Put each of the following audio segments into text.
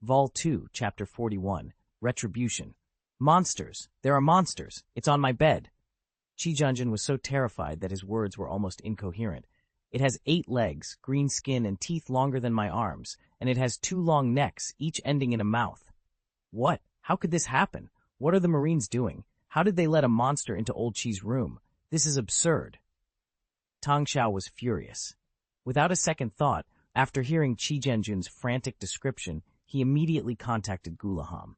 Vol 2, Chapter 41, Retribution. Monsters! There are monsters! It's on my bed! Chi was so terrified that his words were almost incoherent. It has 8 legs, green skin, and teeth longer than my arms, and it has 2 long necks, each ending in a mouth. What? How could this happen? What are the Marines doing? How did they let a monster into Old Chi's room? This is absurd. Tang Xiao was furious. Without a second thought, after hearing Chi Jianjun's frantic description, he immediately contacted Gulaham.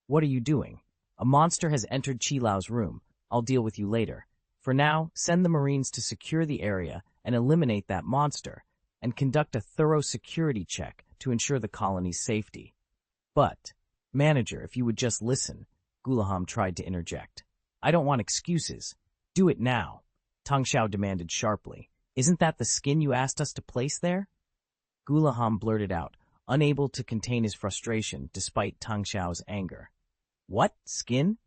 What are you doing? A monster has entered Chi Lao's room. I'll deal with you later. For now, send the Marines to secure the area and eliminate that monster, and conduct a thorough security check to ensure the colony's safety. But, Manager, if you would just listen, Gulaham tried to interject. I don't want excuses. Do it now, Tang Xiao demanded sharply. Isn't that the skin you asked us to place there? Gulaham blurted out, unable to contain his frustration despite Tang Xiao's anger. What? Skin?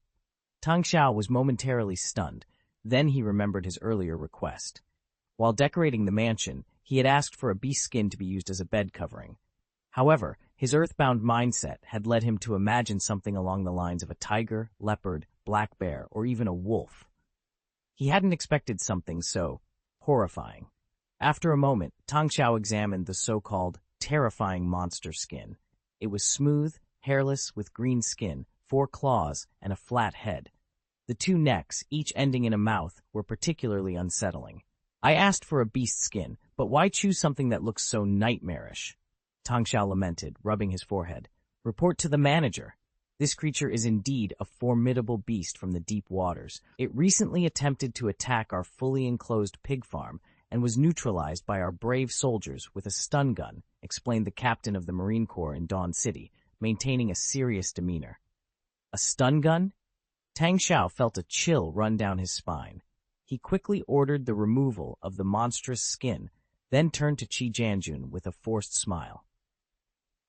Tang Xiao was momentarily stunned. Then he remembered his earlier request. While decorating the mansion, he had asked for a beast skin to be used as a bed covering. However, his earthbound mindset had led him to imagine something along the lines of a tiger, leopard, black bear, or even a wolf. He hadn't expected something so horrifying. After a moment, Tang Xiao examined the so-called terrifying monster skin. It was smooth, hairless, with green skin, 4 claws, and a flat head. The 2 necks, each ending in a mouth, were particularly unsettling. I asked for a beast skin, but why choose something that looks so nightmarish? Tang Xiao lamented, rubbing his forehead. Report to the manager. This creature is indeed a formidable beast from the deep waters. It recently attempted to attack our fully enclosed pig farm and was neutralized by our brave soldiers with a stun gun, explained the captain of the Marine Corps in Dawn City, maintaining a serious demeanor. A stun gun? Tang Xiao felt a chill run down his spine. He quickly ordered the removal of the monstrous skin, then turned to Chi Jianjun with a forced smile.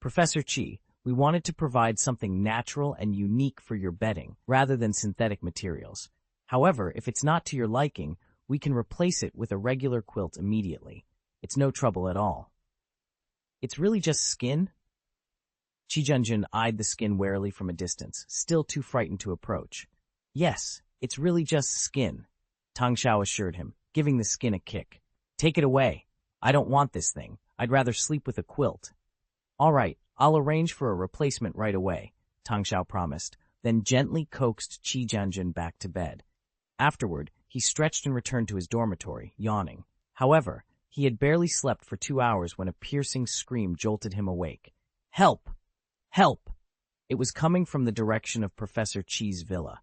Professor Chi, we wanted to provide something natural and unique for your bedding, rather than synthetic materials. However, if it's not to your liking, we can replace it with a regular quilt immediately. It's no trouble at all. It's really just skin? Chi Jianjun eyed the skin warily from a distance, still too frightened to approach. Yes, it's really just skin, Tang Xiao assured him, giving the skin a kick. Take it away. I don't want this thing. I'd rather sleep with a quilt. All right, I'll arrange for a replacement right away, Tang Xiao promised, then gently coaxed Chi Jianjun back to bed. Afterward, he stretched and returned to his dormitory, yawning. However, he had barely slept for 2 hours when a piercing scream jolted him awake. Help! Help! It was coming from the direction of Professor Chi's villa.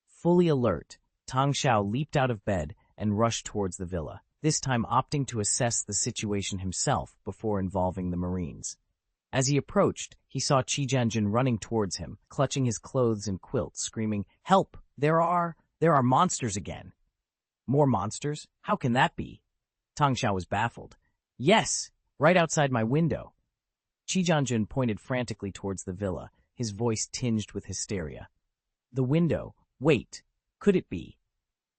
Fully alert, Tang Xiao leaped out of bed and rushed towards the villa, this time opting to assess the situation himself before involving the Marines. As he approached, he saw Chi Jianjun running towards him, clutching his clothes and quilt, screaming, Help! There are monsters again. More monsters? How can that be? Tang Xiao was baffled. Yes, right outside my window. Chi Jianjun pointed frantically towards the villa, his voice tinged with hysteria. The window. Wait, could it be?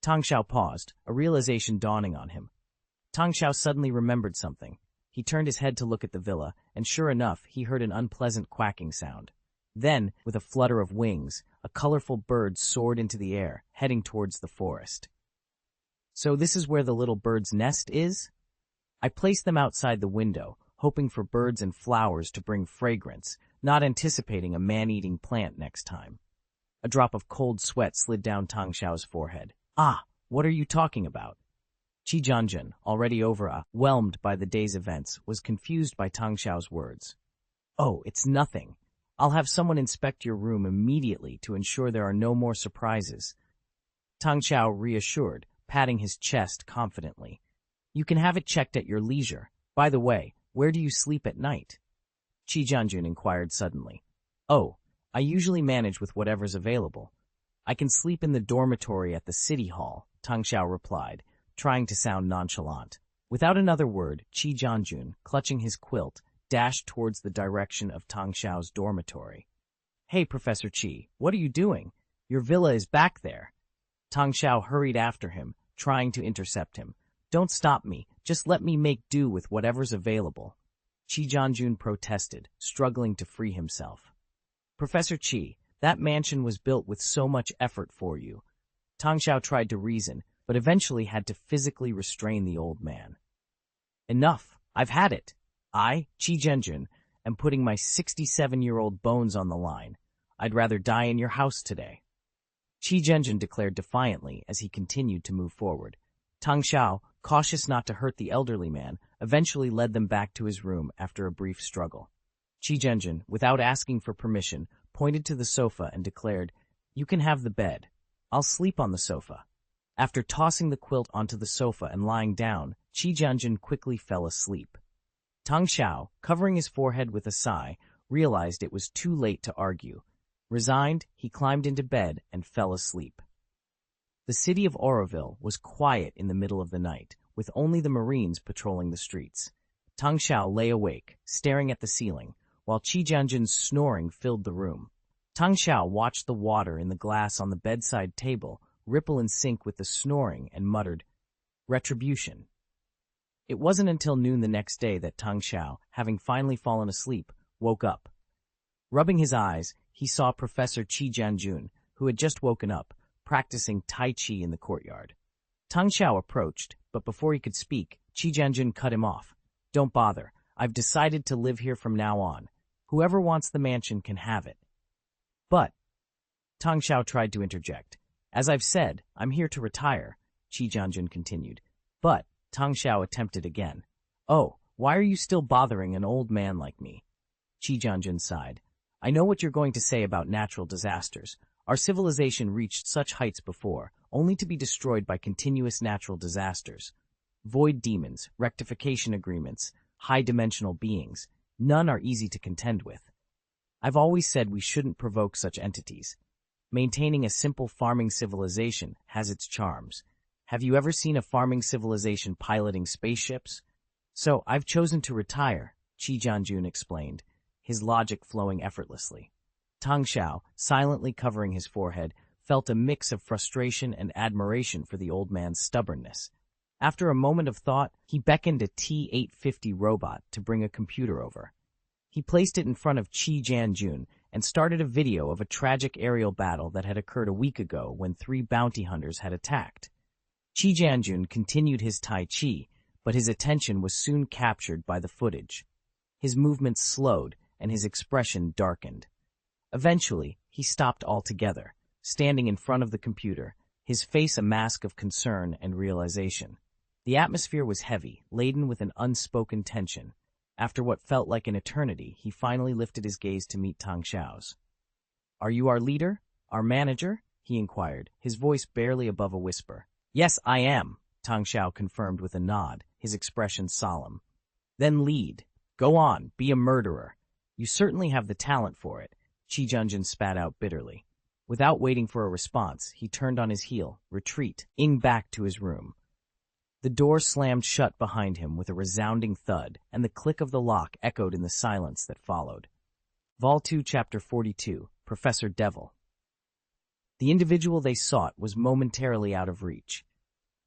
Tang Xiao paused, a realization dawning on him. Tang Xiao suddenly remembered something. He turned his head to look at the villa, and sure enough, he heard an unpleasant quacking sound. Then, with a flutter of wings, a colorful bird soared into the air, heading towards the forest. So this is where the little bird's nest is? I placed them outside the window, hoping for birds and flowers to bring fragrance, not anticipating a man-eating plant next time. A drop of cold sweat slid down Tang Xiao's forehead. Ah, what are you talking about? Chi Jianjun, already overwhelmed by the day's events, was confused by Tang Xiao's words. Oh, it's nothing. I'll have someone inspect your room immediately to ensure there are no more surprises. Tang Xiao reassured, patting his chest confidently. You can have it checked at your leisure. By the way, where do you sleep at night? Chi Jianjun inquired suddenly. Oh, I usually manage with whatever's available. I can sleep in the dormitory at the city hall, Tang Xiao replied, trying to sound nonchalant. Without another word, Chi Jianjun, clutching his quilt, dashed towards the direction of Tang Xiao's dormitory. Hey, Professor Chi, what are you doing? Your villa is back there. Tang Xiao hurried after him, trying to intercept him. Don't stop me, just let me make do with whatever's available. Qi Jianjun protested, struggling to free himself. Professor Qi, that mansion was built with so much effort for you. Tang Xiao tried to reason, but eventually had to physically restrain the old man. Enough! I've had it! I, Qi Jianjun, am putting my 67-year-old bones on the line. I'd rather die in your house today. Qi Jianjun declared defiantly as he continued to move forward. Tang Xiao, cautious not to hurt the elderly man, eventually led them back to his room after a brief struggle. Qi Jianjun, without asking for permission, pointed to the sofa and declared, "You can have the bed. I'll sleep on the sofa." After tossing the quilt onto the sofa and lying down, Qi Jianjun quickly fell asleep. Tang Xiao, covering his forehead with a sigh, realized it was too late to argue. Resigned, he climbed into bed and fell asleep. The city of Auroville was quiet in the middle of the night, with only the Marines patrolling the streets. Tang Xiao lay awake, staring at the ceiling, while Qi Jianjun's snoring filled the room. Tang Xiao watched the water in the glass on the bedside table ripple in sync with the snoring and muttered, "Retribution." It wasn't until noon the next day that Tang Xiao, having finally fallen asleep, woke up. Rubbing his eyes, he saw Professor Qi Jianjun, who had just woken up, practicing Tai Chi in the courtyard. Tang Xiao approached, but before he could speak, Qi Jianjun cut him off. "Don't bother. I've decided to live here from now on. Whoever wants the mansion can have it." "But," Tang Xiao tried to interject. "As I've said, I'm here to retire," Qi Jianjun continued. "But," Tang Xiao attempted again. "Oh, why are you still bothering an old man like me?" Qi Jianjun sighed. "I know what you're going to say about natural disasters. Our civilization reached such heights before, only to be destroyed by continuous natural disasters. Void demons, rectification agreements, high-dimensional beings, none are easy to contend with. I've always said we shouldn't provoke such entities. Maintaining a simple farming civilization has its charms. Have you ever seen a farming civilization piloting spaceships? So I've chosen to retire," Qi Jianjun explained, his logic flowing effortlessly. Tang Xiao, silently covering his forehead, felt a mix of frustration and admiration for the old man's stubbornness. After a moment of thought, he beckoned a T-850 robot to bring a computer over. He placed it in front of Qi Jianjun and started a video of a tragic aerial battle that had occurred a week ago when 3 bounty hunters had attacked. Qi Jianjun continued his Tai Chi, but his attention was soon captured by the footage. His movements slowed and his expression darkened. Eventually, he stopped altogether, standing in front of the computer, his face a mask of concern and realization. The atmosphere was heavy, laden with an unspoken tension. After what felt like an eternity, he finally lifted his gaze to meet Tang Xiao's. "Are you our leader? Our manager?" he inquired, his voice barely above a whisper. "Yes, I am," Tang Xiao confirmed with a nod, his expression solemn. "Then lead. Go on, be a murderer. You certainly have the talent for it," Qi Jianjun spat out bitterly. Without waiting for a response, he turned on his heel, retreating back to his room. The door slammed shut behind him with a resounding thud, and the click of the lock echoed in the silence that followed. Vol 2, Chapter 42, Professor Devil. The individual they sought was momentarily out of reach.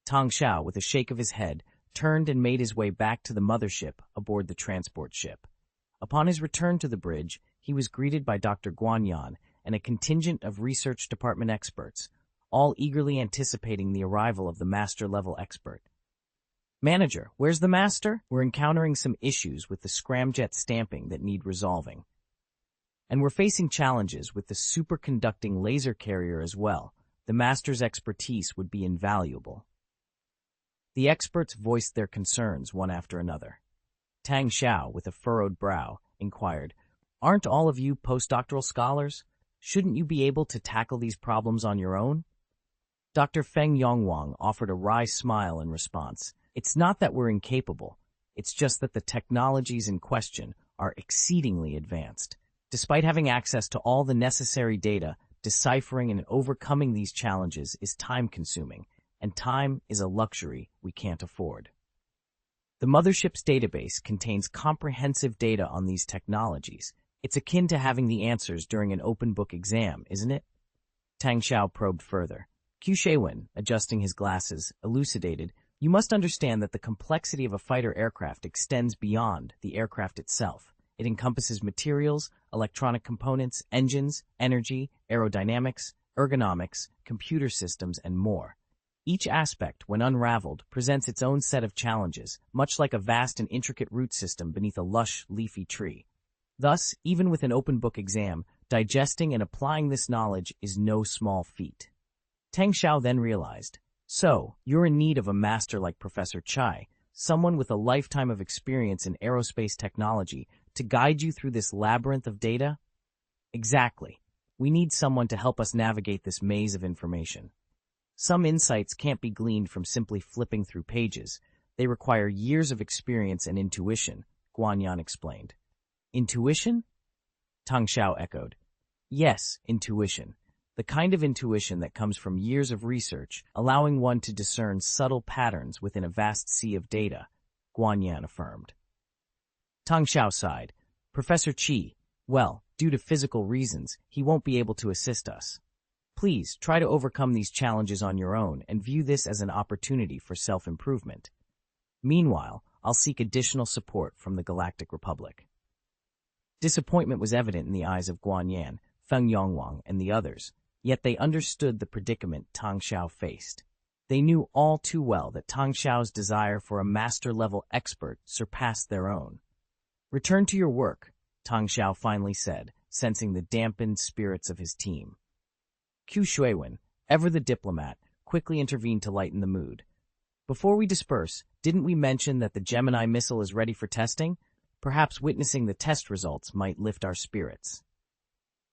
Tang Xiao, with a shake of his head, turned and made his way back to the mothership aboard the transport ship. Upon his return to the bridge, he was greeted by Dr. Guanyan and a contingent of research department experts, all eagerly anticipating the arrival of the master-level expert. "Manager, where's the master? We're encountering some issues with the scramjet stamping that need resolving. And we're facing challenges with the superconducting laser carrier as well. The master's expertise would be invaluable." The experts voiced their concerns one after another. Tang Xiao, with a furrowed brow, inquired, "Aren't all of you postdoctoral scholars? Shouldn't you be able to tackle these problems on your own?" Dr. Feng Yongwang offered a wry smile in response. "It's not that we're incapable. It's just that the technologies in question are exceedingly advanced. Despite having access to all the necessary data, deciphering and overcoming these challenges is time-consuming, and time is a luxury we can't afford. The Mothership's database contains comprehensive data on these technologies. It's akin to having the answers during an open-book exam, isn't it?" Tang Xiao probed further. Qu Shewin, adjusting his glasses, elucidated, You must understand that the complexity of a fighter aircraft extends beyond the aircraft itself. It encompasses materials, electronic components, engines, energy, aerodynamics, ergonomics, computer systems, and more. Each aspect, when unraveled, presents its own set of challenges, much like a vast and intricate root system beneath a lush, leafy tree. Thus, even with an open-book exam, digesting and applying this knowledge is no small feat. Tang Xiao then realized, so, you're in need of a master like Professor Chai, someone with a lifetime of experience in aerospace technology, to guide you through this labyrinth of data? Exactly. We need someone to help us navigate this maze of information. Some insights can't be gleaned from simply flipping through pages. They require years of experience and intuition, Guanyan explained. Intuition? Tang Xiao echoed. Yes, intuition. The kind of intuition that comes from years of research, allowing one to discern subtle patterns within a vast sea of data, Guanyan affirmed. Tang Xiao sighed. Professor Qi, well, due to physical reasons, he won't be able to assist us. Please try to overcome these challenges on your own and view this as an opportunity for self-improvement. Meanwhile, I'll seek additional support from the Galactic Republic. Disappointment was evident in the eyes of Guanyan, Feng Yongwang, and the others, yet they understood the predicament Tang Xiao faced. They knew all too well that Tang Xiao's desire for a master-level expert surpassed their own. Return to your work, Tang Xiao finally said, sensing the dampened spirits of his team. Qu Shuiwen, ever the diplomat, quickly intervened to lighten the mood. Before we disperse, didn't we mention that the Gemini missile is ready for testing? Perhaps witnessing the test results might lift our spirits.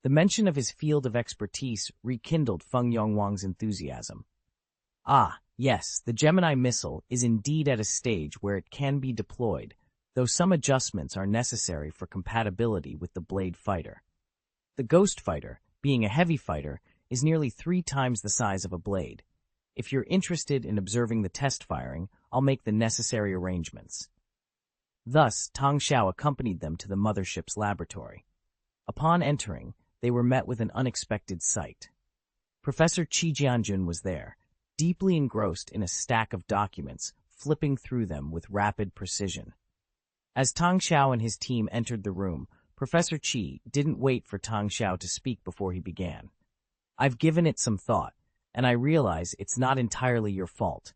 The mention of his field of expertise rekindled Feng Yongwang's enthusiasm. Ah, yes, the Gemini missile is indeed at a stage where it can be deployed, though some adjustments are necessary for compatibility with the Blade fighter. The Ghost fighter, being a heavy fighter, is nearly 3 times the size of a Blade. If you're interested in observing the test firing, I'll make the necessary arrangements. Thus, Tang Xiao accompanied them to the Mothership's laboratory. Upon entering, they were met with an unexpected sight. Professor Qi Jianjun was there, deeply engrossed in a stack of documents, flipping through them with rapid precision. As Tang Xiao and his team entered the room, Professor Qi didn't wait for Tang Xiao to speak before he began. I've given it some thought, and I realize it's not entirely your fault.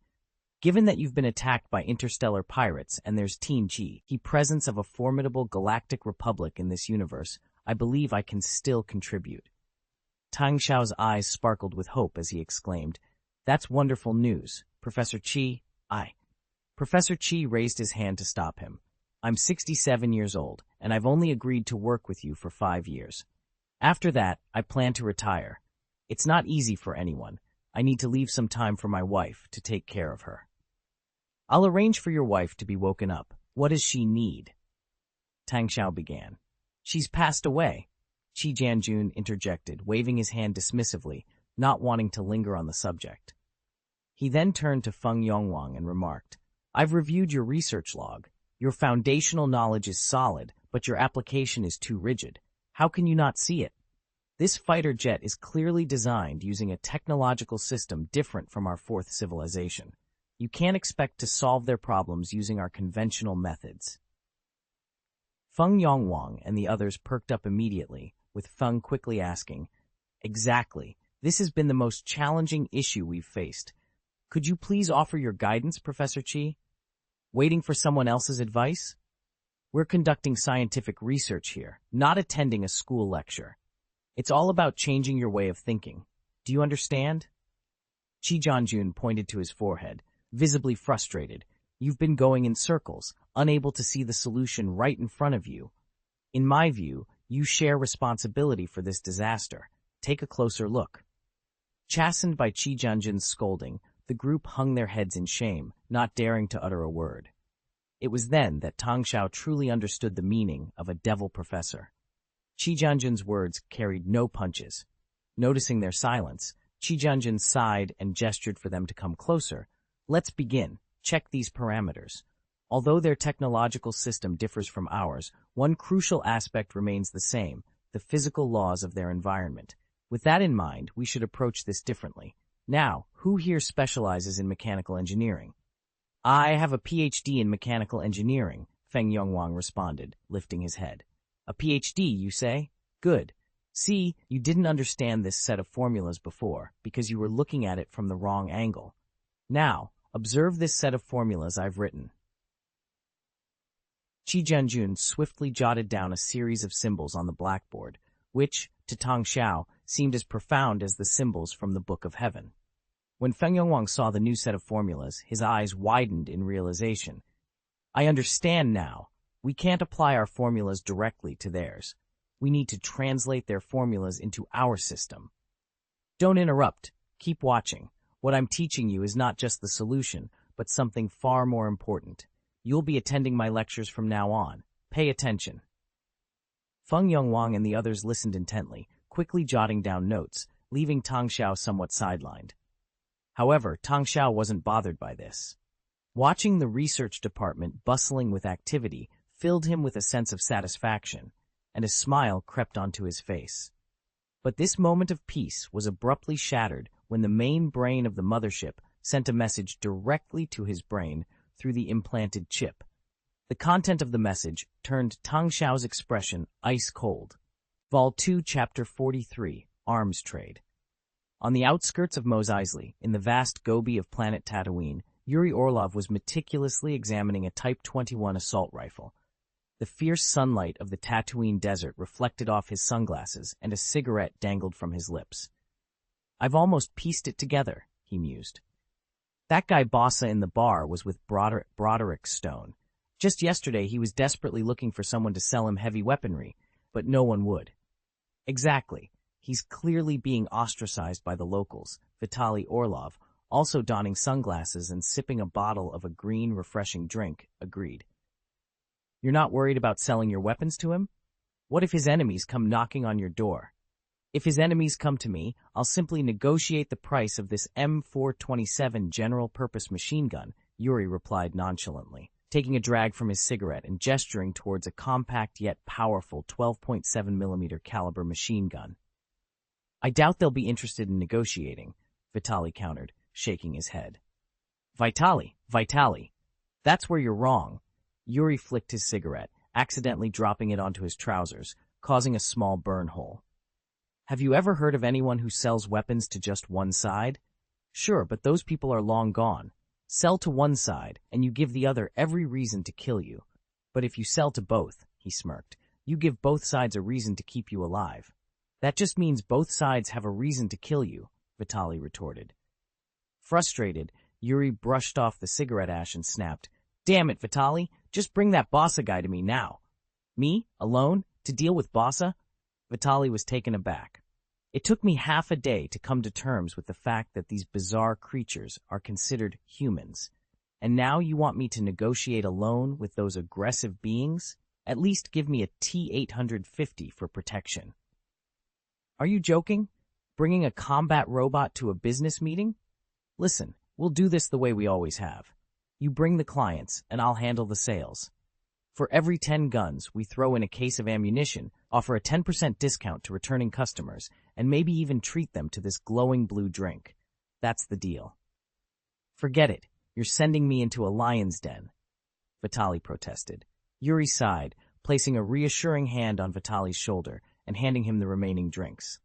Given that you've been attacked by interstellar pirates and there's Team G, the presence of a formidable galactic republic in this universe, I believe I can still contribute. Tang Xiao's eyes sparkled with hope as he exclaimed, That's wonderful news, Professor Qi. Professor Qi raised his hand to stop him. I'm 67 years old, and I've only agreed to work with you for 5 years. After that, I plan to retire. It's not easy for anyone. I need to leave some time for my wife to take care of her. I'll arrange for your wife to be woken up. What does she need? Tang Xiao began. She's passed away, Qi Jianjun interjected, waving his hand dismissively, not wanting to linger on the subject. He then turned to Feng Yongwang and remarked, I've reviewed your research log. Your foundational knowledge is solid, but your application is too rigid. How can you not see it? This fighter jet is clearly designed using a technological system different from our fourth civilization. You can't expect to solve their problems using our conventional methods. Feng Yongwang and the others perked up immediately, with Feng quickly asking, Exactly. This has been the most challenging issue we've faced. Could you please offer your guidance, Professor Qi? Waiting for someone else's advice? We're conducting scientific research here, not attending a school lecture. It's all about changing your way of thinking. Do you understand? Qi Jianjun pointed to his forehead, visibly frustrated. You've been going in circles, unable to see the solution right in front of you. In my view, you share responsibility for this disaster. Take a closer look. Chastened by Qi Jianjun's scolding, the group hung their heads in shame, not daring to utter a word. It was then that Tang Xiao truly understood the meaning of a devil professor. Qi Jianjun's words carried no punches. Noticing their silence, Qi Jianjun sighed and gestured for them to come closer. Let's begin. Check these parameters. Although their technological system differs from ours, one crucial aspect remains the same, the physical laws of their environment. With that in mind, we should approach this differently. Now, who here specializes in mechanical engineering? I have a PhD in mechanical engineering, Feng Yongwang responded, lifting his head. A PhD, you say? Good. See, you didn't understand this set of formulas before, because you were looking at it from the wrong angle. Now, observe this set of formulas I've written. Qi Jianjun swiftly jotted down a series of symbols on the blackboard, which, to Tang Xiao, seemed as profound as the symbols from the Book of Heaven. When Feng Yongwang saw the new set of formulas, his eyes widened in realization. I understand now. We can't apply our formulas directly to theirs. We need to translate their formulas into our system. Don't interrupt. Keep watching. What I'm teaching you is not just the solution, but something far more important. You'll be attending my lectures from now on. Pay attention. Feng Yongwang and the others listened intently, quickly jotting down notes, leaving Tang Xiao somewhat sidelined. However, Tang Xiao wasn't bothered by this. Watching the research department bustling with activity filled him with a sense of satisfaction, and a smile crept onto his face. But this moment of peace was abruptly shattered when the main brain of the mothership sent a message directly to his brain through the implanted chip. The content of the message turned Tang Xiao's expression ice cold. Vol 2, Chapter 43, Arms Trade. On the outskirts of Mos Eisley, in the vast Gobi of planet Tatooine, Yuri Orlov was meticulously examining a Type 21 assault rifle. The fierce sunlight of the Tatooine desert reflected off his sunglasses, and a cigarette dangled from his lips. I've almost pieced it together, he mused. That guy Bossa in the bar was with Broderick Stone. Just yesterday he was desperately looking for someone to sell him heavy weaponry, but no one would. Exactly. He's clearly being ostracized by the locals. Vitaly Orlov, also donning sunglasses and sipping a bottle of a green, refreshing drink, agreed. You're not worried about selling your weapons to him? What if his enemies come knocking on your door? If his enemies come to me, I'll simply negotiate the price of this M427 general-purpose machine gun, Yuri replied nonchalantly, taking a drag from his cigarette and gesturing towards a compact yet powerful 12.7mm caliber machine gun. I doubt they'll be interested in negotiating, Vitaly countered, shaking his head. Vitaly, that's where you're wrong. Yuri flicked his cigarette, accidentally dropping it onto his trousers, causing a small burn hole. Have you ever heard of anyone who sells weapons to just one side? Sure, but those people are long gone. Sell to one side, and you give the other every reason to kill you. But if you sell to both, he smirked, you give both sides a reason to keep you alive. That just means both sides have a reason to kill you, Vitaly retorted. Frustrated, Yuri brushed off the cigarette ash and snapped, Damn it, Vitaly, just bring that Bossa guy to me now. Me? Alone? To deal with Bossa? Vitaly was taken aback. It took me half a day to come to terms with the fact that these bizarre creatures are considered humans. And now you want me to negotiate alone with those aggressive beings? At least give me a T-850 for protection. Are you joking? Bringing a combat robot to a business meeting? Listen, we'll do this the way we always have. You bring the clients, and I'll handle the sales. For every 10 guns, we throw in a case of ammunition, offer a 10% discount to returning customers, and maybe even treat them to this glowing blue drink. That's the deal. Forget it. You're sending me into a lion's den. Vitaly protested. Yuri sighed, placing a reassuring hand on Vitaly's shoulder and handing him the remaining drinks.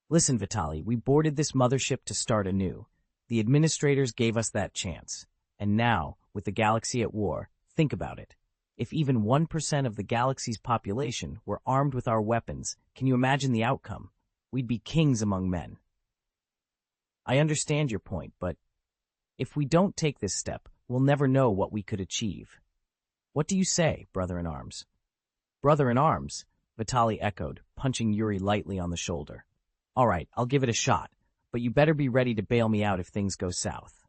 Listen, Vitaly, we boarded this mothership to start anew. The administrators gave us that chance. And now, with the galaxy at war, think about it. If even 1% of the galaxy's population were armed with our weapons, can you imagine the outcome? We'd be kings among men. I understand your point, but if we don't take this step, we'll never know what we could achieve. What do you say, brother-in-arms? Brother-in-arms, Vitaly echoed, punching Yuri lightly on the shoulder. All right, I'll give it a shot, but you better be ready to bail me out if things go south.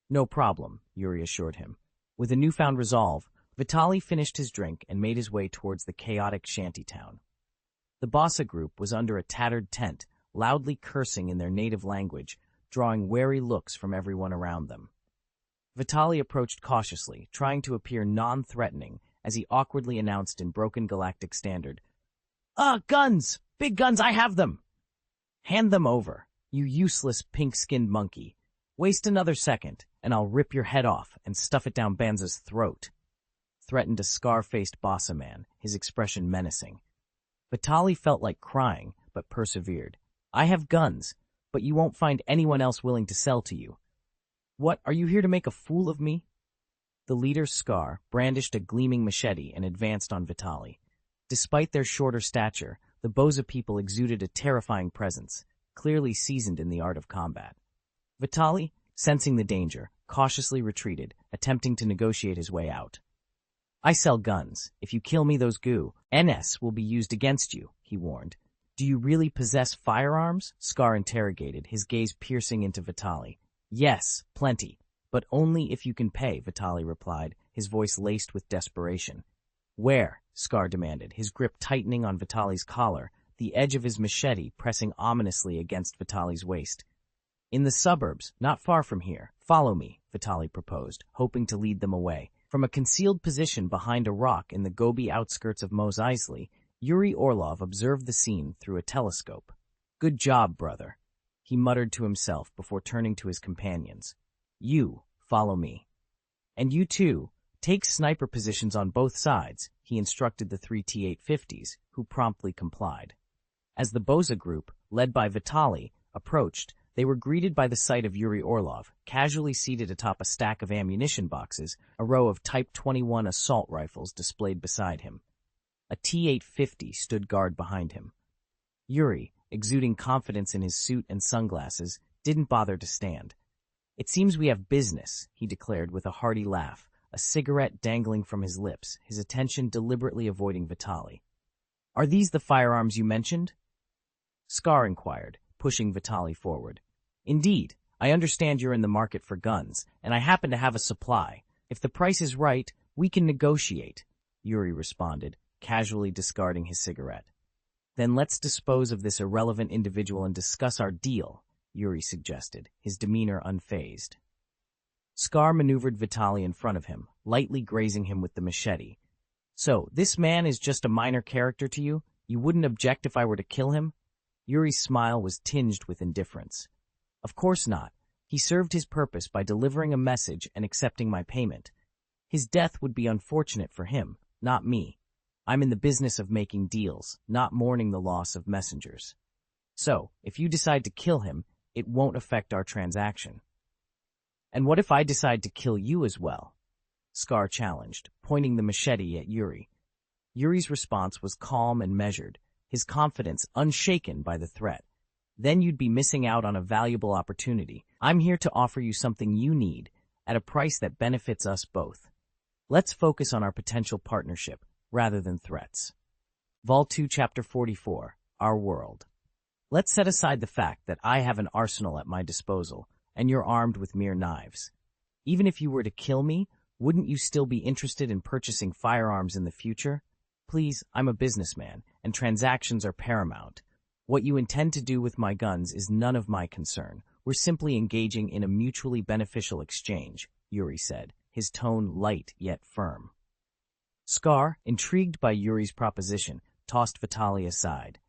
No problem, Yuri assured him. With a newfound resolve, Vitaly finished his drink and made his way towards the chaotic shantytown. The Bossa group was under a tattered tent, loudly cursing in their native language, drawing wary looks from everyone around them. Vitaly approached cautiously, trying to appear non-threatening, as he awkwardly announced in broken galactic standard, Guns! Big guns, I have them! Hand them over, you useless pink-skinned monkey. Waste another second, and I'll rip your head off and stuff it down Banza's throat," threatened a scar-faced bossa man, his expression menacing. Vitaly felt like crying, but persevered. "I have guns, but you won't find anyone else willing to sell to you." "What, are you here to make a fool of me?" The leader, Scar, brandished a gleaming machete and advanced on Vitaly. Despite their shorter stature, the Boza people exuded a terrifying presence, clearly seasoned in the art of combat. Vitaly, sensing the danger, cautiously retreated, attempting to negotiate his way out. "I sell guns. If you kill me, those NS will be used against you," he warned. "Do you really possess firearms?" Scar interrogated, his gaze piercing into Vitaly. "Yes, plenty, but only if you can pay," Vitaly replied, his voice laced with desperation. "Where?" Scar demanded, his grip tightening on Vitaly's collar, the edge of his machete pressing ominously against Vitaly's waist. "In the suburbs, not far from here. Follow me," Vitaly proposed, hoping to lead them away. From a concealed position behind a rock in the Gobi outskirts of Mos Eisley, Yuri Orlov observed the scene through a telescope. "Good job, brother," he muttered to himself before turning to his companions. "You, follow me. And you too, take sniper positions on both sides," he instructed the three T-850s, who promptly complied. As the Boza group, led by Vitaly, approached, they were greeted by the sight of Yuri Orlov, casually seated atop a stack of ammunition boxes, a row of Type 21 assault rifles displayed beside him. A T-850 stood guard behind him. Yuri, exuding confidence in his suit and sunglasses, didn't bother to stand. "It seems we have business," he declared with a hearty laugh, a cigarette dangling from his lips, his attention deliberately avoiding Vitaly. "Are these the firearms you mentioned?" Scar inquired, pushing Vitaly forward. "Indeed, I understand you're in the market for guns, and I happen to have a supply. If the price is right, we can negotiate," Yuri responded, casually discarding his cigarette. "Then let's dispose of this irrelevant individual and discuss our deal," Yuri suggested, his demeanor unfazed. Scar maneuvered Vitaly in front of him, lightly grazing him with the machete. "So, this man is just a minor character to you? You wouldn't object if I were to kill him?" Yuri's smile was tinged with indifference. "Of course not. He served his purpose by delivering a message and accepting my payment. His death would be unfortunate for him, not me. I'm in the business of making deals, not mourning the loss of messengers. So, if you decide to kill him, it won't affect our transaction." "And what if I decide to kill you as well?" Scar challenged, pointing the machete at Yuri. Yuri's response was calm and measured, his confidence unshaken by the threat. "Then you'd be missing out on a valuable opportunity. I'm here to offer you something you need, at a price that benefits us both. Let's focus on our potential partnership, rather than threats." Vol 2, Chapter 44, Our World. Let's set aside the fact that I have an arsenal at my disposal, and you're armed with mere knives. Even if you were to kill me, wouldn't you still be interested in purchasing firearms in the future? Please, I'm a businessman, and transactions are paramount. What you intend to do with my guns is none of my concern. We're simply engaging in a mutually beneficial exchange, Yuri said, his tone light yet firm. Scar, intrigued by Yuri's proposition, tossed Vitaly aside.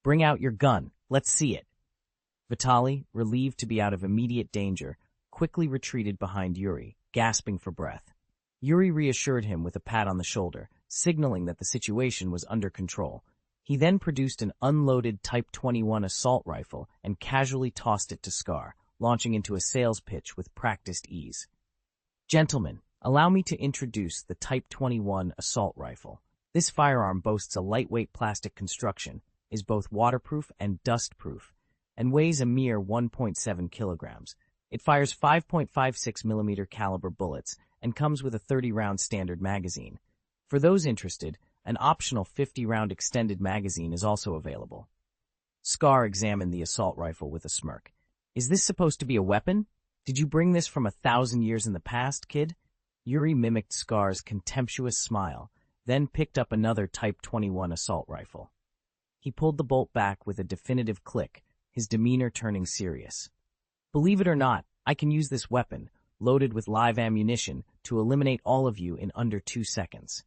"Bring out your gun. Let's see it." Vitaly, relieved to be out of immediate danger, quickly retreated behind Yuri, gasping for breath. Yuri reassured him with a pat on the shoulder, signaling that the situation was under control. He then produced an unloaded Type 21 assault rifle and casually tossed it to Scar, launching into a sales pitch with practiced ease. "Gentlemen, allow me to introduce the Type 21 assault rifle. This firearm boasts a lightweight plastic construction, is both waterproof and dustproof, and weighs a mere 1.7 kilograms. It fires 5.56 mm caliber bullets and comes with a 30-round standard magazine. For those interested, an optional 50-round extended magazine is also available." Scar examined the assault rifle with a smirk. "Is this supposed to be a weapon? Did you bring this from 1,000 years in the past, kid?" Yuri mimicked Scar's contemptuous smile, then picked up another Type 21 assault rifle. He pulled the bolt back with a definitive click, his demeanor turning serious. "Believe it or not, I can use this weapon, loaded with live ammunition, to eliminate all of you in under 2 seconds."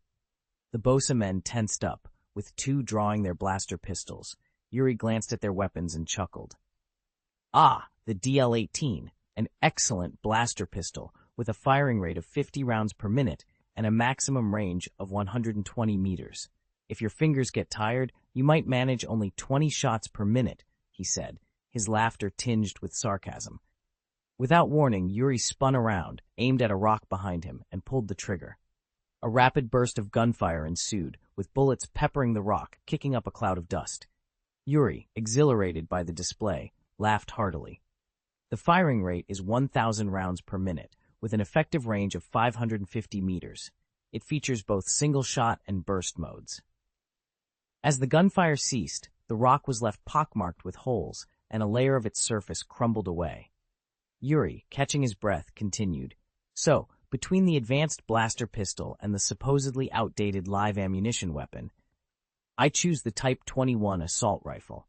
The Bosa men tensed up, with two drawing their blaster pistols. Yuri glanced at their weapons and chuckled. "Ah, the DL-18, an excellent blaster pistol with a firing rate of 50 rounds per minute and a maximum range of 120 meters. If your fingers get tired, you might manage only 20 shots per minute, he said, his laughter tinged with sarcasm. Without warning, Yuri spun around, aimed at a rock behind him, and pulled the trigger. A rapid burst of gunfire ensued, with bullets peppering the rock, kicking up a cloud of dust. Yuri, exhilarated by the display, laughed heartily. The firing rate is 1,000 rounds per minute, with an effective range of 550 meters. It features both single-shot and burst modes. As the gunfire ceased, the rock was left pockmarked with holes, and a layer of its surface crumbled away. Yuri, catching his breath, continued, "So, between the advanced blaster pistol and the supposedly outdated live ammunition weapon, I choose the Type 21 assault rifle."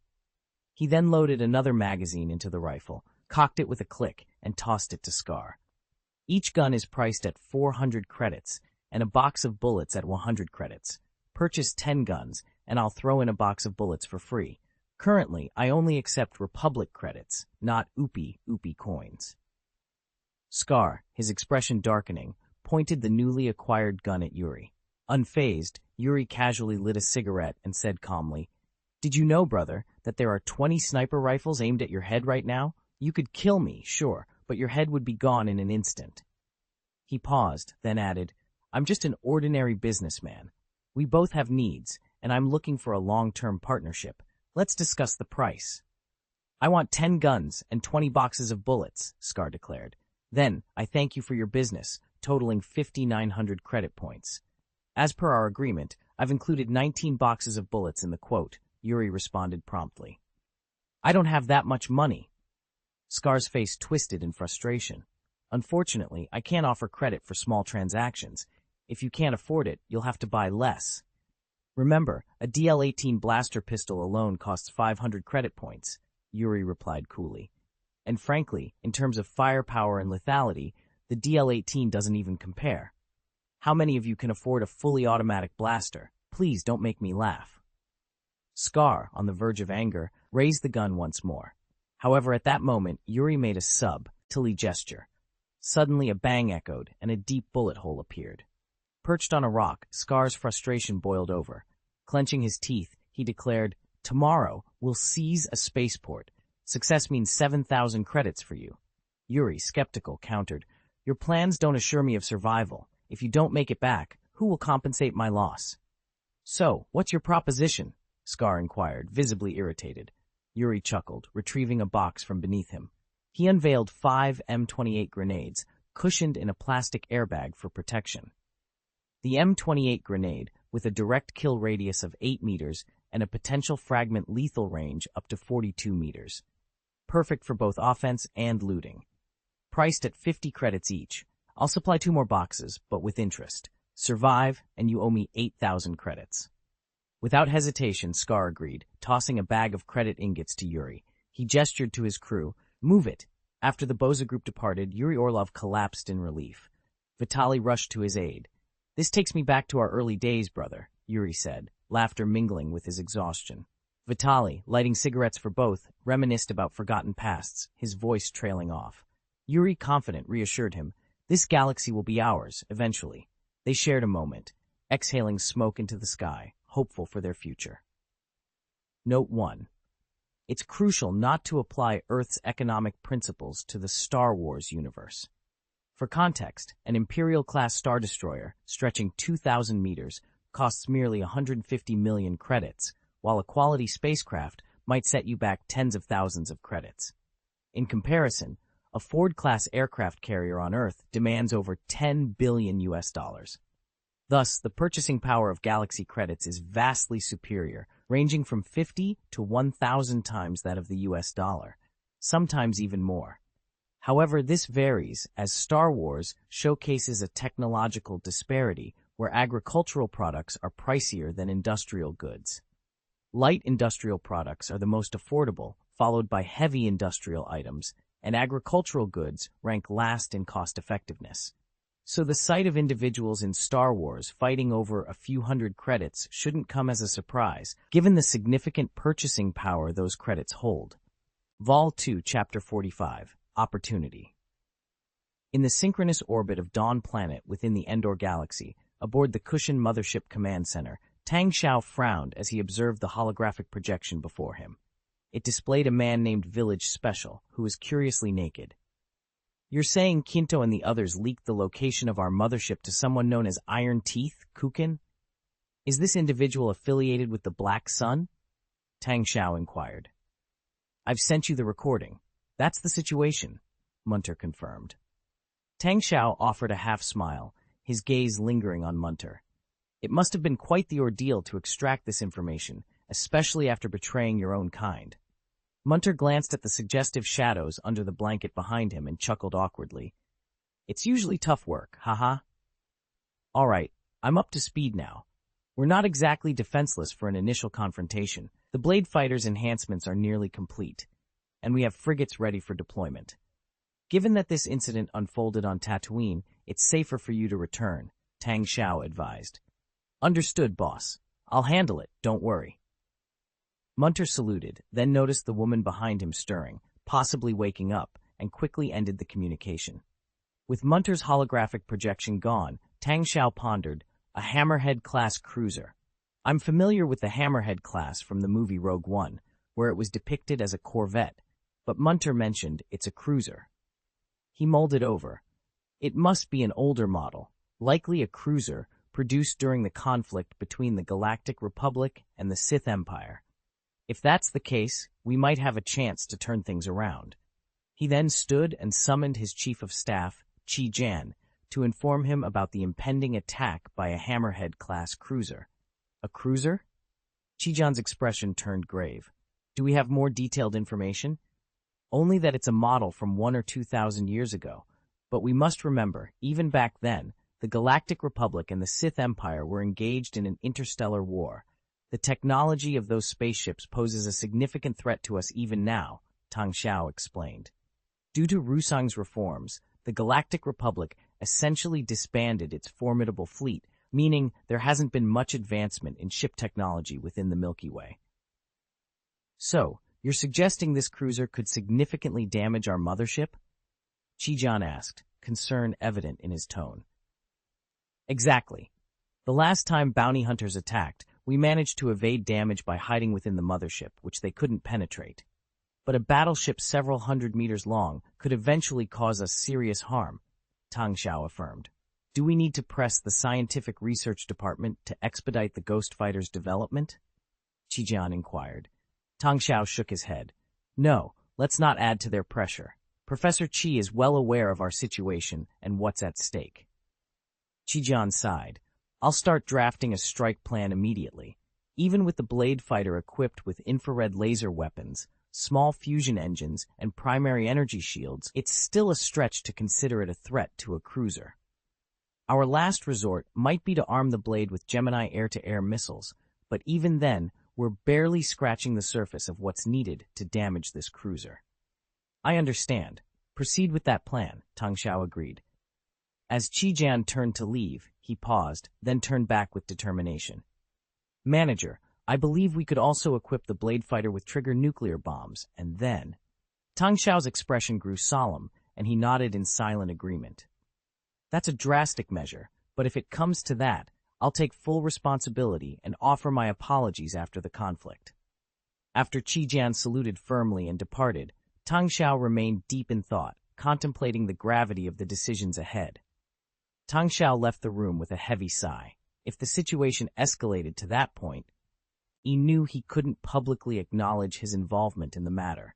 He then loaded another magazine into the rifle, cocked it with a click, and tossed it to Scar. Each gun is priced at 400 credits, and a box of bullets at 100 credits. Purchase 10 guns, and I'll throw in a box of bullets for free. Currently, I only accept Republic credits, not Oopie coins. Scar, his expression darkening, pointed the newly acquired gun at Yuri. Unfazed, Yuri casually lit a cigarette and said calmly, "Did you know, brother, that there are 20 sniper rifles aimed at your head right now? You could kill me, sure, but your head would be gone in an instant." He paused, then added, "I'm just an ordinary businessman. We both have needs, and I'm looking for a long-term partnership. Let's discuss the price." "I want 10 guns and 20 boxes of bullets," Scar declared. "Then, I thank you for your business, totaling 5,900 credit points. As per our agreement, I've included 19 boxes of bullets in the quote," Yuri responded promptly. "I don't have that much money." Scar's face twisted in frustration. "Unfortunately, I can't offer credit for small transactions. If you can't afford it, you'll have to buy less. Remember, a DL-18 blaster pistol alone costs 500 credit points," Yuri replied coolly. "And frankly, in terms of firepower and lethality, the DL-18 doesn't even compare. How many of you can afford a fully automatic blaster? Please don't make me laugh." Scar, on the verge of anger, raised the gun once more. However, at that moment, Yuri made a sub-tilly gesture. Suddenly a bang echoed, and a deep bullet hole appeared. Perched on a rock, Scar's frustration boiled over. Clenching his teeth, he declared, "Tomorrow, we'll seize a spaceport. Success means 7,000 credits for you." Yuri, skeptical, countered, "Your plans don't assure me of survival. If you don't make it back, who will compensate my loss?" "So, what's your proposition?" Scar inquired, visibly irritated. Yuri chuckled, retrieving a box from beneath him. He unveiled 5 M28 grenades, cushioned in a plastic airbag for protection. The M28 grenade, with a direct kill radius of 8 meters and a potential fragment lethal range up to 42 meters. Perfect for both offense and looting. Priced at 50 credits each. I'll supply 2 more boxes, but with interest. Survive, and you owe me 8,000 credits. Without hesitation, Scar agreed, tossing a bag of credit ingots to Yuri. He gestured to his crew, "Move it." After the Boza group departed, Yuri Orlov collapsed in relief. Vitali rushed to his aid. "This takes me back to our early days, brother," Yuri said, laughter mingling with his exhaustion. Vitali, lighting cigarettes for both, reminisced about forgotten pasts, his voice trailing off. Yuri, confident, reassured him, "This galaxy will be ours, eventually." They shared a moment, exhaling smoke into the sky, hopeful for their future. Note 1. It's crucial not to apply Earth's economic principles to the Star Wars universe. For context, an Imperial-class Star Destroyer, stretching 2,000 meters, costs merely 150 million credits, while a quality spacecraft might set you back tens of thousands of credits. In comparison, a Ford-class aircraft carrier on Earth demands over $10 billion US. Thus, the purchasing power of Galaxy credits is vastly superior, ranging from 50 to 1,000 times that of the US dollar, sometimes even more. However, this varies as Star Wars showcases a technological disparity where agricultural products are pricier than industrial goods. Light industrial products are the most affordable, followed by heavy industrial items, and agricultural goods rank last in cost-effectiveness. So the sight of individuals in Star Wars fighting over a few hundred credits shouldn't come as a surprise, given the significant purchasing power those credits hold. Vol 2, Chapter 45, Opportunity. In the synchronous orbit of Dawn Planet within the Endor Galaxy, aboard the cushioned Mothership Command Center, Tang Xiao frowned as he observed the holographic projection before him. It displayed a man named Village Special, who was curiously naked. "You're saying Quinto and the others leaked the location of our mothership to someone known as Iron Teeth, Kukin? Is this individual affiliated with the Black Sun?" Tang Xiao inquired. "I've sent you the recording. That's the situation," Munter confirmed. Tang Xiao offered a half-smile, his gaze lingering on Munter. "It must have been quite the ordeal to extract this information, especially after betraying your own kind." Munter glanced at the suggestive shadows under the blanket behind him and chuckled awkwardly. "It's usually tough work, haha." "All right, I'm up to speed now. We're not exactly defenseless for an initial confrontation. The Blade Fighter's enhancements are nearly complete, and we have frigates ready for deployment. Given that this incident unfolded on Tatooine, it's safer for you to return," Tang Xiao advised. "Understood, boss. I'll handle it, don't worry." Munter saluted, then noticed the woman behind him stirring, possibly waking up, and quickly ended the communication. With Munter's holographic projection gone, Tang Xiao pondered, a Hammerhead-class cruiser. I'm familiar with the Hammerhead class from the movie Rogue One, where it was depicted as a corvette, but Munter mentioned it's a cruiser. He mulled it over. It must be an older model, likely a cruiser, produced during the conflict between the Galactic Republic and the Sith Empire. If that's the case, we might have a chance to turn things around. He then stood and summoned his chief of staff, Chi Jan, to inform him about the impending attack by a Hammerhead-class cruiser. A cruiser? Chi Jan's expression turned grave. Do we have more detailed information? Only that it's a model from 1,000 or 2,000 years ago. But we must remember, even back then, the Galactic Republic and the Sith Empire were engaged in an interstellar war. The technology of those spaceships poses a significant threat to us even now, Tang Xiao explained. Due to Rusang's reforms, the Galactic Republic essentially disbanded its formidable fleet, meaning there hasn't been much advancement in ship technology within the Milky Way. So, you're suggesting this cruiser could significantly damage our mothership? Chi-Jan asked, concern evident in his tone. Exactly. The last time bounty hunters attacked, we managed to evade damage by hiding within the mothership, which they couldn't penetrate. But a battleship several hundred meters long could eventually cause us serious harm, Tang Xiao affirmed. Do we need to press the scientific research department to expedite the Ghost Fighter's development? Chi-Jan inquired. Tang Xiao shook his head. No, let's not add to their pressure. Professor Chi is well aware of our situation and what's at stake. Chi-Jan sighed. I'll start drafting a strike plan immediately. Even with the Blade Fighter equipped with infrared laser weapons, small fusion engines, and primary energy shields, it's still a stretch to consider it a threat to a cruiser. Our last resort might be to arm the Blade with Gemini air-to-air missiles, but even then, we're barely scratching the surface of what's needed to damage this cruiser. I understand. Proceed with that plan, Tang Xiao agreed. As Chi-Jan turned to leave, he paused, then turned back with determination. Manager, I believe we could also equip the Blade Fighter with trigger nuclear bombs, and then... Tang Xiao's expression grew solemn, and he nodded in silent agreement. That's a drastic measure, but if it comes to that, I'll take full responsibility and offer my apologies after the conflict. After Chi-Jan saluted firmly and departed, Tang Xiao remained deep in thought, contemplating the gravity of the decisions ahead. Tang Xiao left the room with a heavy sigh. If the situation escalated to that point, he knew he couldn't publicly acknowledge his involvement in the matter.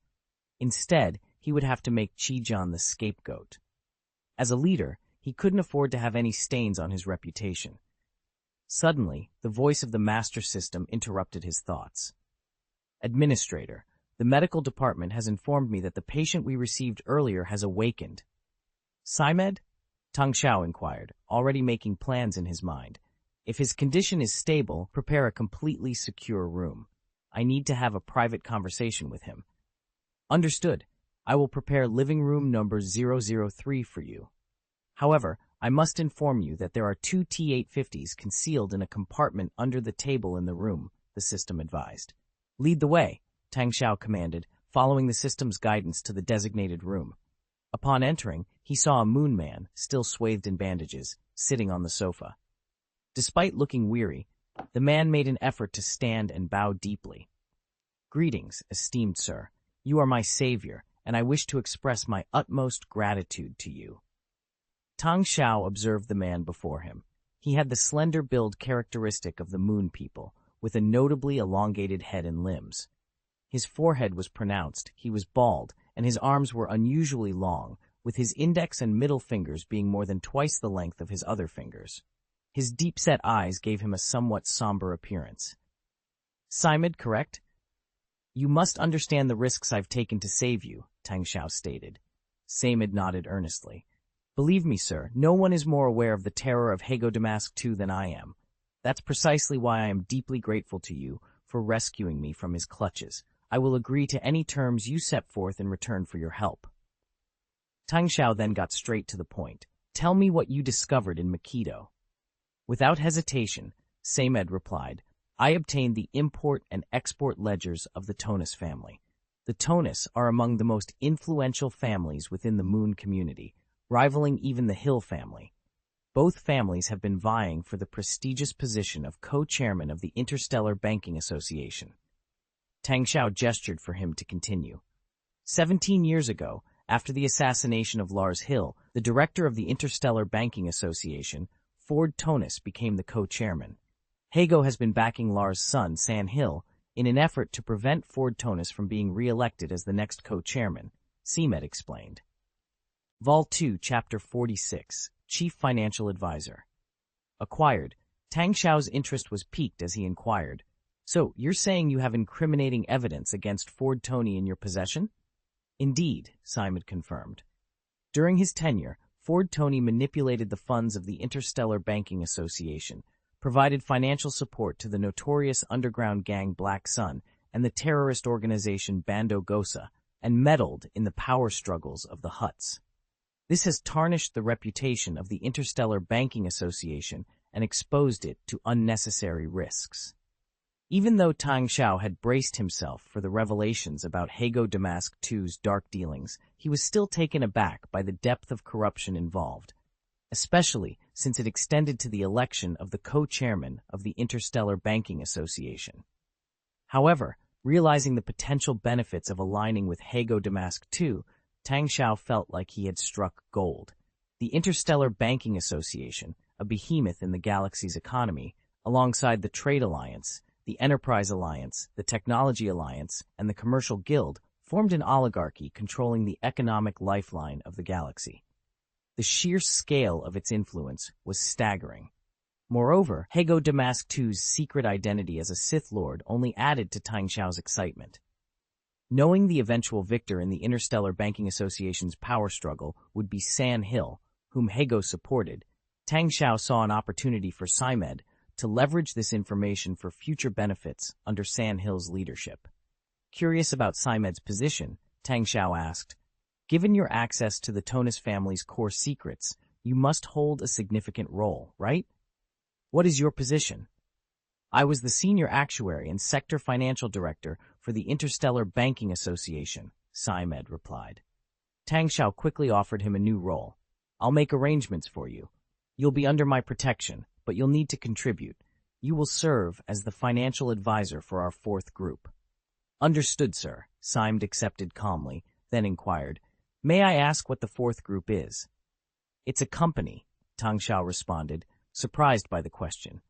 Instead, he would have to make Chi-Jan the scapegoat. As a leader, he couldn't afford to have any stains on his reputation. Suddenly, the voice of the master system interrupted his thoughts. Administrator, the medical department has informed me that the patient we received earlier has awakened. Psymed? Tang Xiao inquired, already making plans in his mind. If his condition is stable, prepare a completely secure room. I need to have a private conversation with him. Understood. I will prepare living room number 003 for you. However, I must inform you that there are 2 T-850s concealed in a compartment under the table in the room, the system advised. Lead the way, Tang Xiao commanded, following the system's guidance to the designated room. Upon entering, he saw a moon man, still swathed in bandages, sitting on the sofa. Despite looking weary, the man made an effort to stand and bow deeply. "Greetings, esteemed sir. You are my savior, and I wish to express my utmost gratitude to you." Tang Xiao observed the man before him. He had the slender build characteristic of the moon people, with a notably elongated head and limbs. His forehead was pronounced, he was bald, and his arms were unusually long, with his index and middle fingers being more than twice the length of his other fingers. His deep-set eyes gave him a somewhat somber appearance. "Simid, correct? You must understand the risks I've taken to save you," Tang Xiao stated. Samid nodded earnestly. "Believe me, sir, no one is more aware of the terror of Hago Damask II than I am. That's precisely why I am deeply grateful to you for rescuing me from his clutches. I will agree to any terms you set forth in return for your help." Tang Xiao then got straight to the point. "Tell me what you discovered in Makito." Without hesitation, Samed replied, "I obtained the import and export ledgers of the Tonus family. The Tonus are among the most influential families within the Moon community, rivaling even the Hill family. Both families have been vying for the prestigious position of co-chairman of the Interstellar Banking Association." Tang Xiao gestured for him to continue. 17 years ago, after the assassination of Lars Hill, the director of the Interstellar Banking Association, Ford Tonus, became the co-chairman. Hago has been backing Lars' son, San Hill, in an effort to prevent Ford Tonus from being re-elected as the next co-chairman, Seamed explained. Vol 2, Chapter 46, Chief Financial Advisor. Acquired. Tang Xiao's interest was piqued as he inquired, "So, you're saying you have incriminating evidence against Ford Tony in your possession?" "Indeed," Seamed confirmed. During his tenure, Ford Tony manipulated the funds of the Interstellar Banking Association, provided financial support to the notorious underground gang Black Sun and the terrorist organization Bando Gosa, and meddled in the power struggles of the Hutts. This has tarnished the reputation of the Interstellar Banking Association and exposed it to unnecessary risks. Even though Tang Xiao had braced himself for the revelations about Hago Damask II's dark dealings, he was still taken aback by the depth of corruption involved, especially since it extended to the election of the co-chairman of the Interstellar Banking Association. However, realizing the potential benefits of aligning with Hago Damask II, Tang Xiao felt like he had struck gold. The Interstellar Banking Association, a behemoth in the galaxy's economy, alongside the Trade Alliance, the Enterprise Alliance, the Technology Alliance, and the Commercial Guild, formed an oligarchy controlling the economic lifeline of the galaxy. The sheer scale of its influence was staggering. Moreover, Hago Damask II's secret identity as a Sith Lord only added to Tang Xiao's excitement. Knowing the eventual victor in the Interstellar Banking Association's power struggle would be San Hill, whom Hago supported, Tang Xiao saw an opportunity for Seamed to leverage this information for future benefits under San Hill's leadership. Curious about Seamed's position, Tang Xiao asked, "Given your access to the Tonus family's core secrets, you must hold a significant role, right? What is your position?" "I was the senior actuary and sector financial director for the Interstellar Banking Association," Seamed replied. Tang Xiao quickly offered him a new role. "I'll make arrangements for you. You'll be under my protection, but you'll need to contribute. You will serve as the financial advisor for our fourth group." "Understood, sir," Seamed accepted calmly, then inquired, "May I ask what the fourth group is?" "It's a company," Tang Xiao responded, surprised by the question.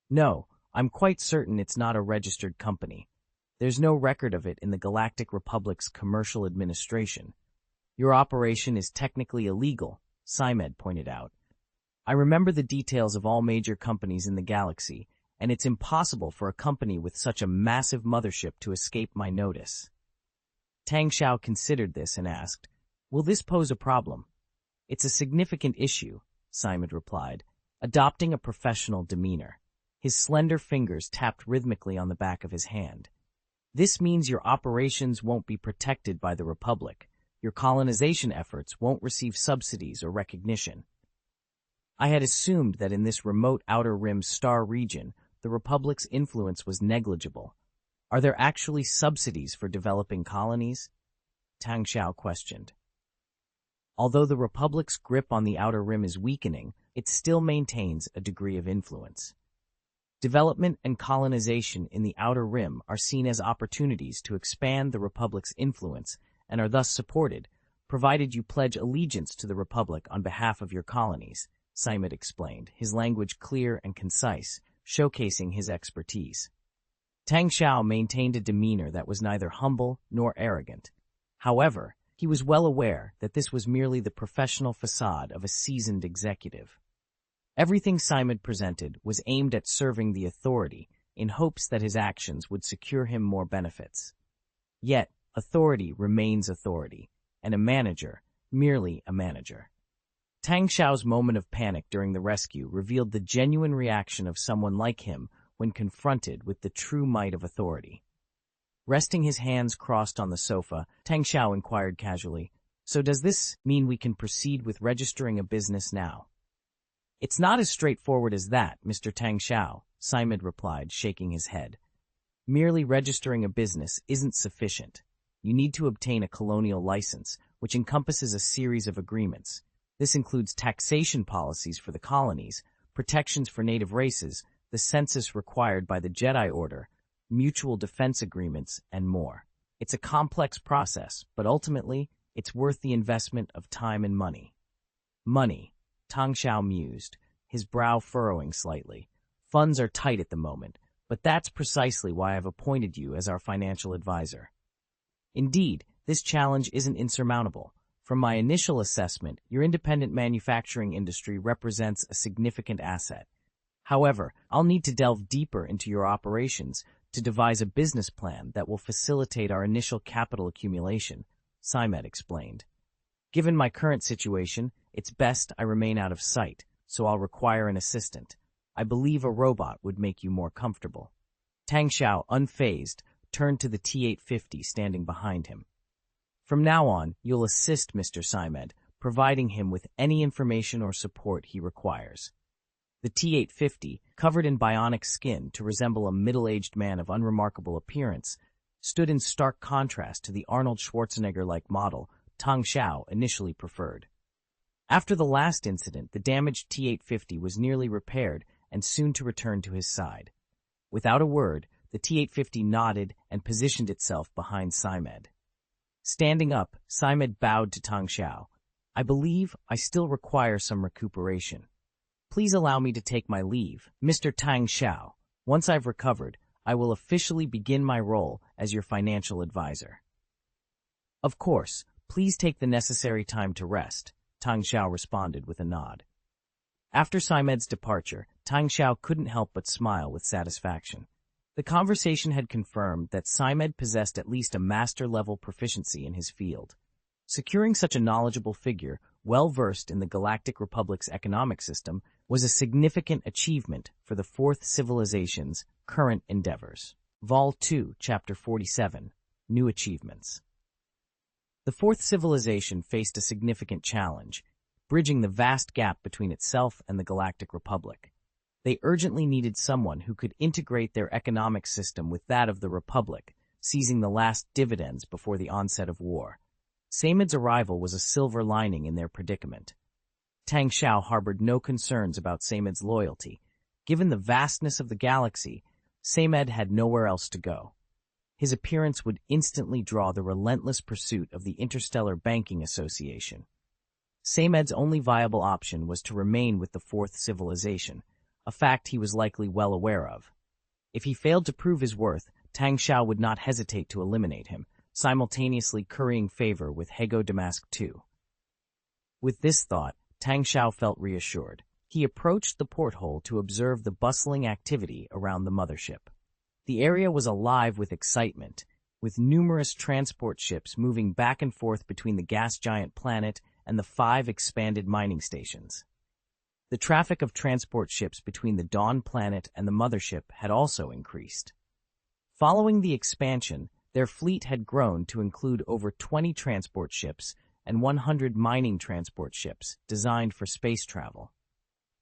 "No, I'm quite certain it's not a registered company. There's no record of it in the Galactic Republic's commercial administration. Your operation is technically illegal," Seamed pointed out. "I remember the details of all major companies in the galaxy, and it's impossible for a company with such a massive mothership to escape my notice." Tang Xiao considered this and asked, "Will this pose a problem?" "It's a significant issue," Seamed replied, adopting a professional demeanor. His slender fingers tapped rhythmically on the back of his hand. "This means your operations won't be protected by the Republic. Your colonization efforts won't receive subsidies or recognition. I had assumed that in this remote Outer Rim star region, the Republic's influence was negligible. Are there actually subsidies for developing colonies?" Tang Xiao questioned. Although the Republic's grip on the Outer Rim is weakening, it still maintains a degree of influence. Development and colonization in the Outer Rim are seen as opportunities to expand the Republic's influence and are thus supported, provided you pledge allegiance to the Republic on behalf of your colonies, Simon explained, his language clear and concise, showcasing his expertise. Tang Xiao maintained a demeanor that was neither humble nor arrogant. However, he was well aware that this was merely the professional facade of a seasoned executive. Everything Simon presented was aimed at serving the authority in hopes that his actions would secure him more benefits. Yet, authority remains authority, and a manager, merely a manager. Tang Xiao's moment of panic during the rescue revealed the genuine reaction of someone like him when confronted with the true might of authority. Resting his hands crossed on the sofa, Tang Xiao inquired casually, "So does this mean we can proceed with registering a business now?" "It's not as straightforward as that, Mr. Tang Xiao," Simon replied, shaking his head. "Merely registering a business isn't sufficient. You need to obtain a colonial license, which encompasses a series of agreements. This includes taxation policies for the colonies, protections for native races, the census required by the Jedi Order, mutual defense agreements, and more. It's a complex process, but ultimately, it's worth the investment of time and money." "Money," Tang Xiao mused, his brow furrowing slightly. "Funds are tight at the moment, but that's precisely why I've appointed you as our financial advisor." "Indeed, this challenge isn't insurmountable. From my initial assessment, your independent manufacturing industry represents a significant asset. However, I'll need to delve deeper into your operations to devise a business plan that will facilitate our initial capital accumulation," Simon explained. "Given my current situation, it's best I remain out of sight, so I'll require an assistant. I believe a robot would make you more comfortable." Tang Xiao, unfazed, turned to the T-850 standing behind him. "From now on, you'll assist Mr. Simon, providing him with any information or support he requires." The T-850, covered in bionic skin to resemble a middle-aged man of unremarkable appearance, stood in stark contrast to the Arnold Schwarzenegger-like model Tang Xiao initially preferred. After the last incident, the damaged T-850 was nearly repaired and soon to return to his side. Without a word, the T-850 nodded and positioned itself behind Simon. Standing up, Simon bowed to Tang Xiao. "I believe I still require some recuperation. Please allow me to take my leave, Mr. Tang Xiao. Once I've recovered, I will officially begin my role as your financial advisor." "Of course, please take the necessary time to rest," Tang Xiao responded with a nod. After Simon's departure, Tang Xiao couldn't help but smile with satisfaction. The conversation had confirmed that Simon possessed at least a master-level proficiency in his field. Securing such a knowledgeable figure, well-versed in the Galactic Republic's economic system, was a significant achievement for the Fourth Civilization's current endeavors. Vol. 2, Chapter 47, New Achievements. The Fourth Civilization faced a significant challenge, bridging the vast gap between itself and the Galactic Republic. They urgently needed someone who could integrate their economic system with that of the Republic, seizing the last dividends before the onset of war. Simon's arrival was a silver lining in their predicament. Tang Xiao harbored no concerns about Simon's loyalty. Given the vastness of the galaxy, Simon had nowhere else to go. His appearance would instantly draw the relentless pursuit of the Interstellar Banking Association. Simon's only viable option was to remain with the Fourth Civilization, a fact he was likely well aware of. If he failed to prove his worth, Tang Xiao would not hesitate to eliminate him, simultaneously currying favor with Hego Damask II. With this thought, Tang Xiao felt reassured. He approached the porthole to observe the bustling activity around the mothership. The area was alive with excitement, with numerous transport ships moving back and forth between the gas giant planet and the 5 expanded mining stations. The traffic of transport ships between the Dawn planet and the mothership had also increased. Following the expansion, their fleet had grown to include over 20 transport ships and 100 mining transport ships designed for space travel.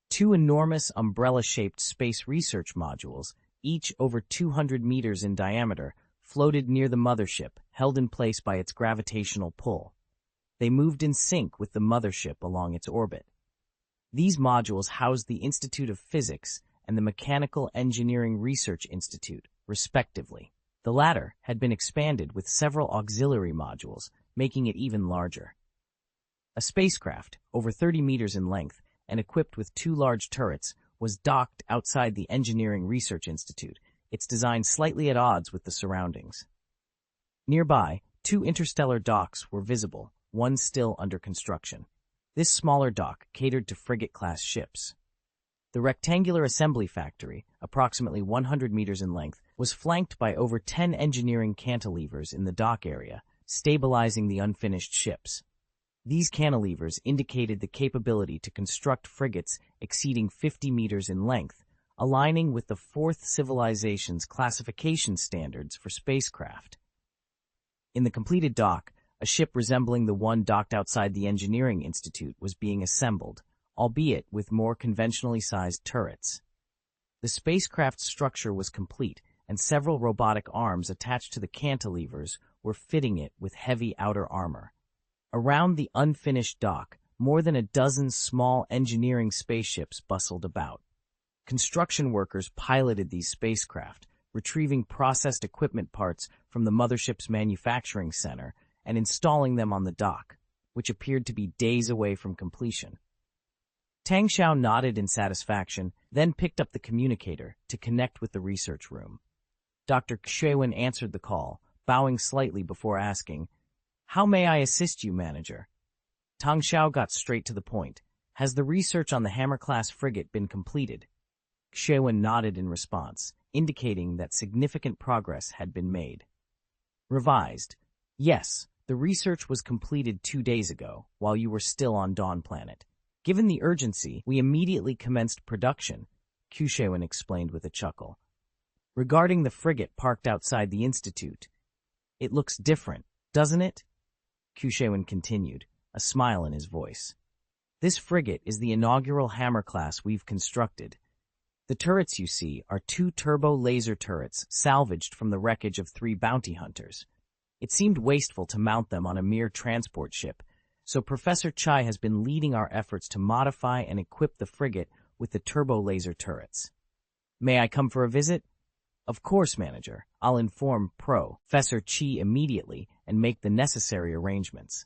2 enormous umbrella-shaped space research modules, each over 200 meters in diameter, floated near the mothership, held in place by its gravitational pull. They moved in sync with the mothership along its orbit. These modules housed the Institute of Physics and the Mechanical Engineering Research Institute, respectively. The latter had been expanded with several auxiliary modules, making it even larger. A spacecraft, over 30 meters in length and equipped with 2 large turrets, was docked outside the Engineering Research Institute, its design slightly at odds with the surroundings. Nearby, 2 interstellar docks were visible, one still under construction. This smaller dock catered to frigate-class ships. The rectangular assembly factory, approximately 100 meters in length, was flanked by over 10 engineering cantilevers in the dock area, stabilizing the unfinished ships. These cantilevers indicated the capability to construct frigates exceeding 50 meters in length, aligning with the Fourth Civilization's classification standards for spacecraft. In the completed dock, a ship resembling the one docked outside the Engineering Institute was being assembled, albeit with more conventionally sized turrets. The spacecraft's structure was complete, and several robotic arms attached to the cantilevers were fitting it with heavy outer armor. Around the unfinished dock, more than a dozen small engineering spaceships bustled about. Construction workers piloted these spacecraft, retrieving processed equipment parts from the mothership's manufacturing center and installing them on the dock, which appeared to be days away from completion. Tang Xiao nodded in satisfaction, then picked up the communicator to connect with the research room. Dr. Xiaowen answered the call, bowing slightly before asking, "How may I assist you, Manager?" Tang Xiao got straight to the point. "Has the research on the Hammer-class frigate been completed?" Xiaowen nodded in response, indicating that significant progress had been made. Revised. "Yes, the research was completed 2 days ago, while you were still on Dawn Planet. Given the urgency, we immediately commenced production," Xiaowen explained with a chuckle. "Regarding the frigate parked outside the Institute, it looks different, doesn't it?" Xiaowen continued, a smile in his voice. "This frigate is the inaugural Hammer class we've constructed. The turrets you see are 2 turbo laser turrets salvaged from the wreckage of 3 bounty hunters. It seemed wasteful to mount them on a mere transport ship, so Professor Chai has been leading our efforts to modify and equip the frigate with the turbo laser turrets. May I come for a visit?" "Of course, Manager. I'll inform Professor Chi immediately and make the necessary arrangements."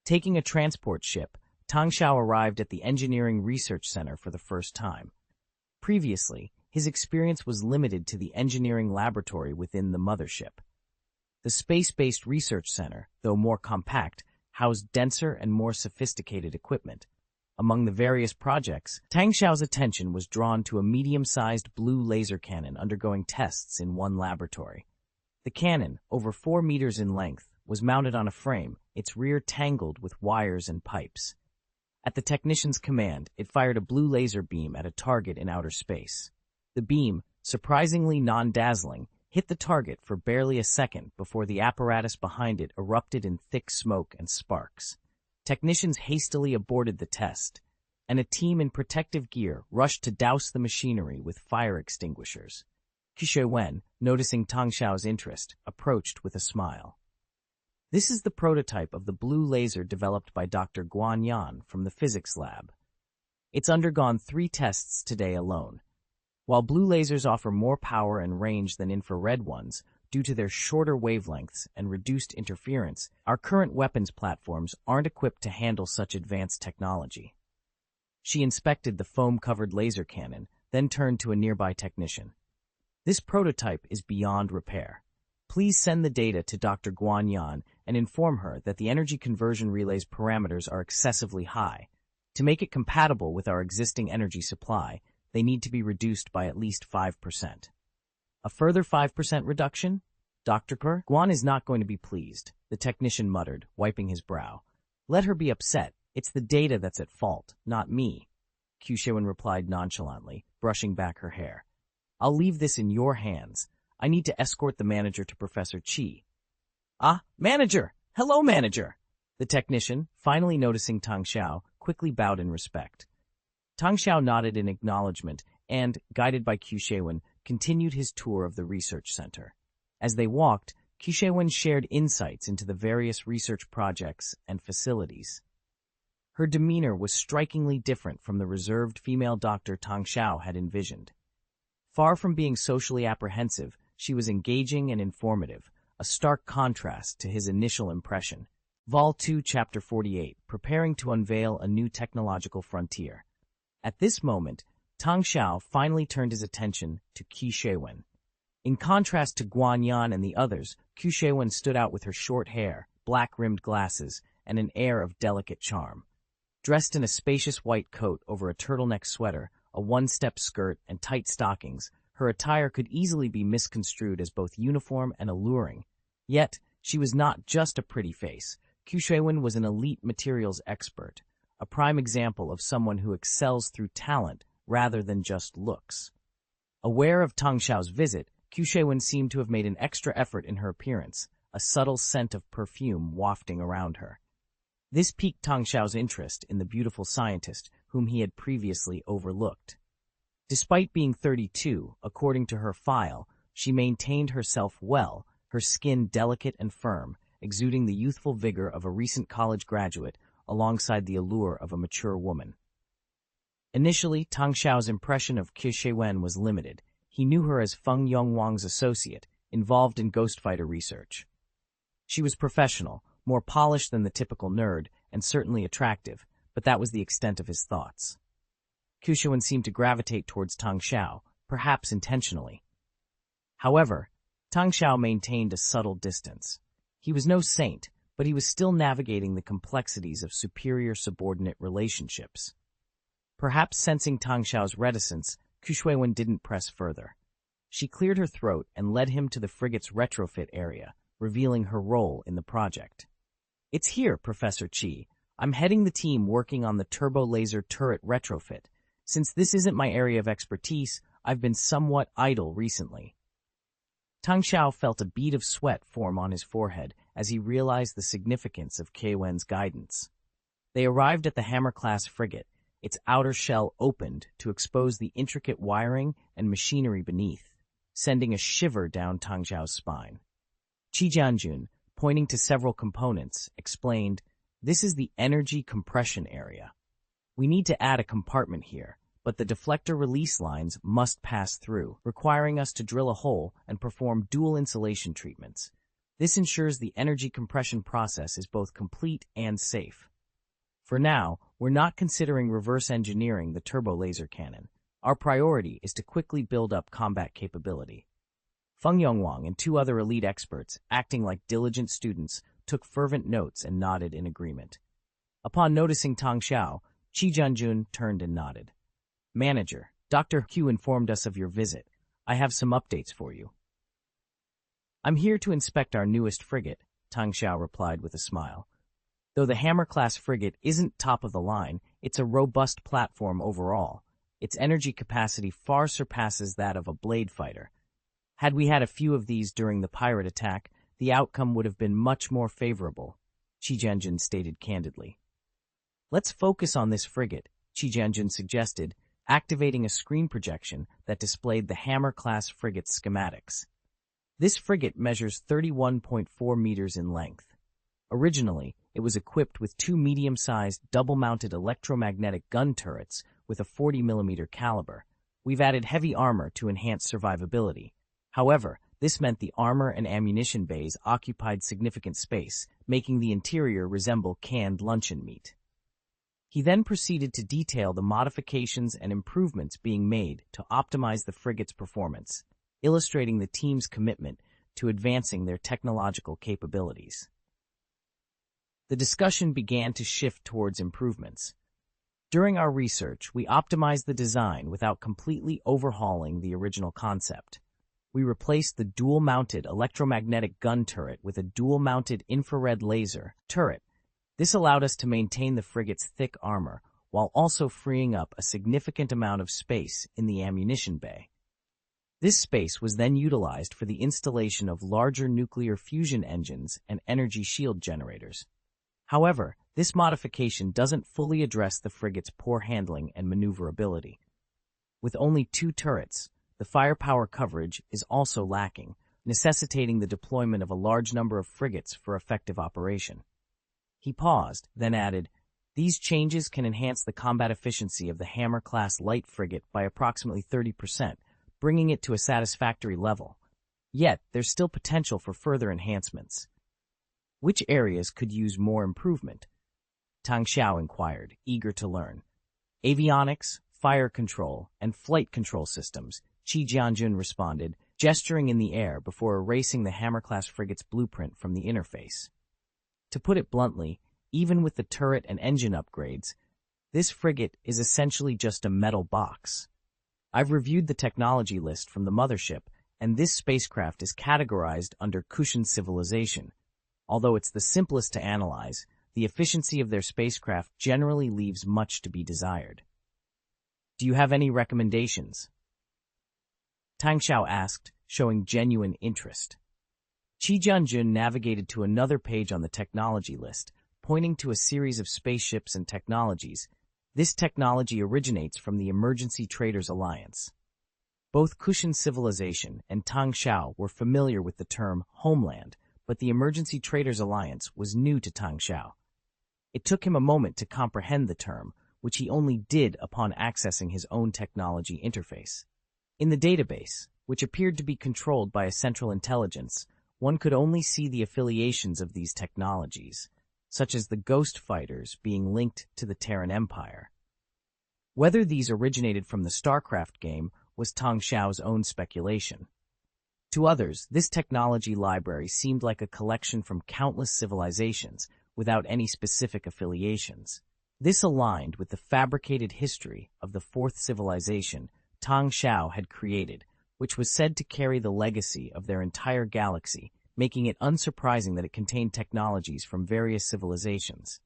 Taking a transport ship, Tang Xiao arrived at the Engineering Research Center for the first time. Previously, his experience was limited to the engineering laboratory within the mothership. The space-based research center, though more compact, housed denser and more sophisticated equipment. Among the various projects, Tang Xiao's attention was drawn to a medium-sized blue laser cannon undergoing tests in one laboratory. The cannon, over 4 meters in length, was mounted on a frame, its rear tangled with wires and pipes. At the technician's command, it fired a blue laser beam at a target in outer space. The beam, surprisingly non-dazzling, hit the target for barely a second before the apparatus behind it erupted in thick smoke and sparks. Technicians hastily aborted the test, and a team in protective gear rushed to douse the machinery with fire extinguishers. Xiaowen, noticing Tang Xiao's interest, approached with a smile. "This is the prototype of the blue laser developed by Dr. Guan Yan from the physics lab. It's undergone 3 tests today alone. While blue lasers offer more power and range than infrared ones, due to their shorter wavelengths and reduced interference, our current weapons platforms aren't equipped to handle such advanced technology." She inspected the foam-covered laser cannon, then turned to a nearby technician. "This prototype is beyond repair. Please send the data to Dr. Guan Yan and inform her that the energy conversion relay's parameters are excessively high. To make it compatible with our existing energy supply, they need to be reduced by at least 5%. "A further 5% reduction? Dr. Guan is not going to be pleased," the technician muttered, wiping his brow. "Let her be upset. It's the data that's at fault, not me," Xiaowen replied nonchalantly, brushing back her hair. "I'll leave this in your hands. I need to escort the manager to Professor Chi." "Ah, Manager! Hello, Manager!" The technician, finally noticing Tang Xiao, quickly bowed in respect. Tang Xiao nodded in acknowledgement and, guided by Xiaowen, continued his tour of the research center. As they walked, Kishewen shared insights into the various research projects and facilities. Her demeanor was strikingly different from the reserved female doctor Tang Xiao had envisioned. Far from being socially apprehensive, she was engaging and informative, a stark contrast to his initial impression. Vol 2, Chapter 48, preparing to unveil a new technological frontier. At this moment, Tang Xiao finally turned his attention to Qi Shewen. In contrast to Guan Yan and the others, Qi Shewen stood out with her short hair, black-rimmed glasses, and an air of delicate charm. Dressed in a spacious white coat over a turtleneck sweater, a one-step skirt, and tight stockings, her attire could easily be misconstrued as both uniform and alluring. Yet, she was not just a pretty face. Qi Shewen was an elite materials expert, a prime example of someone who excels through talent rather than just looks. Aware of Tang Xiao's visit, Qi Shewen seemed to have made an extra effort in her appearance, a subtle scent of perfume wafting around her. This piqued Tang Xiao's interest in the beautiful scientist whom he had previously overlooked. Despite being 32, according to her file, she maintained herself well, her skin delicate and firm, exuding the youthful vigor of a recent college graduate alongside the allure of a mature woman. Initially, Tang Xiao's impression of Qi Shewen was limited. He knew her as Feng Yongwang's associate, involved in ghost fighter research. She was professional, more polished than the typical nerd, and certainly attractive, but that was the extent of his thoughts. Qi Shewen seemed to gravitate towards Tang Xiao, perhaps intentionally. However, Tang Xiao maintained a subtle distance. He was no saint, but he was still navigating the complexities of superior-subordinate relationships. Perhaps sensing Tang Xiao's reticence, Qi Shewen didn't press further. She cleared her throat and led him to the frigate's retrofit area, revealing her role in the project. "It's here, Professor Qi. I'm heading the team working on the turbo-laser turret retrofit. Since this isn't my area of expertise, I've been somewhat idle recently." Tang Xiao felt a bead of sweat form on his forehead as he realized the significance of Qi Wen's guidance. They arrived at the Hammer-class frigate, its outer shell opened to expose the intricate wiring and machinery beneath, sending a shiver down Tang Xiao's spine. Qi Jianjun, pointing to several components, explained, "This is the energy compression area. We need to add a compartment here, but the deflector release lines must pass through, requiring us to drill a hole and perform dual insulation treatments. This ensures the energy compression process is both complete and safe. For now, we're not considering reverse engineering the turbo laser cannon. Our priority is to quickly build up combat capability." Feng Yongwang and two other elite experts, acting like diligent students, took fervent notes and nodded in agreement. Upon noticing Tang Xiao, Qi Jianjun turned and nodded. "Manager, Dr. Q informed us of your visit. I have some updates for you." "I'm here to inspect our newest frigate," Tang Xiao replied with a smile. "Though the Hammer-class frigate isn't top of the line, it's a robust platform overall. Its energy capacity far surpasses that of a blade fighter. Had we had a few of these during the pirate attack, the outcome would have been much more favorable," Qi Jianjun stated candidly. "Let's focus on this frigate," Qi Jianjun suggested, activating a screen projection that displayed the Hammer-class frigate's schematics. This frigate measures 31.4 meters in length. Originally, it was equipped with two medium-sized, double-mounted electromagnetic gun turrets with a 40mm caliber. We've added heavy armor to enhance survivability. However, this meant the armor and ammunition bays occupied significant space, making the interior resemble canned luncheon meat. He then proceeded to detail the modifications and improvements being made to optimize the frigate's performance, illustrating the team's commitment to advancing their technological capabilities. The discussion began to shift towards improvements. During our research, we optimized the design without completely overhauling the original concept. We replaced the dual-mounted electromagnetic gun turret with a dual-mounted infrared laser turret. This allowed us to maintain the frigate's thick armor, while also freeing up a significant amount of space in the ammunition bay. This space was then utilized for the installation of larger nuclear fusion engines and energy shield generators. However, this modification doesn't fully address the frigate's poor handling and maneuverability. With only two turrets, the firepower coverage is also lacking, necessitating the deployment of a large number of frigates for effective operation. He paused, then added, "These changes can enhance the combat efficiency of the Hammer-class light frigate by approximately 30%, bringing it to a satisfactory level. Yet, there's still potential for further enhancements." "Which areas could use more improvement?" Tang Xiao inquired, eager to learn. "Avionics, fire control, and flight control systems," Qi Jianjun responded, gesturing in the air before erasing the Hammer-class frigate's blueprint from the interface. To put it bluntly, even with the turret and engine upgrades, this frigate is essentially just a metal box. I've reviewed the technology list from the Mothership, and this spacecraft is categorized under Kushan civilization. Although it's the simplest to analyze, the efficiency of their spacecraft generally leaves much to be desired. "Do you have any recommendations?" Tang Xiao asked, showing genuine interest. Qi Jianjun navigated to another page on the technology list, pointing to a series of spaceships and technologies. This technology originates from the Emergency Traders Alliance. Both Kushan civilization and Tang Xiao were familiar with the term Homeland, but the Emergency Traders Alliance was new to Tang Xiao. It took him a moment to comprehend the term, which he only did upon accessing his own technology interface. In the database, which appeared to be controlled by a central intelligence, one could only see the affiliations of these technologies, such as the Ghost Fighters being linked to the Terran Empire. Whether these originated from the Starcraft game was Tang Xiao's own speculation. To others, this technology library seemed like a collection from countless civilizations without any specific affiliations. This aligned with the fabricated history of the fourth civilization Tang Xiao had created, which was said to carry the legacy of their entire galaxy, making it unsurprising that it contained technologies from various civilizations.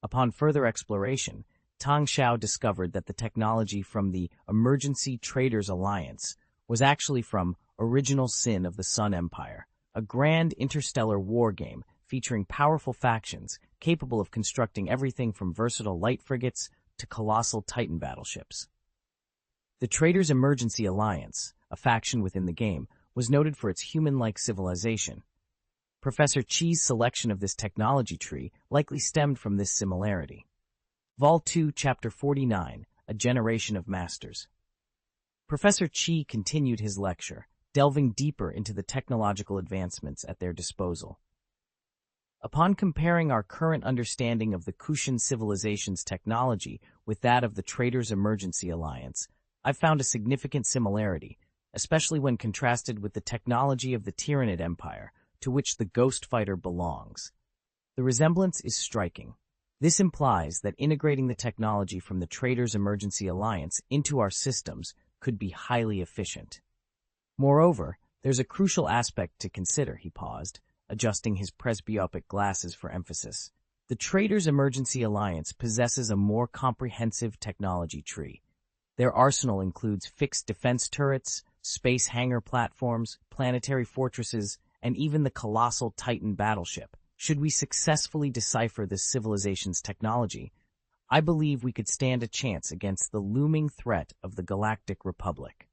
Upon further exploration, Tang Xiao discovered that the technology from the Emergency Traders Alliance was actually from Original Sin of the Sun Empire, a grand interstellar war game featuring powerful factions capable of constructing everything from versatile light frigates to colossal Titan battleships. The Traders Emergency Alliance, a faction within the game, was noted for its human-like civilization. Professor Qi's selection of this technology tree likely stemmed from this similarity. Vol 2, Chapter 49, A Generation of Masters. Professor Qi continued his lecture, delving deeper into the technological advancements at their disposal. Upon comparing our current understanding of the Kushan civilization's technology with that of the Traders Emergency Alliance, I've found a significant similarity, especially when contrasted with the technology of the Tyranid Empire, to which the Ghost Fighter belongs. The resemblance is striking. This implies that integrating the technology from the Traders Emergency Alliance into our systems could be highly efficient. Moreover, there's a crucial aspect to consider, he paused, adjusting his presbyopic glasses for emphasis. The Traders Emergency Alliance possesses a more comprehensive technology tree. Their arsenal includes fixed defense turrets, space hangar platforms, planetary fortresses, and even the colossal Titan battleship. Should we successfully decipher this civilization's technology, I believe we could stand a chance against the looming threat of the Galactic Republic.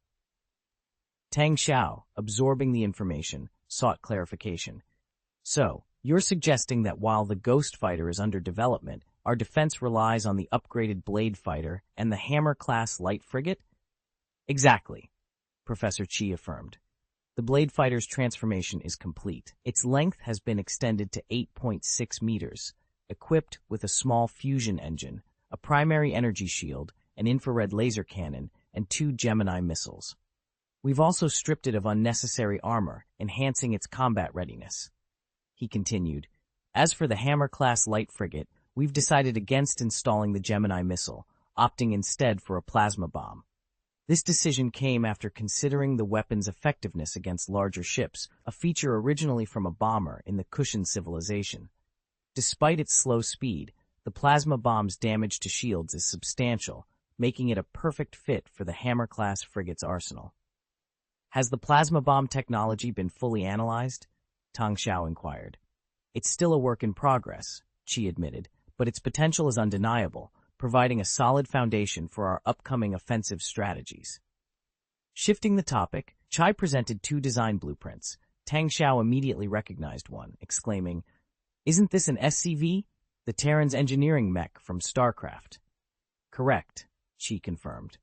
Tang Xiao, absorbing the information, sought clarification. "So, you're suggesting that while the Ghost Fighter is under development, our defense relies on the upgraded Blade Fighter and the Hammer-class light frigate?" "Exactly," Professor Qi affirmed. "The Blade Fighter's transformation is complete. Its length has been extended to 8.6 meters, equipped with a small fusion engine, a primary energy shield, an infrared laser cannon, and 2 Gemini missiles. We've also stripped it of unnecessary armor, enhancing its combat readiness." He continued, "As for the Hammer-class light frigate, we've decided against installing the Gemini missile, opting instead for a plasma bomb. This decision came after considering the weapon's effectiveness against larger ships, a feature originally from a bomber in the Kushan civilization. Despite its slow speed, the plasma bomb's damage to shields is substantial, making it a perfect fit for the Hammer-class frigate's arsenal." "Has the plasma bomb technology been fully analyzed?" Tang Xiao inquired. "It's still a work in progress," Qi admitted, "but its potential is undeniable, providing a solid foundation for our upcoming offensive strategies." Shifting the topic, Chai presented 2 design blueprints, Tang Xiao immediately recognized one, exclaiming, "Isn't this an SCV? The Terran's engineering mech from Starcraft." "Correct," Chi confirmed.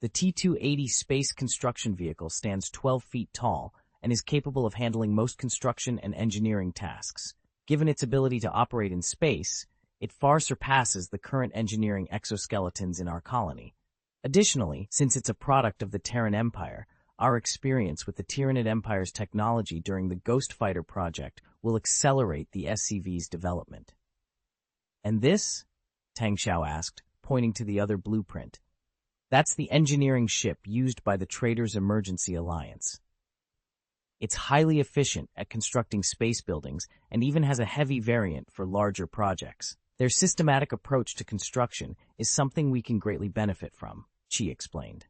The T-280 space construction vehicle stands 12 feet tall and is capable of handling most construction and engineering tasks. Given its ability to operate in space, it far surpasses the current engineering exoskeletons in our colony. Additionally, since it's a product of the Terran Empire, our experience with the Tyranid Empire's technology during the Ghost Fighter project will accelerate the SCV's development. "And this?" Tang Xiao asked, pointing to the other blueprint. "That's the engineering ship used by the Traders Emergency Alliance. It's highly efficient at constructing space buildings and even has a heavy variant for larger projects. Their systematic approach to construction is something we can greatly benefit from," Chi explained.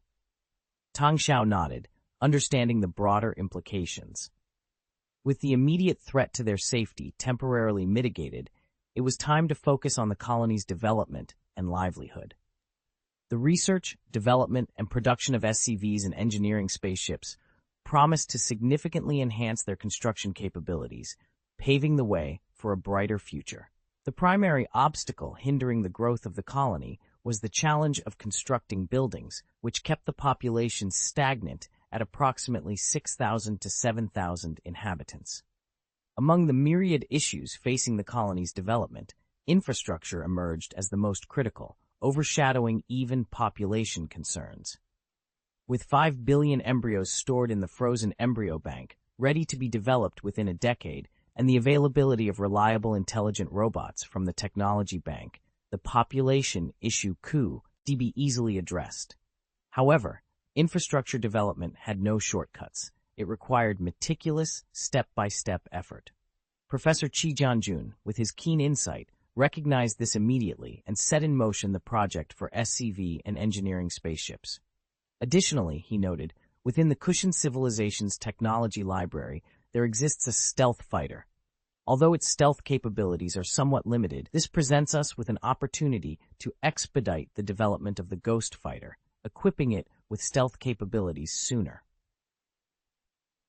Tang Xiao nodded, understanding the broader implications. With the immediate threat to their safety temporarily mitigated, it was time to focus on the colony's development and livelihood. The research, development, and production of SCVs and engineering spaceships promised to significantly enhance their construction capabilities, paving the way for a brighter future. The primary obstacle hindering the growth of the colony was the challenge of constructing buildings, which kept the population stagnant at approximately 6,000 to 7,000 inhabitants. Among the myriad issues facing the colony's development, infrastructure emerged as the most critical, overshadowing even population concerns. With 5 billion embryos stored in the frozen embryo bank, ready to be developed within a decade, and the availability of reliable intelligent robots from the technology bank, the population issue could be easily addressed. However, infrastructure development had no shortcuts. It required meticulous, step-by-step effort. Professor Chi Jianjun, with his keen insight, recognized this immediately and set in motion the project for SCV and engineering spaceships. Additionally, he noted, within the Kushan Civilization's technology library, there exists a stealth fighter. Although its stealth capabilities are somewhat limited, this presents us with an opportunity to expedite the development of the Ghost Fighter, equipping it with stealth capabilities sooner.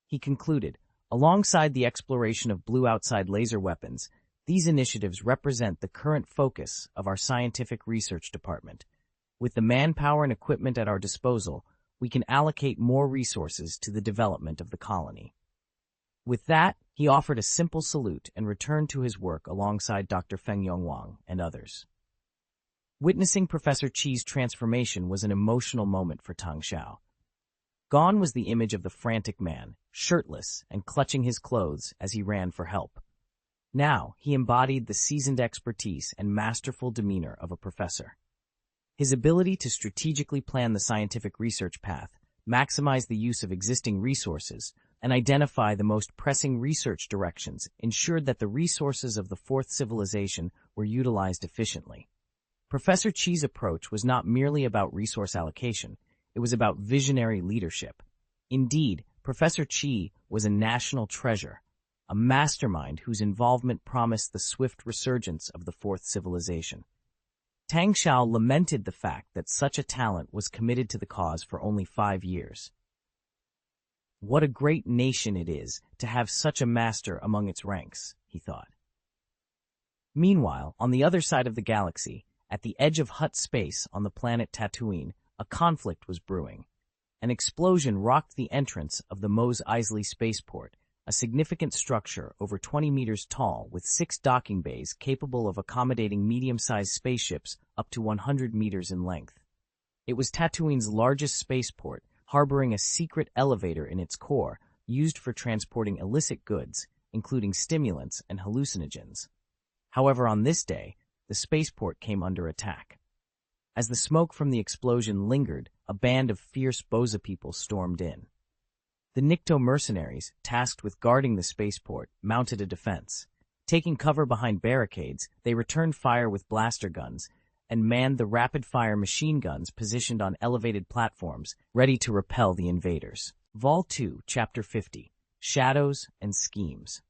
He concluded, alongside the exploration of blue outside laser weapons, these initiatives represent the current focus of our scientific research department. With the manpower and equipment at our disposal, we can allocate more resources to the development of the colony. With that, he offered a simple salute and returned to his work alongside Dr. Feng Yongwang and others. Witnessing Professor Chi's transformation was an emotional moment for Tang Xiao. Gone was the image of the frantic man, shirtless and clutching his clothes as he ran for help. Now, he embodied the seasoned expertise and masterful demeanor of a professor. His ability to strategically plan the scientific research path, maximize the use of existing resources, and identify the most pressing research directions ensured that the resources of the Fourth Civilization were utilized efficiently. Professor Chi's approach was not merely about resource allocation, it was about visionary leadership. Indeed, Professor Chi was a national treasure, a mastermind whose involvement promised the swift resurgence of the Fourth Civilization. Tang Xiao lamented the fact that such a talent was committed to the cause for only 5 years. What a great nation it is to have such a master among its ranks, he thought. Meanwhile, on the other side of the galaxy, at the edge of Hutt space on the planet Tatooine, a conflict was brewing. An explosion rocked the entrance of the Mos Eisley spaceport, a significant structure over 20 meters tall with 6 docking bays capable of accommodating medium-sized spaceships up to 100 meters in length. It was Tatooine's largest spaceport, harboring a secret elevator in its core used for transporting illicit goods, including stimulants and hallucinogens. However, on this day, the spaceport came under attack. As the smoke from the explosion lingered, a band of fierce Boza people stormed in. The Nikto mercenaries, tasked with guarding the spaceport, mounted a defense. Taking cover behind barricades, they returned fire with blaster guns and manned the rapid-fire machine guns positioned on elevated platforms, ready to repel the invaders. Vol 2, Chapter 50, Shadows and Schemes.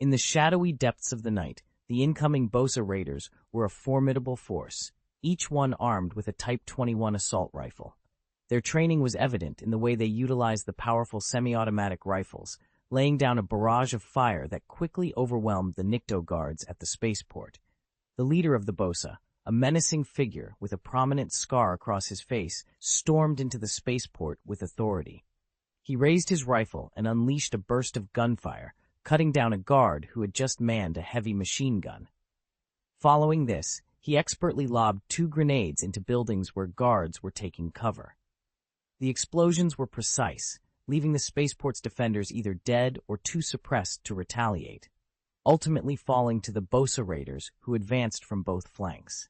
In the shadowy depths of the night, the incoming Bosa raiders were a formidable force, each one armed with a Type 21 assault rifle. Their training was evident in the way they utilized the powerful semi-automatic rifles, laying down a barrage of fire that quickly overwhelmed the Nikto guards at the spaceport. The leader of the Bosa, a menacing figure with a prominent scar across his face, stormed into the spaceport with authority. He raised his rifle and unleashed a burst of gunfire, cutting down a guard who had just manned a heavy machine gun. Following this, he expertly lobbed 2 grenades into buildings where guards were taking cover. The explosions were precise, leaving the spaceport's defenders either dead or too suppressed to retaliate, ultimately falling to the Bosa raiders who advanced from both flanks.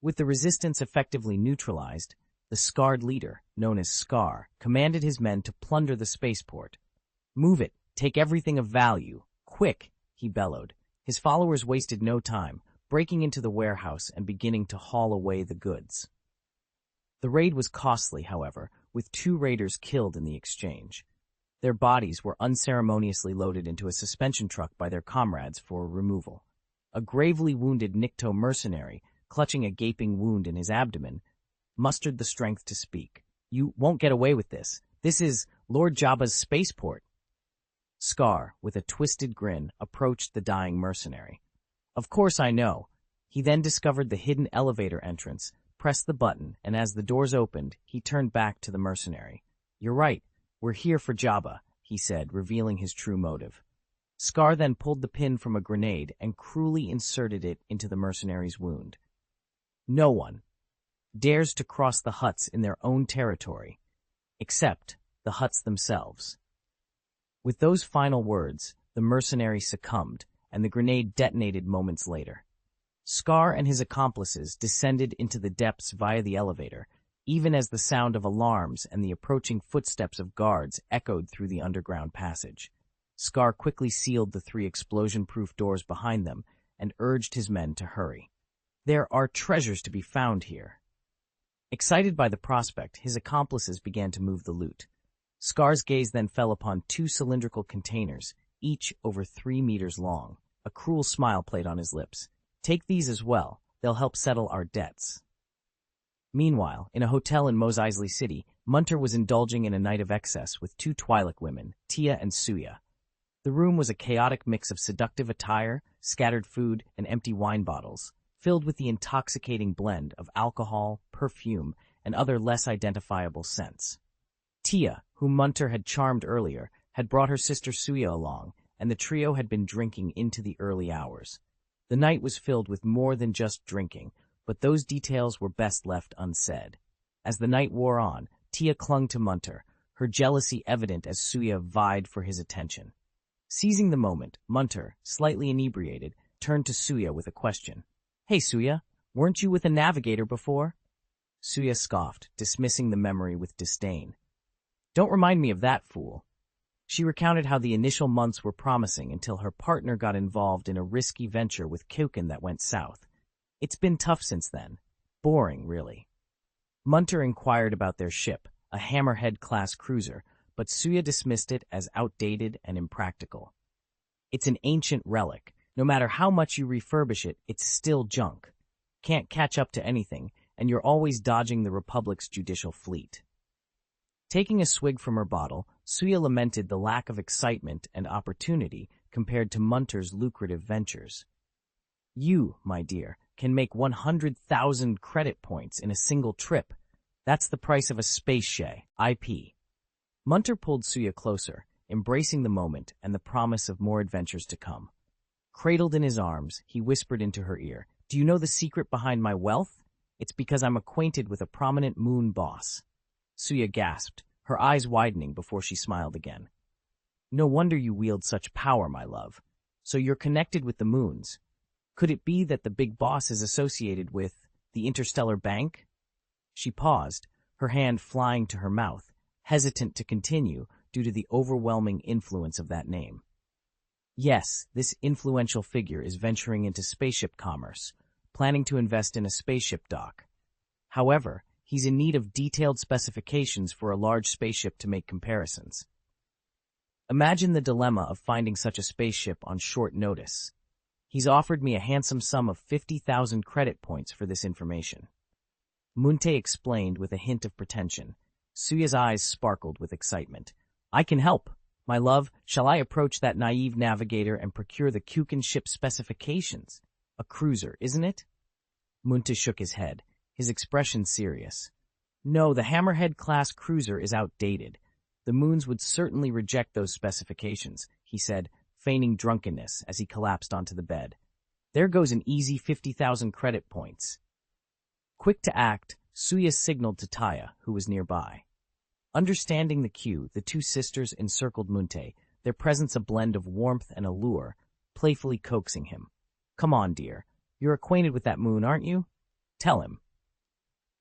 With the resistance effectively neutralized, the scarred leader, known as Scar, commanded his men to plunder the spaceport. "Move it! Take everything of value! Quick!" he bellowed. His followers wasted no time, breaking into the warehouse and beginning to haul away the goods. The raid was costly, however, with 2 raiders killed in the exchange. Their bodies were unceremoniously loaded into a suspension truck by their comrades for removal. A gravely wounded Nikto mercenary, clutching a gaping wound in his abdomen, mustered the strength to speak. "You won't get away with this. This is Lord Jabba's spaceport." Scar, with a twisted grin, approached the dying mercenary. "Of course I know." He then discovered the hidden elevator entrance, pressed the button, and as the doors opened, he turned back to the mercenary. "You're right. We're here for Jabba," he said, revealing his true motive. Scar then pulled the pin from a grenade and cruelly inserted it into the mercenary's wound. "No one dares to cross the Hutts in their own territory, except the Hutts themselves." With those final words, the mercenary succumbed, and the grenade detonated moments later. Scar and his accomplices descended into the depths via the elevator, even as the sound of alarms and the approaching footsteps of guards echoed through the underground passage. Scar quickly sealed the 3 explosion-proof doors behind them and urged his men to hurry. "There are treasures to be found here." Excited by the prospect, his accomplices began to move the loot. Scar's gaze then fell upon 2 cylindrical containers, each over 3 meters long. A cruel smile played on his lips. "Take these as well. They'll help settle our debts." Meanwhile, in a hotel in Mos Eisley City, Munter was indulging in a night of excess with 2 Twi'lek women, Tia and Suya. The room was a chaotic mix of seductive attire, scattered food, and empty wine bottles, filled with the intoxicating blend of alcohol, perfume, and other less identifiable scents. Tia, whom Munter had charmed earlier, had brought her sister Suya along, and the trio had been drinking into the early hours. The night was filled with more than just drinking, but those details were best left unsaid. As the night wore on, Tia clung to Munter, her jealousy evident as Suya vied for his attention. Seizing the moment, Munter, slightly inebriated, turned to Suya with a question. "Hey, Suya, weren't you with a navigator before?" Suya scoffed, dismissing the memory with disdain. "Don't remind me of that fool." She recounted how the initial months were promising until her partner got involved in a risky venture with Kyokin that went south. "It's been tough since then. Boring, really." Munter inquired about their ship, a Hammerhead-class cruiser, but Suya dismissed it as outdated and impractical. "It's an ancient relic. No matter how much you refurbish it, it's still junk. Can't catch up to anything, and you're always dodging the Republic's judicial fleet." Taking a swig from her bottle, Suya lamented the lack of excitement and opportunity compared to Munter's lucrative ventures. "You, my dear, can make 100,000 credit points in a single trip. That's the price of a space shay, IP." Munter pulled Suya closer, embracing the moment and the promise of more adventures to come. Cradled in his arms, he whispered into her ear, "Do you know the secret behind my wealth? It's because I'm acquainted with a prominent moon boss." Suya gasped, her eyes widening before she smiled again. "No wonder you wield such power, my love. So you're connected with the moons. Could it be that the big boss is associated with the Interstellar Bank?" She paused, her hand flying to her mouth, hesitant to continue due to the overwhelming influence of that name. "Yes, this influential figure is venturing into spaceship commerce, planning to invest in a spaceship dock. However, he's in need of detailed specifications for a large spaceship to make comparisons. Imagine the dilemma of finding such a spaceship on short notice. He's offered me a handsome sum of 50,000 credit points for this information." Munte explained with a hint of pretension. Suya's eyes sparkled with excitement. "I can help. My love, shall I approach that naive navigator and procure the Kukin ship specifications? A cruiser, isn't it? Munte shook his head, his expression serious. No, the Hammerhead-class cruiser is outdated. The Moons would certainly reject those specifications, he said, feigning drunkenness as he collapsed onto the bed. There goes an easy 50,000 credit points. Quick to act, Suya signaled to Taya, who was nearby. Understanding the cue, the two sisters encircled Munte, their presence a blend of warmth and allure, playfully coaxing him. Come on, dear. You're acquainted with that moon, aren't you? Tell him.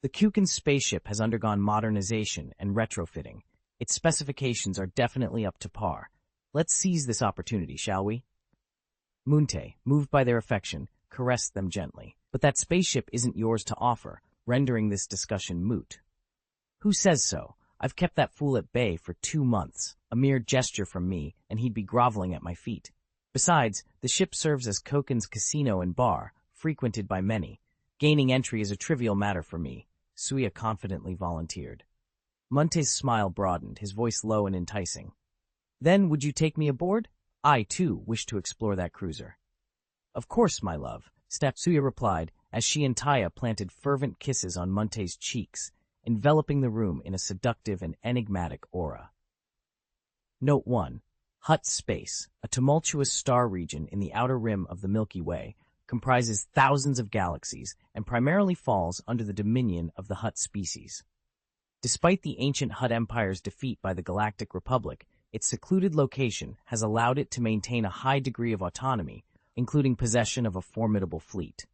The Kukin spaceship has undergone modernization and retrofitting. Its specifications are definitely up to par. Let's seize this opportunity, shall we? Munte, moved by their affection, caressed them gently. But that spaceship isn't yours to offer, rendering this discussion moot. Who says so? I've kept that fool at bay for 2 months, a mere gesture from me, and he'd be groveling at my feet. Besides, the ship serves as Koken's casino and bar, frequented by many. Gaining entry is a trivial matter for me, Suya confidently volunteered. Munte's smile broadened, his voice low and enticing. Then would you take me aboard? I, too, wish to explore that cruiser. Of course, my love, Suya replied, as she and Taya planted fervent kisses on Munte's cheeks, enveloping the room in a seductive and enigmatic aura. Note 1. Hutt space, a tumultuous star region in the outer rim of the Milky Way, comprises thousands of galaxies and primarily falls under the dominion of the Hutt species. Despite the ancient Hutt Empire's defeat by the Galactic Republic, its secluded location has allowed it to maintain a high degree of autonomy, including possession of a formidable fleet.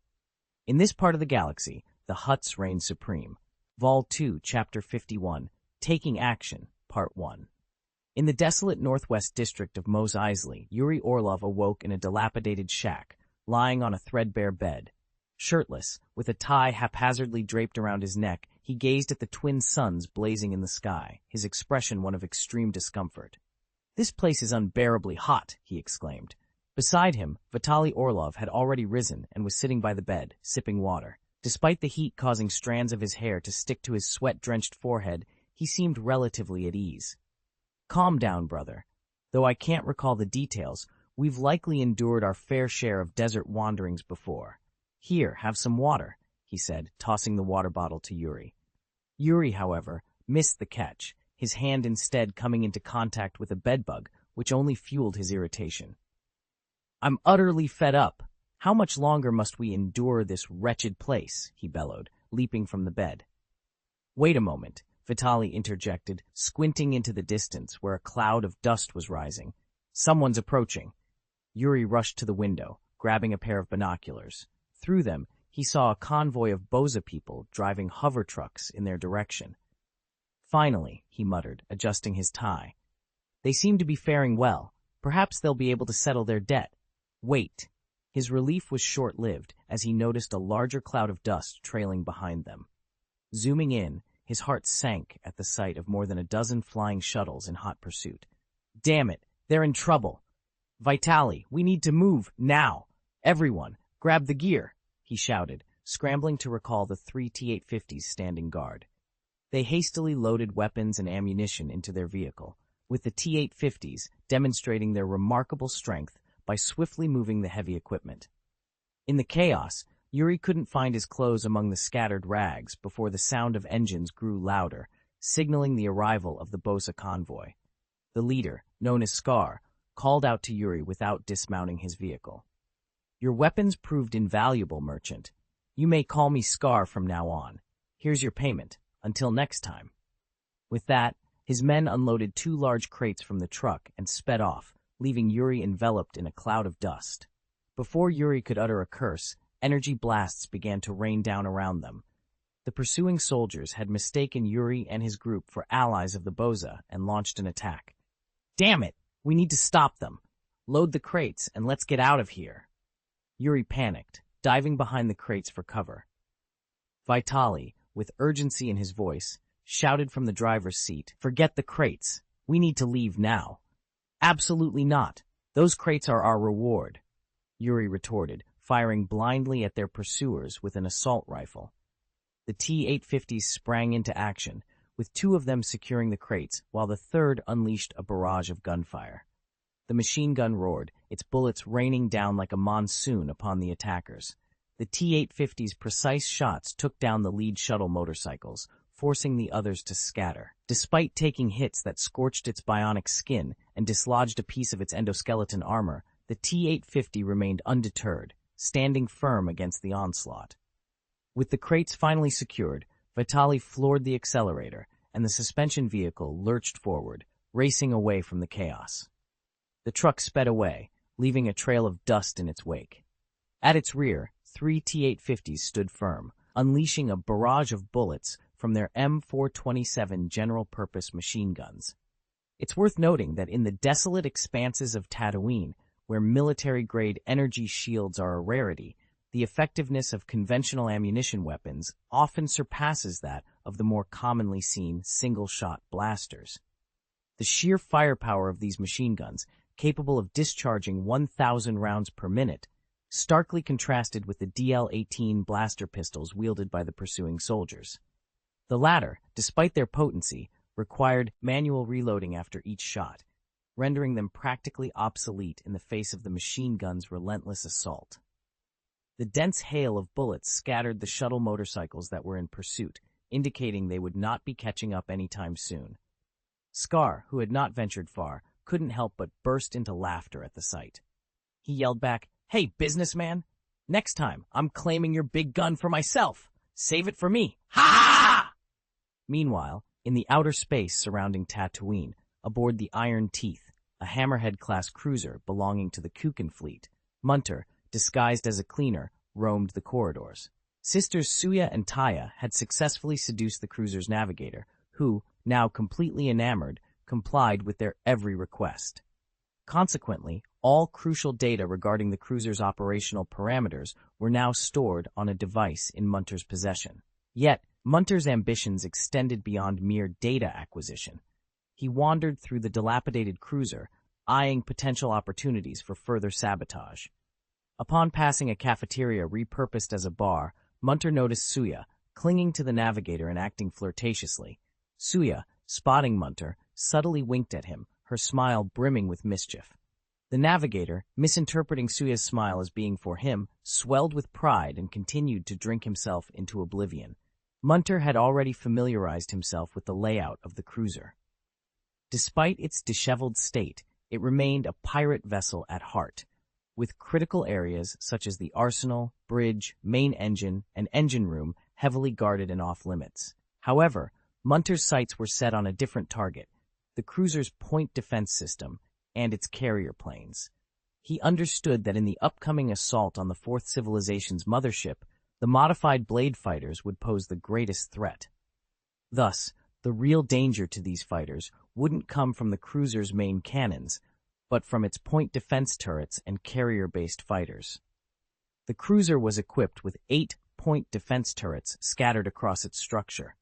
In this part of the galaxy, the Hutts reign supreme. Vol 2, Chapter 51, Taking Action, Part 1. In the desolate northwest district of Mos Eisley, Yuri Orlov awoke in a dilapidated shack, lying on a threadbare bed. Shirtless, with a tie haphazardly draped around his neck, he gazed at the twin suns blazing in the sky, his expression one of extreme discomfort. This place is unbearably hot, he exclaimed. Beside him, Vitaly Orlov had already risen and was sitting by the bed, sipping water. Despite the heat causing strands of his hair to stick to his sweat-drenched forehead, he seemed relatively at ease. Calm down, brother. Though I can't recall the details, we've likely endured our fair share of desert wanderings before. Here, have some water, he said, tossing the water bottle to Yuri. Yuri, however, missed the catch, his hand instead coming into contact with a bedbug, which only fueled his irritation. I'm utterly fed up. How much longer must we endure this wretched place? He bellowed, leaping from the bed. Wait a moment, Vitaly interjected, squinting into the distance where a cloud of dust was rising. Someone's approaching. Yuri rushed to the window, grabbing a pair of binoculars. Through them, he saw a convoy of Boza people driving hover trucks in their direction. Finally, he muttered, adjusting his tie. They seem to be faring well. Perhaps they'll be able to settle their debt. Wait. His relief was short-lived as he noticed a larger cloud of dust trailing behind them. Zooming in, his heart sank at the sight of more than a dozen flying shuttles in hot pursuit. Damn it, they're in trouble. Vitaly, we need to move, now. Everyone, grab the gear, he shouted, scrambling to recall the 3 T-850s standing guard. They hastily loaded weapons and ammunition into their vehicle, with the T-850s demonstrating their remarkable strength by swiftly moving the heavy equipment. In the chaos, Yuri couldn't find his clothes among the scattered rags before the sound of engines grew louder, signaling the arrival of the Boza convoy. The leader, known as Scar, called out to Yuri without dismounting his vehicle. Your weapons proved invaluable, merchant. You may call me Scar from now on. Here's your payment. Until next time. With that, his men unloaded 2 large crates from the truck and sped off, leaving Yuri enveloped in a cloud of dust. Before Yuri could utter a curse, energy blasts began to rain down around them. The pursuing soldiers had mistaken Yuri and his group for allies of the Boza and launched an attack. Damn it! We need to stop them. Load the crates and let's get out of here. Yuri panicked, diving behind the crates for cover. Vitaly, with urgency in his voice, shouted from the driver's seat, Forget the crates. We need to leave now. Absolutely not. Those crates are our reward, Yuri retorted, firing blindly at their pursuers with an assault rifle. The T-850s sprang into action, with two of them securing the crates, while the third unleashed a barrage of gunfire. The machine gun roared, its bullets raining down like a monsoon upon the attackers. The T-850's precise shots took down the lead shuttle motorcycles, forcing the others to scatter. Despite taking hits that scorched its bionic skin and dislodged a piece of its endoskeleton armor, the T-850 remained undeterred, standing firm against the onslaught. With the crates finally secured, Vitali floored the accelerator, and the suspension vehicle lurched forward, racing away from the chaos. The truck sped away, leaving a trail of dust in its wake. At its rear, 3 T-850s stood firm, unleashing a barrage of bullets from their M427 general-purpose machine guns. It's worth noting that in the desolate expanses of Tatooine, where military-grade energy shields are a rarity, the effectiveness of conventional ammunition weapons often surpasses that of the more commonly seen single-shot blasters. The sheer firepower of these machine guns, capable of discharging 1,000 rounds per minute, starkly contrasted with the DL-18 blaster pistols wielded by the pursuing soldiers. The latter, despite their potency, required manual reloading after each shot, rendering them practically obsolete in the face of the machine gun's relentless assault. The dense hail of bullets scattered the shuttle motorcycles that were in pursuit, indicating they would not be catching up anytime soon. Scar, who had not ventured far, couldn't help but burst into laughter at the sight. He yelled back, "Hey, businessman! Next time, I'm claiming your big gun for myself! Save it for me! Ha!" Meanwhile, in the outer space surrounding Tatooine, aboard the Iron Teeth, a Hammerhead-class cruiser belonging to the Kukan fleet, Munter, disguised as a cleaner, roamed the corridors. Sisters Suya and Taya had successfully seduced the cruiser's navigator, who, now completely enamored, complied with their every request. Consequently, all crucial data regarding the cruiser's operational parameters were now stored on a device in Munter's possession. Yet, Munter's ambitions extended beyond mere data acquisition. He wandered through the dilapidated cruiser, eyeing potential opportunities for further sabotage. Upon passing a cafeteria repurposed as a bar, Munter noticed Suya, clinging to the navigator and acting flirtatiously. Suya, spotting Munter, subtly winked at him, her smile brimming with mischief. The navigator, misinterpreting Suya's smile as being for him, swelled with pride and continued to drink himself into oblivion. Munter had already familiarized himself with the layout of the cruiser. Despite its disheveled state, it remained a pirate vessel at heart, with critical areas such as the arsenal, bridge, main engine, and engine room heavily guarded and off-limits. However, Munter's sights were set on a different target, the cruiser's point defense system and its carrier planes. He understood that in the upcoming assault on the Fourth Civilization's mothership, the modified blade fighters would pose the greatest threat. Thus, the real danger to these fighters wouldn't come from the cruiser's main cannons, but from its point defense turrets and carrier-based fighters. The cruiser was equipped with 8 point defense turrets scattered across its structure.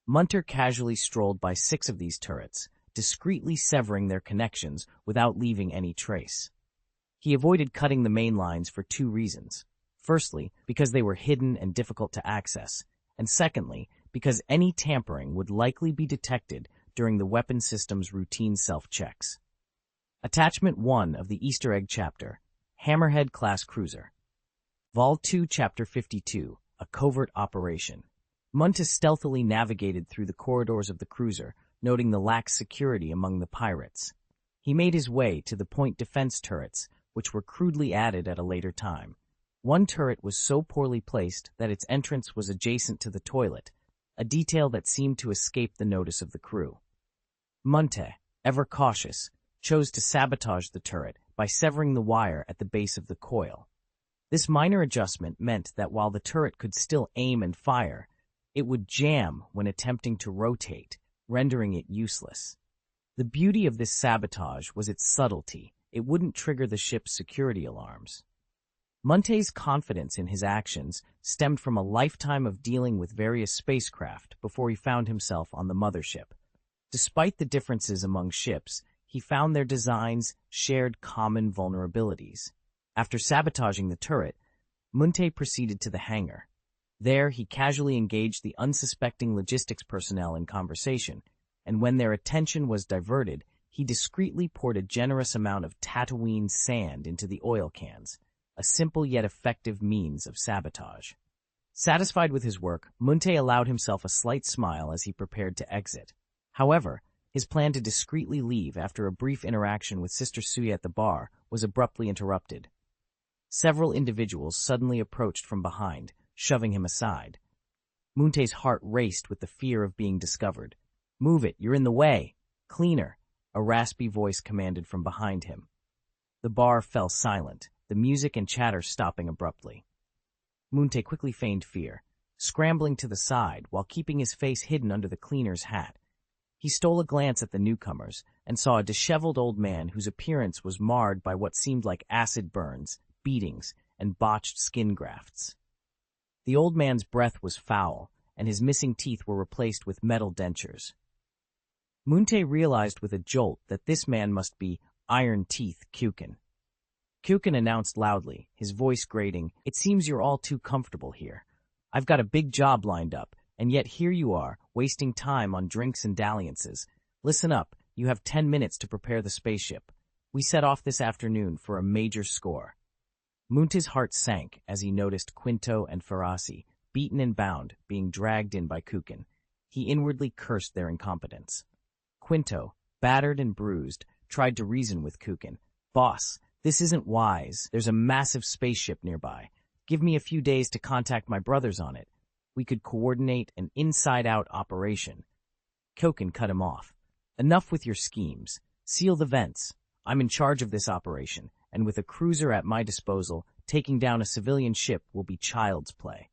Munter casually strolled by 6 of these turrets, discreetly severing their connections without leaving any trace. He avoided cutting the main lines for 2 reasons. Firstly, because they were hidden and difficult to access, and secondly, because any tampering would likely be detected during the weapon system's routine self-checks. Attachment 1 of the Easter Egg Chapter, Hammerhead-class cruiser. Vol 2, Chapter 52, A Covert Operation. Munter stealthily navigated through the corridors of the cruiser, noting the lax security among the pirates. He made his way to the point defense turrets, which were crudely added at a later time. One turret was so poorly placed that its entrance was adjacent to the toilet, a detail that seemed to escape the notice of the crew. Munter, ever cautious, chose to sabotage the turret by severing the wire at the base of the coil. This minor adjustment meant that while the turret could still aim and fire, it would jam when attempting to rotate, rendering it useless. The beauty of this sabotage was its subtlety. It wouldn't trigger the ship's security alarms. Munter's confidence in his actions stemmed from a lifetime of dealing with various spacecraft before he found himself on the mothership. Despite the differences among ships, he found their designs shared common vulnerabilities. After sabotaging the turret, Munter proceeded to the hangar. There, he casually engaged the unsuspecting logistics personnel in conversation, and when their attention was diverted, he discreetly poured a generous amount of Tatooine sand into the oil cans, a simple yet effective means of sabotage. Satisfied with his work, Munte allowed himself a slight smile as he prepared to exit. However, his plan to discreetly leave after a brief interaction with Sister Suya at the bar was abruptly interrupted. Several individuals suddenly approached from behind, shoving him aside. Munte's heart raced with the fear of being discovered. "Move it, you're in the way! Cleaner!" a raspy voice commanded from behind him. The bar fell silent, the music and chatter stopping abruptly. Munte quickly feigned fear, scrambling to the side while keeping his face hidden under the cleaner's hat. He stole a glance at the newcomers and saw a disheveled old man whose appearance was marred by what seemed like acid burns, beatings, and botched skin grafts. The old man's breath was foul, and his missing teeth were replaced with metal dentures. Munte realized with a jolt that this man must be Iron Teeth Kukin. Kukin announced loudly, his voice grating, "It seems you're all too comfortable here. I've got a big job lined up, and yet here you are, wasting time on drinks and dalliances. Listen up, you have 10 minutes to prepare the spaceship. We set off this afternoon for a major score." Munte's heart sank as he noticed Quinto and Ferrasi, beaten and bound, being dragged in by Kukin. He inwardly cursed their incompetence. Quinto, battered and bruised, tried to reason with Kukin. "Boss, this isn't wise. There's a massive spaceship nearby. Give me a few days to contact my brothers on it. We could coordinate an inside-out operation." Kukin cut him off. "Enough with your schemes. Seal the vents. I'm in charge of this operation, and with a cruiser at my disposal, taking down a civilian ship will be child's play."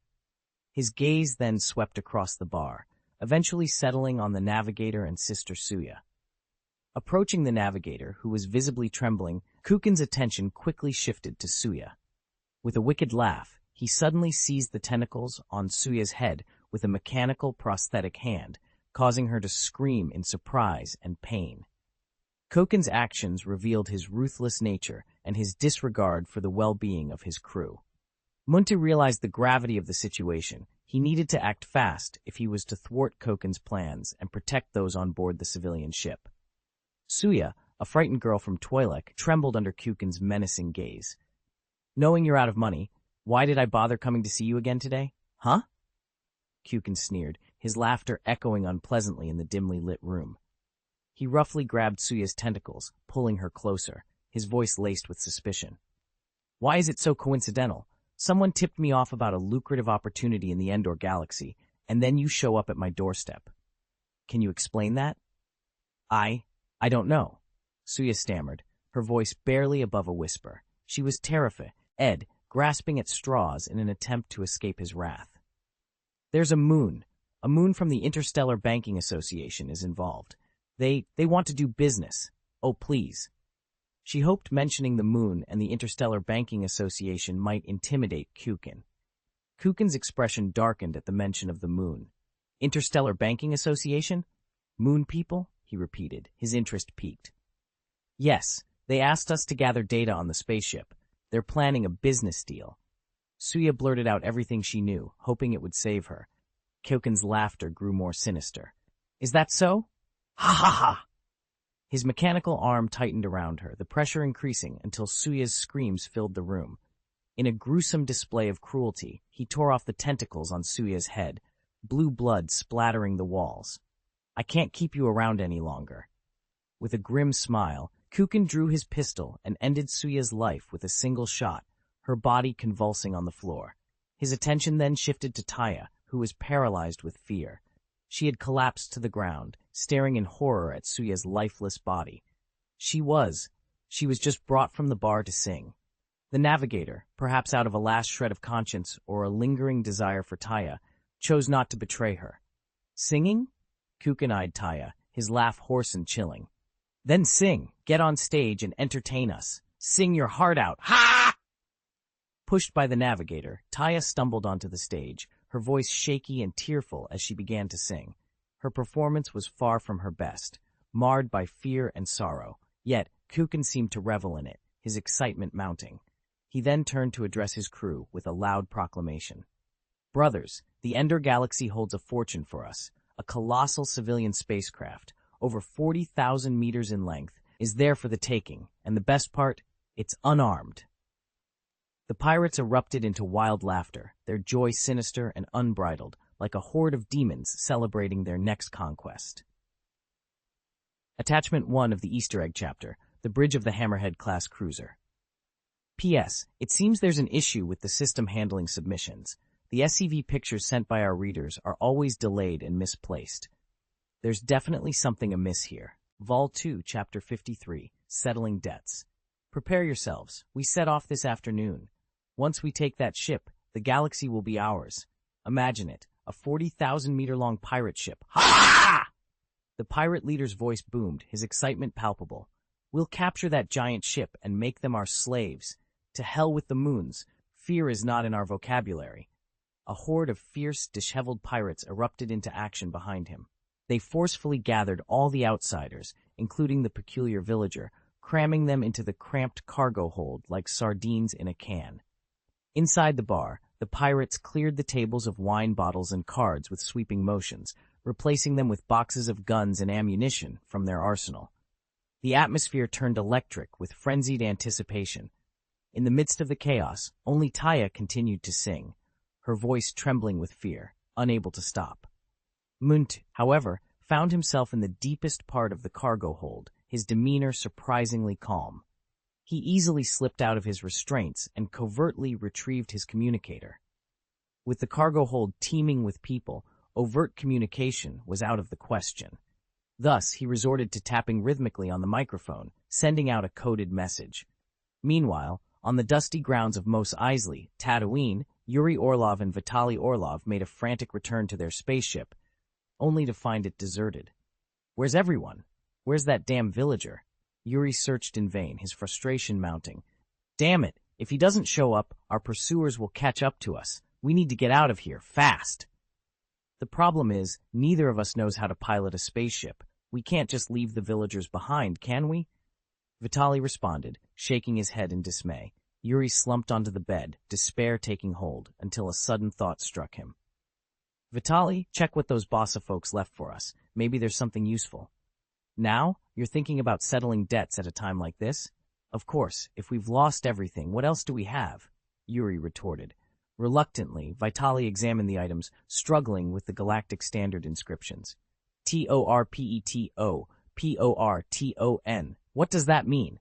His gaze then swept across the bar, eventually settling on the navigator and Sister Suya. Approaching the navigator, who was visibly trembling, Kukin's attention quickly shifted to Suya. With a wicked laugh, he suddenly seized the tentacles on Suya's head with a mechanical prosthetic hand, causing her to scream in surprise and pain. Kukin's actions revealed his ruthless nature and his disregard for the well-being of his crew. Munte realized the gravity of the situation. He needed to act fast if he was to thwart Kukin's plans and protect those on board the civilian ship. Suya, a frightened girl from Twi'lek, trembled under Kukin's menacing gaze. "Knowing you're out of money, why did I bother coming to see you again today? Huh?" Kukin sneered, his laughter echoing unpleasantly in the dimly lit room. He roughly grabbed Suya's tentacles, pulling her closer, his voice laced with suspicion. "Why is it so coincidental? Someone tipped me off about a lucrative opportunity in the Endor galaxy, and then you show up at my doorstep. Can you explain that?" I don't know," Suya stammered, her voice barely above a whisper. She was terrified, grasping at straws in an attempt to escape his wrath. "There's a moon from the Interstellar Banking Association is involved. They want to do business. Oh, please." She hoped mentioning the moon and the Interstellar Banking Association might intimidate Kukin. Kukin's expression darkened at the mention of the moon. "Interstellar Banking Association? Moon people?" he repeated, his interest piqued. "Yes, they asked us to gather data on the spaceship. They're planning a business deal." Suya blurted out everything she knew, hoping it would save her. Kukin's laughter grew more sinister. "Is that so? Ha ha ha!" His mechanical arm tightened around her, the pressure increasing until Suya's screams filled the room. In a gruesome display of cruelty, he tore off the tentacles on Suya's head, blue blood splattering the walls. "I can't keep you around any longer." With a grim smile, Kukin drew his pistol and ended Suya's life with a single shot, her body convulsing on the floor. His attention then shifted to Taya, who was paralyzed with fear. She had collapsed to the ground, staring in horror at Suya's lifeless body. She was just brought from the bar to sing. The navigator, perhaps out of a last shred of conscience or a lingering desire for Taya, chose not to betray her. "Singing?" Kukin eyed Taya, his laugh hoarse and chilling. "Then sing, get on stage and entertain us. Sing your heart out. Ha!" Pushed by the navigator, Taya stumbled onto the stage, her voice shaky and tearful as she began to sing. Her performance was far from her best, marred by fear and sorrow, yet Kukin seemed to revel in it, his excitement mounting. He then turned to address his crew with a loud proclamation. Brothers, the Ender Galaxy holds a fortune for us. A colossal civilian spacecraft, over 40,000 meters in length, is there for the taking, and the best part, it's unarmed. The pirates erupted into wild laughter, their joy sinister and unbridled, like a horde of demons celebrating their next conquest. Attachment 1 of the Easter egg chapter, the bridge of the Hammerhead-class cruiser. P.S. It seems there's an issue with the system handling submissions. The SCV pictures sent by our readers are always delayed and misplaced. There's definitely something amiss here. Vol 2, Chapter 53, Settling Debts. Prepare yourselves. We set off this afternoon. Once we take that ship, the galaxy will be ours. Imagine it, a 40,000-meter-long pirate ship. Ha! The pirate leader's voice boomed, his excitement palpable. We'll capture that giant ship and make them our slaves. To hell with the moons. Fear is not in our vocabulary. A horde of fierce, disheveled pirates erupted into action behind him. They forcefully gathered all the outsiders, including the peculiar villager, cramming them into the cramped cargo hold like sardines in a can. Inside the bar, the pirates cleared the tables of wine bottles and cards with sweeping motions, replacing them with boxes of guns and ammunition from their arsenal. The atmosphere turned electric with frenzied anticipation. In the midst of the chaos, only Taya continued to sing, her voice trembling with fear, unable to stop. Munt, however, found himself in the deepest part of the cargo hold, his demeanor surprisingly calm. He easily slipped out of his restraints and covertly retrieved his communicator. With the cargo hold teeming with people, overt communication was out of the question. Thus, he resorted to tapping rhythmically on the microphone, sending out a coded message. Meanwhile, on the dusty grounds of Mos Eisley, Tatooine, Yuri Orlov and Vitaly Orlov made a frantic return to their spaceship, only to find it deserted. Where's everyone? Where's that damn villager? Yuri searched in vain, his frustration mounting. Damn it! If he doesn't show up, our pursuers will catch up to us. We need to get out of here, fast! The problem is, neither of us knows how to pilot a spaceship. We can't just leave the villagers behind, can we? Vitaly responded, shaking his head in dismay. Yuri slumped onto the bed, despair taking hold, until a sudden thought struck him. Vitaly, check what those bossa folks left for us. Maybe there's something useful. Now, you're thinking about settling debts at a time like this? Of course, if we've lost everything, what else do we have? Yuri retorted. Reluctantly, Vitaly examined the items, struggling with the Galactic Standard inscriptions. Torpeto, Porton. What does that mean?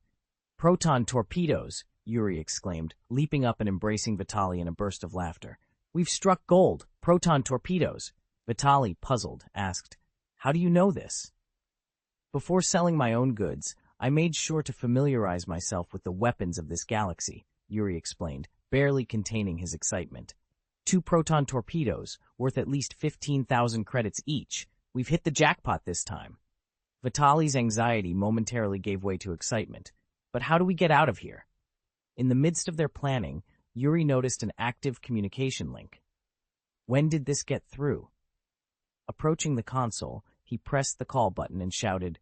Proton torpedoes, Yuri exclaimed, leaping up and embracing Vitaly in a burst of laughter. We've struck gold. Proton torpedoes. Vitaly, puzzled, asked, How do you know this? Before selling my own goods, I made sure to familiarize myself with the weapons of this galaxy, Yuri explained, barely containing his excitement. 2 proton torpedoes, worth at least 15,000 credits each. We've hit the jackpot this time. Vitaly's anxiety momentarily gave way to excitement. But how do we get out of here? In the midst of their planning, Yuri noticed an active communication link. When did this get through? Approaching the console, he pressed the call button and shouted,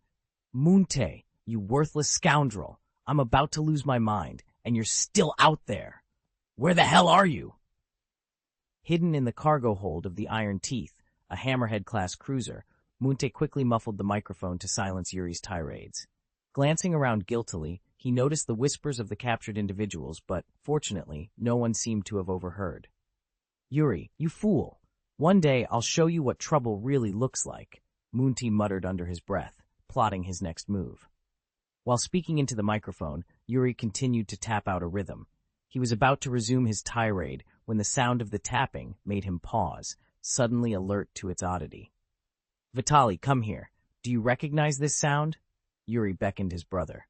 Munte, you worthless scoundrel! I'm about to lose my mind, and you're still out there! Where the hell are you? Hidden in the cargo hold of the Iron Teeth, a Hammerhead-class cruiser, Munte quickly muffled the microphone to silence Yuri's tirades. Glancing around guiltily, he noticed the whispers of the captured individuals, but, fortunately, no one seemed to have overheard. Yuri, you fool! One day I'll show you what trouble really looks like, Munte muttered under his breath, plotting his next move. While speaking into the microphone, Yuri continued to tap out a rhythm. He was about to resume his tirade when the sound of the tapping made him pause, suddenly alert to its oddity. Vitaly, come here. Do you recognize this sound? Yuri beckoned his brother.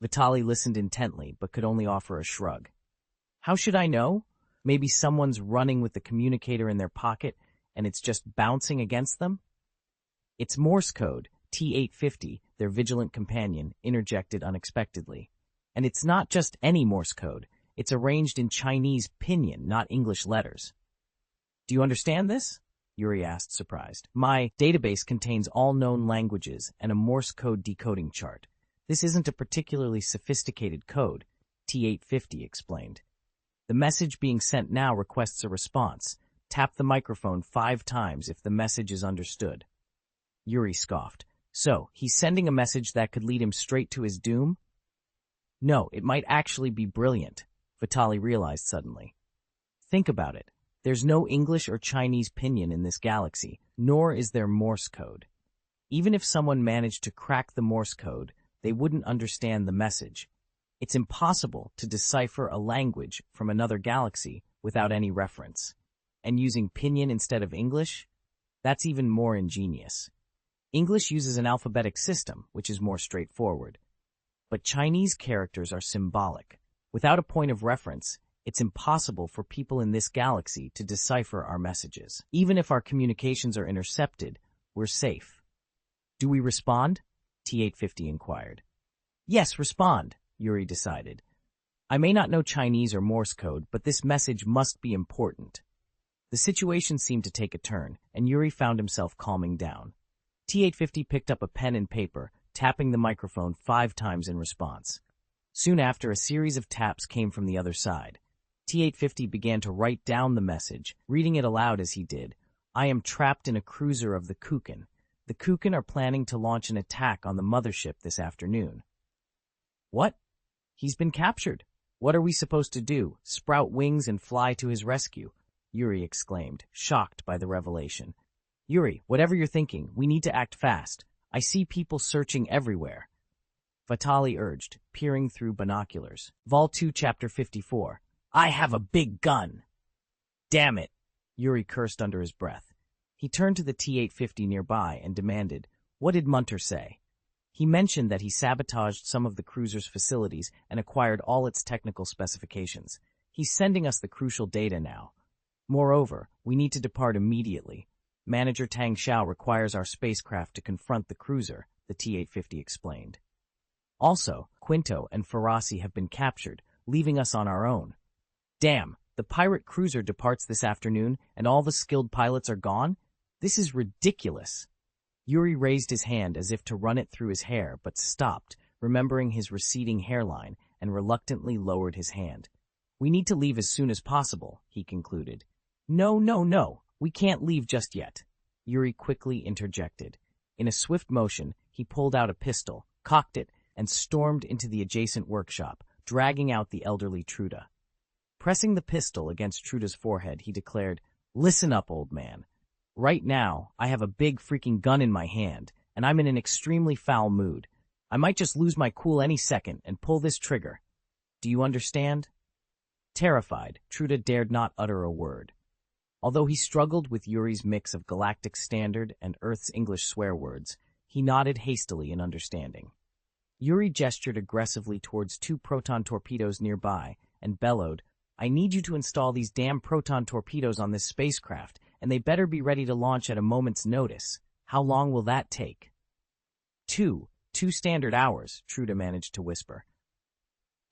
Vitaly listened intently, but could only offer a shrug. How should I know? Maybe someone's running with the communicator in their pocket, and it's just bouncing against them? It's Morse code, T850, their vigilant companion, interjected unexpectedly. And it's not just any Morse code. It's arranged in Chinese pinyin, not English letters. Do you understand this? Yuri asked, surprised. My database contains all known languages and a Morse code decoding chart. This isn't a particularly sophisticated code, T850 explained. The message being sent now requests a response. Tap the microphone 5 times if the message is understood. Yuri scoffed. So, he's sending a message that could lead him straight to his doom? No, it might actually be brilliant, Vitaly realized suddenly. Think about it. There's no English or Chinese pinyin in this galaxy, nor is there Morse code. Even if someone managed to crack the Morse code, they wouldn't understand the message. It's impossible to decipher a language from another galaxy without any reference. And using pinyin instead of English? That's even more ingenious. English uses an alphabetic system, which is more straightforward. But Chinese characters are symbolic. Without a point of reference, it's impossible for people in this galaxy to decipher our messages. Even if our communications are intercepted, we're safe. Do we respond? T-850 inquired. Yes, respond, Yuri decided. I may not know Chinese or Morse code, but this message must be important. The situation seemed to take a turn, and Yuri found himself calming down. T-850 picked up a pen and paper, tapping the microphone 5 times in response. Soon after, a series of taps came from the other side. T-850 began to write down the message, reading it aloud as he did. I am trapped in a cruiser of the Kukan. The Kukan are planning to launch an attack on the Mothership this afternoon. What? He's been captured. What are we supposed to do? Sprout wings and fly to his rescue? Yuri exclaimed, shocked by the revelation. Yuri, whatever you're thinking, we need to act fast. I see people searching everywhere. Vitaly urged, peering through binoculars. Vol 2, Chapter 54. I have a big gun. Damn it, Yuri cursed under his breath. He turned to the T-850 nearby and demanded, what did Munter say? He mentioned that he sabotaged some of the cruiser's facilities and acquired all its technical specifications. He's sending us the crucial data now. Moreover, we need to depart immediately. Manager Tang Xiao requires our spacecraft to confront the cruiser, the T-850 explained. Also, Quinto and Ferrasi have been captured, leaving us on our own. Damn, the pirate cruiser departs this afternoon and all the skilled pilots are gone? This is ridiculous. Yuri raised his hand as if to run it through his hair, but stopped, remembering his receding hairline, and reluctantly lowered his hand. We need to leave as soon as possible, he concluded. No, we can't leave just yet, Yuri quickly interjected. In a swift motion, he pulled out a pistol, cocked it, and stormed into the adjacent workshop, dragging out the elderly Truda. Pressing the pistol against Truda's forehead, he declared, Listen up, old man. Right now, I have a big freaking gun in my hand, and I'm in an extremely foul mood. I might just lose my cool any second and pull this trigger. Do you understand? Terrified, Truda dared not utter a word. Although he struggled with Yuri's mix of Galactic Standard and Earth's English swear words, he nodded hastily in understanding. Yuri gestured aggressively towards 2 proton torpedoes nearby and bellowed, I need you to install these damn proton torpedoes on this spacecraft, and they better be ready to launch at a moment's notice. How long will that take? 2 standard hours, Truda managed to whisper.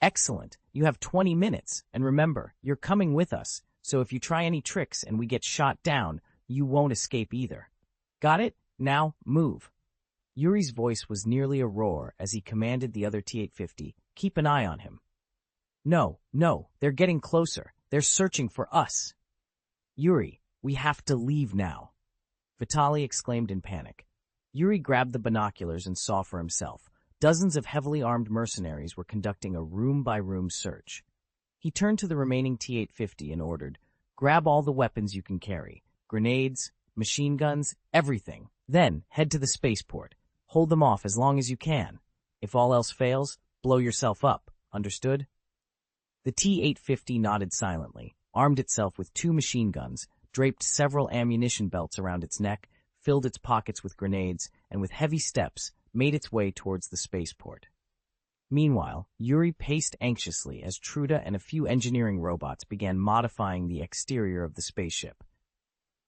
Excellent. You have 20 minutes, and remember, you're coming with us, so if you try any tricks and we get shot down, you won't escape either. Got it? Now, move. Yuri's voice was nearly a roar as he commanded the other T-850, keep an eye on him. No, they're getting closer. They're searching for us. Yuri, we have to leave now, Vitaly exclaimed in panic. Yuri grabbed the binoculars and saw for himself. Dozens of heavily armed mercenaries were conducting a room-by-room search. He turned to the remaining T-850 and ordered, grab all the weapons you can carry, grenades, machine guns, everything. Then head to the spaceport. Hold them off as long as you can. If all else fails, blow yourself up. Understood? The T-850 nodded silently, armed itself with 2 machine guns, draped several ammunition belts around its neck, filled its pockets with grenades, and with heavy steps, made its way towards the spaceport. Meanwhile, Yuri paced anxiously as Truda and a few engineering robots began modifying the exterior of the spaceship.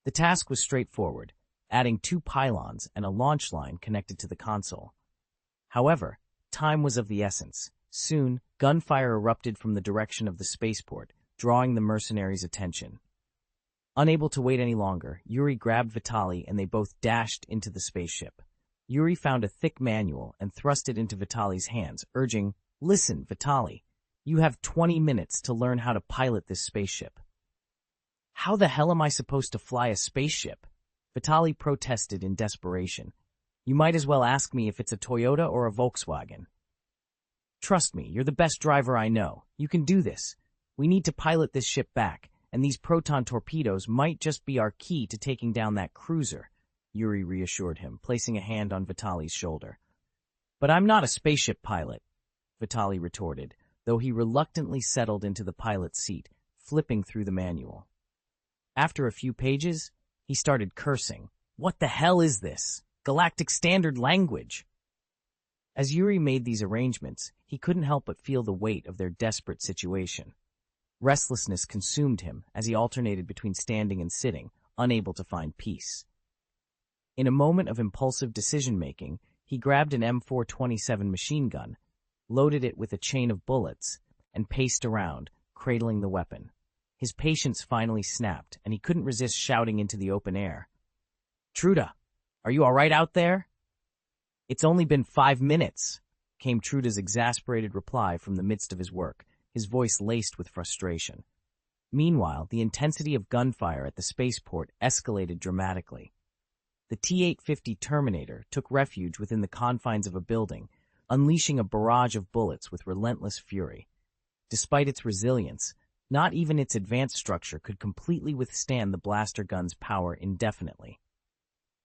The task was straightforward, adding 2 pylons and a launch line connected to the console. However, time was of the essence. Soon, gunfire erupted from the direction of the spaceport, drawing the mercenaries' attention. Unable to wait any longer, Yuri grabbed Vitaly and they both dashed into the spaceship. Yuri found a thick manual and thrust it into Vitaly's hands, urging, Listen, Vitaly, you have 20 minutes to learn how to pilot this spaceship. How the hell am I supposed to fly a spaceship? Vitali protested in desperation. You might as well ask me if it's a Toyota or a Volkswagen. Trust me, you're the best driver I know. You can do this. We need to pilot this ship back, and these proton torpedoes might just be our key to taking down that cruiser, Yuri reassured him, placing a hand on Vitali's shoulder. But I'm not a spaceship pilot, Vitali retorted, though he reluctantly settled into the pilot's seat, flipping through the manual. After a few pages, he started cursing. What the hell is this? Galactic Standard Language! As Yuri made these arrangements, he couldn't help but feel the weight of their desperate situation. Restlessness consumed him as he alternated between standing and sitting, unable to find peace. In a moment of impulsive decision-making, he grabbed an M427 machine gun, loaded it with a chain of bullets, and paced around, cradling the weapon. His patience finally snapped, and he couldn't resist shouting into the open air. "Truda, are you all right out there?" "It's only been 5 minutes," came Truda's exasperated reply from the midst of his work, his voice laced with frustration. Meanwhile, the intensity of gunfire at the spaceport escalated dramatically. The T-850 Terminator took refuge within the confines of a building, unleashing a barrage of bullets with relentless fury. Despite its resilience, not even its advanced structure could completely withstand the blaster gun's power indefinitely.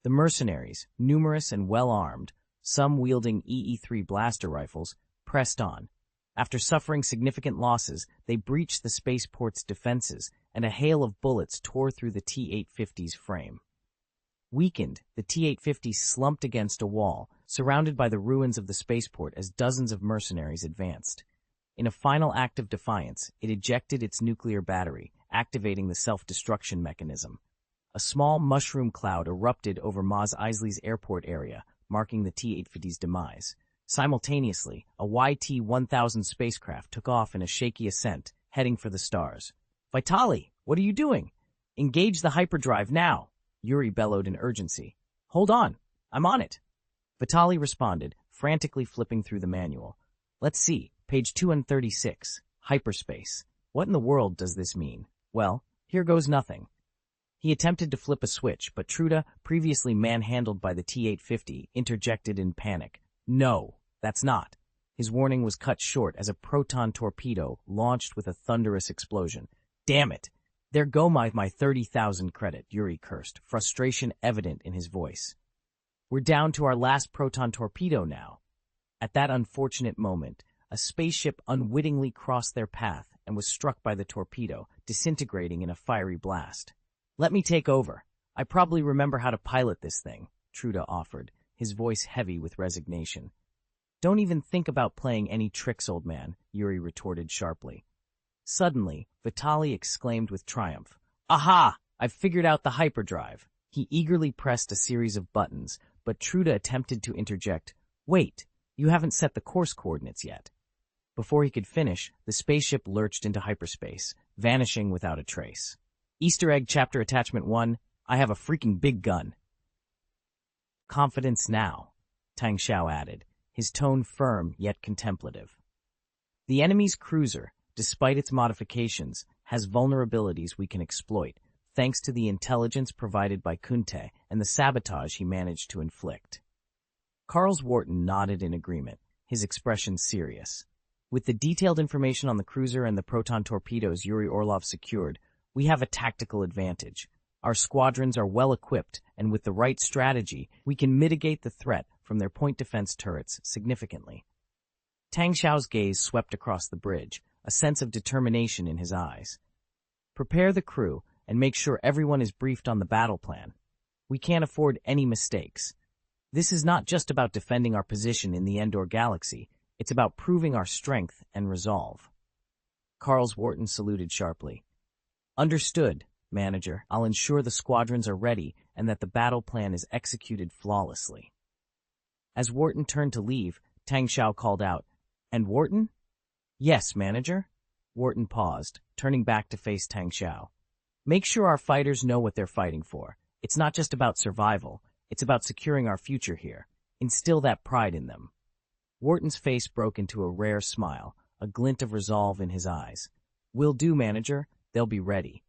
The mercenaries, numerous and well-armed, some wielding EE-3 blaster rifles, pressed on. After suffering significant losses, they breached the spaceport's defenses, and a hail of bullets tore through the T-850's frame. Weakened, the T-850 slumped against a wall, surrounded by the ruins of the spaceport as dozens of mercenaries advanced. In a final act of defiance, it ejected its nuclear battery, activating the self-destruction mechanism. A small mushroom cloud erupted over Mos Eisley's airport area, marking the T-850's demise. Simultaneously, a YT-1000 spacecraft took off in a shaky ascent, heading for the stars. "Vitali, what are you doing? Engage the hyperdrive now!" Yuri bellowed in urgency. "Hold on, I'm on it." Vitali responded, frantically flipping through the manual. "Let's see, page 236, hyperspace. What in the world does this mean? Well, here goes nothing." He attempted to flip a switch, but Truda, previously manhandled by the T-850, interjected in panic. "No, that's not." His warning was cut short as a proton torpedo launched with a thunderous explosion. "Damn it! There go my 30,000 credit," Yuri cursed, frustration evident in his voice. "We're down to our last proton torpedo now." At that unfortunate moment, a spaceship unwittingly crossed their path and was struck by the torpedo, disintegrating in a fiery blast. "Let me take over. I probably remember how to pilot this thing," Truda offered, his voice heavy with resignation. "Don't even think about playing any tricks, old man," Yuri retorted sharply. Suddenly, Vitali exclaimed with triumph. "Aha! I've figured out the hyperdrive." He eagerly pressed a series of buttons, but Truda attempted to interject. "Wait, you haven't set the course coordinates yet." Before he could finish, the spaceship lurched into hyperspace, vanishing without a trace. Easter egg chapter attachment 1, I have a freaking big gun. "Confidence now," Tang Xiao added, his tone firm yet contemplative. "The enemy's cruiser, despite its modifications, has vulnerabilities we can exploit, thanks to the intelligence provided by Kunte and the sabotage he managed to inflict." Carls Wharton nodded in agreement, his expression serious. "With the detailed information on the cruiser and the proton torpedoes Yuri Orlov secured, we have a tactical advantage. Our squadrons are well equipped, and with the right strategy, we can mitigate the threat from their point defense turrets significantly." Tang Xiao's gaze swept across the bridge, a sense of determination in his eyes. "Prepare the crew and make sure everyone is briefed on the battle plan. We can't afford any mistakes. This is not just about defending our position in the Endor galaxy, it's about proving our strength and resolve." Carls Wharton saluted sharply. "Understood, Manager. I'll ensure the squadrons are ready and that the battle plan is executed flawlessly." As Wharton turned to leave, Tang Xiao called out, "And Wharton?" "Yes, Manager." Wharton paused, turning back to face Tang Xiao. "Make sure our fighters know what they're fighting for. It's not just about survival, it's about securing our future here. Instill that pride in them." Wharton's face broke into a rare smile, a glint of resolve in his eyes. "Will do, Manager. They'll be ready."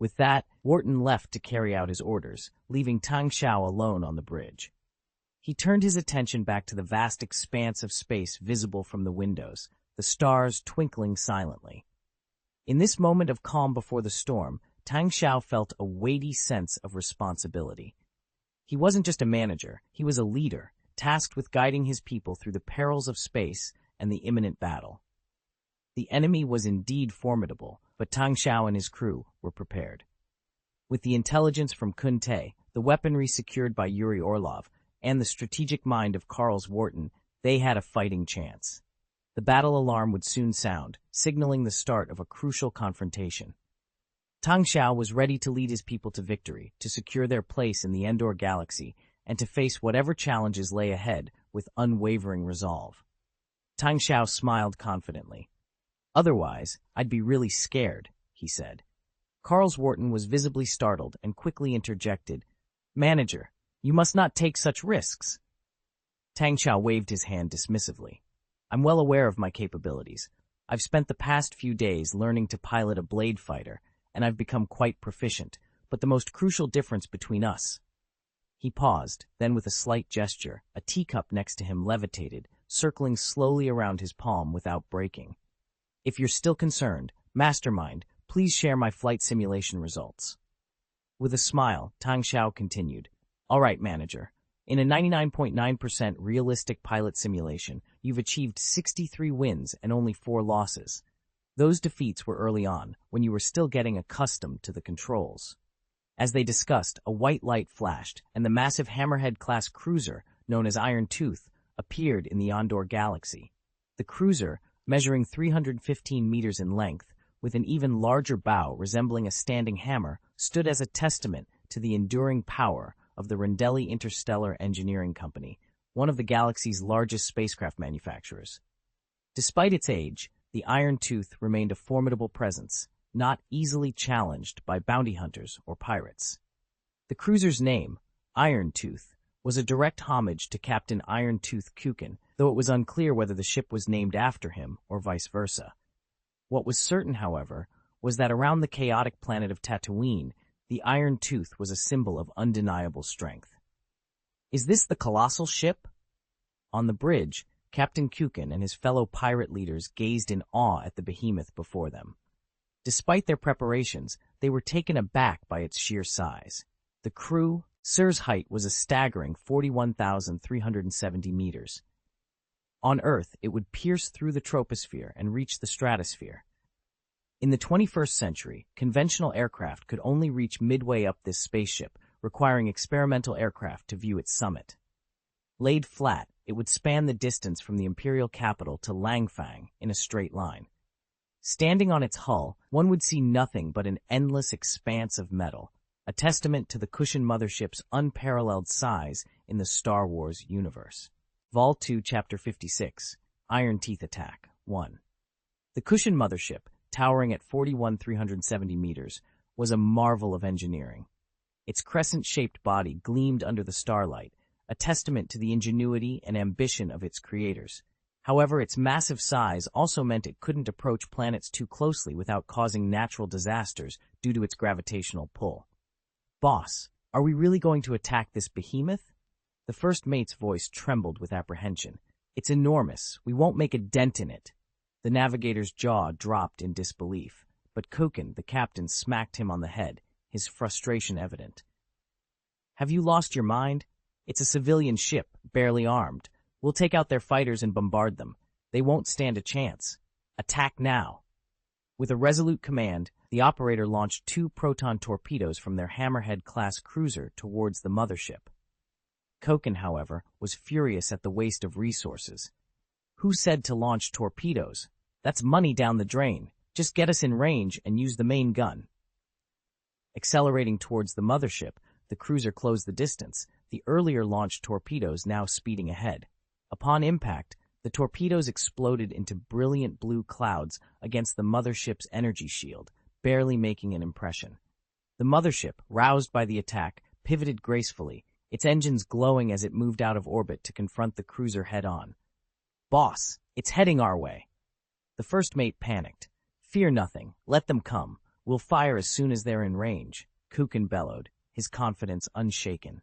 With that, Wharton left to carry out his orders, leaving Tang Xiao alone on the bridge. He turned his attention back to the vast expanse of space visible from the windows, the stars twinkling silently. In this moment of calm before the storm, Tang Xiao felt a weighty sense of responsibility. He wasn't just a manager, he was a leader, tasked with guiding his people through the perils of space and the imminent battle. The enemy was indeed formidable, but Tang Xiao and his crew were prepared. With the intelligence from Kun Te, the weaponry secured by Yuri Orlov, and the strategic mind of Carls Wharton, they had a fighting chance. The battle alarm would soon sound, signaling the start of a crucial confrontation. Tang Xiao was ready to lead his people to victory, to secure their place in the Endor galaxy, and to face whatever challenges lay ahead with unwavering resolve. Tang Xiao smiled confidently. "Otherwise, I'd be really scared," he said. Carls Wharton was visibly startled and quickly interjected, "Manager, you must not take such risks." Tang Xiao waved his hand dismissively. "I'm well aware of my capabilities. I've spent the past few days learning to pilot a blade fighter, and I've become quite proficient, but the most crucial difference between us—" He paused, then with a slight gesture, a teacup next to him levitated, circling slowly around his palm without breaking. "If you're still concerned, Mastermind, please share my flight simulation results." With a smile, Tang Xiao continued, "All right, Manager. In a 99.9% realistic pilot simulation, you've achieved 63 wins and only 4 losses. Those defeats were early on, when you were still getting accustomed to the controls." As they discussed, a white light flashed, and the massive Hammerhead-class cruiser, known as Iron Tooth, appeared in the Endor galaxy. The cruiser, measuring 315 meters in length, with an even larger bow resembling a standing hammer, stood as a testament to the enduring power of the Rendelli Interstellar Engineering Company, one of the galaxy's largest spacecraft manufacturers. Despite its age, the Iron Tooth remained a formidable presence, not easily challenged by bounty hunters or pirates. The cruiser's name, Iron Tooth, was a direct homage to Captain Iron Tooth Kukin, though it was unclear whether the ship was named after him or vice versa. What was certain, however, was that around the chaotic planet of Tatooine, the Iron Tooth was a symbol of undeniable strength. "Is this the colossal ship?" On the bridge, Captain Kukin and his fellow pirate leaders gazed in awe at the behemoth before them. Despite their preparations, they were taken aback by its sheer size. The crew's height was a staggering 41,370 meters. On Earth, it would pierce through the troposphere and reach the stratosphere. In the 21st century, conventional aircraft could only reach midway up this spaceship, requiring experimental aircraft to view its summit. Laid flat, it would span the distance from the imperial capital to Langfang in a straight line. Standing on its hull, one would see nothing but an endless expanse of metal, a testament to the Cushion Mothership's unparalleled size in the Star Wars universe. Vol 2, Chapter 56, Iron Teeth Attack, 1. The Cushion Mothership, towering at 41,370 meters, was a marvel of engineering. Its crescent-shaped body gleamed under the starlight, a testament to the ingenuity and ambition of its creators. However, its massive size also meant it couldn't approach planets too closely without causing natural disasters due to its gravitational pull. "Boss, are we really going to attack this behemoth?" The first mate's voice trembled with apprehension. "It's enormous. We won't make a dent in it." The navigator's jaw dropped in disbelief, but Kukin, the captain, smacked him on the head, his frustration evident. "Have you lost your mind? It's a civilian ship, barely armed. We'll take out their fighters and bombard them. They won't stand a chance. Attack now." With a resolute command, the operator launched 2 proton torpedoes from their Hammerhead-class cruiser towards the mothership. Kukin, however, was furious at the waste of resources. "Who said to launch torpedoes? That's money down the drain. Just get us in range and use the main gun." Accelerating towards the mothership, the cruiser closed the distance, the earlier launched torpedoes now speeding ahead. Upon impact, the torpedoes exploded into brilliant blue clouds against the mothership's energy shield, barely making an impression. The mothership, roused by the attack, pivoted gracefully, its engines glowing as it moved out of orbit to confront the cruiser head-on. "Boss, it's heading our way." The first mate panicked. "Fear nothing. Let them come. We'll We'll fire as soon as they're in range, Kukin bellowed, his confidence unshaken.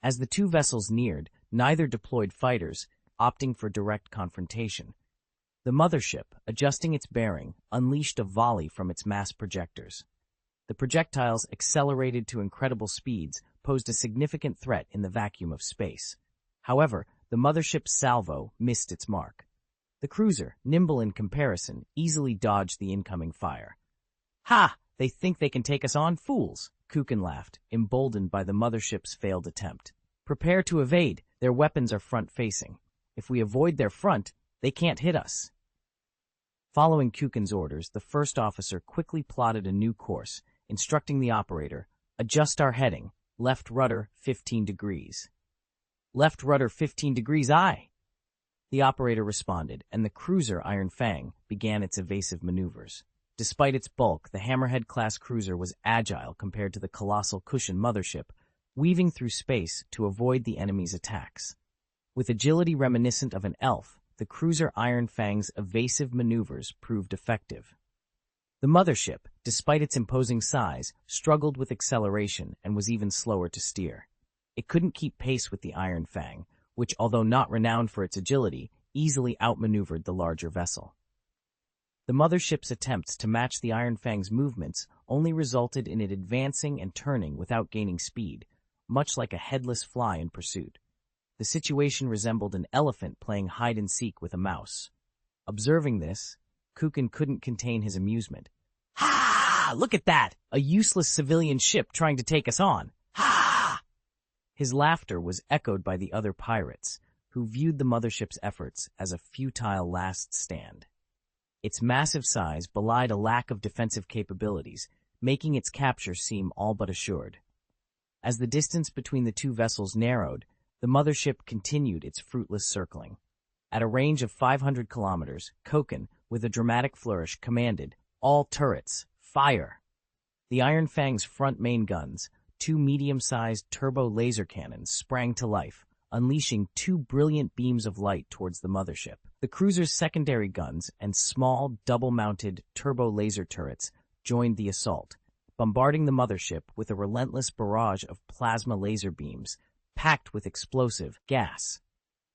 As the two vessels neared, neither deployed fighters, opting for direct confrontation. The mothership, adjusting its bearing, unleashed a volley from its mass projectors. The projectiles, accelerated to incredible speeds, posed a significant threat in the vacuum of space. However, the mothership's salvo missed its mark. The cruiser, nimble in comparison, easily dodged the incoming fire. "Ha! They think they can take us on, fools!" Kukin laughed, emboldened by the mothership's failed attempt. "Prepare to evade. Their weapons are front-facing. If we avoid their front, they can't hit us." Following Kukin's orders, the first officer quickly plotted a new course, instructing the operator, "Adjust our heading. Left rudder, 15 degrees. "Left rudder, 15 degrees, aye." The operator responded, and the cruiser Iron Fang began its evasive maneuvers. Despite its bulk, the Hammerhead-class cruiser was agile compared to the colossal Cushion mothership, weaving through space to avoid the enemy's attacks. With agility reminiscent of an elf, the cruiser Iron Fang's evasive maneuvers proved effective. The mothership, despite its imposing size, struggled with acceleration and was even slower to steer. It couldn't keep pace with the Iron Fang, which, although not renowned for its agility, easily outmaneuvered the larger vessel. The mothership's attempts to match the Iron Fang's movements only resulted in it advancing and turning without gaining speed, much like a headless fly in pursuit. The situation resembled an elephant playing hide-and-seek with a mouse. Observing this, Kukin couldn't contain his amusement. "Ha! Look at that! A useless civilian ship trying to take us on! Ha!" His laughter was echoed by the other pirates, who viewed the mothership's efforts as a futile last stand. Its massive size belied a lack of defensive capabilities, making its capture seem all but assured. As the distance between the two vessels narrowed, the mothership continued its fruitless circling. At a range of 500 kilometers, Kukin, with a dramatic flourish, commanded, "All turrets, fire!" The Iron Fang's front main guns, two medium-sized turbo laser cannons, sprang to life, unleashing two brilliant beams of light towards the mothership. The cruiser's secondary guns and small, double-mounted turbo laser turrets joined the assault, bombarding the mothership with a relentless barrage of plasma laser beams, packed with explosive gas.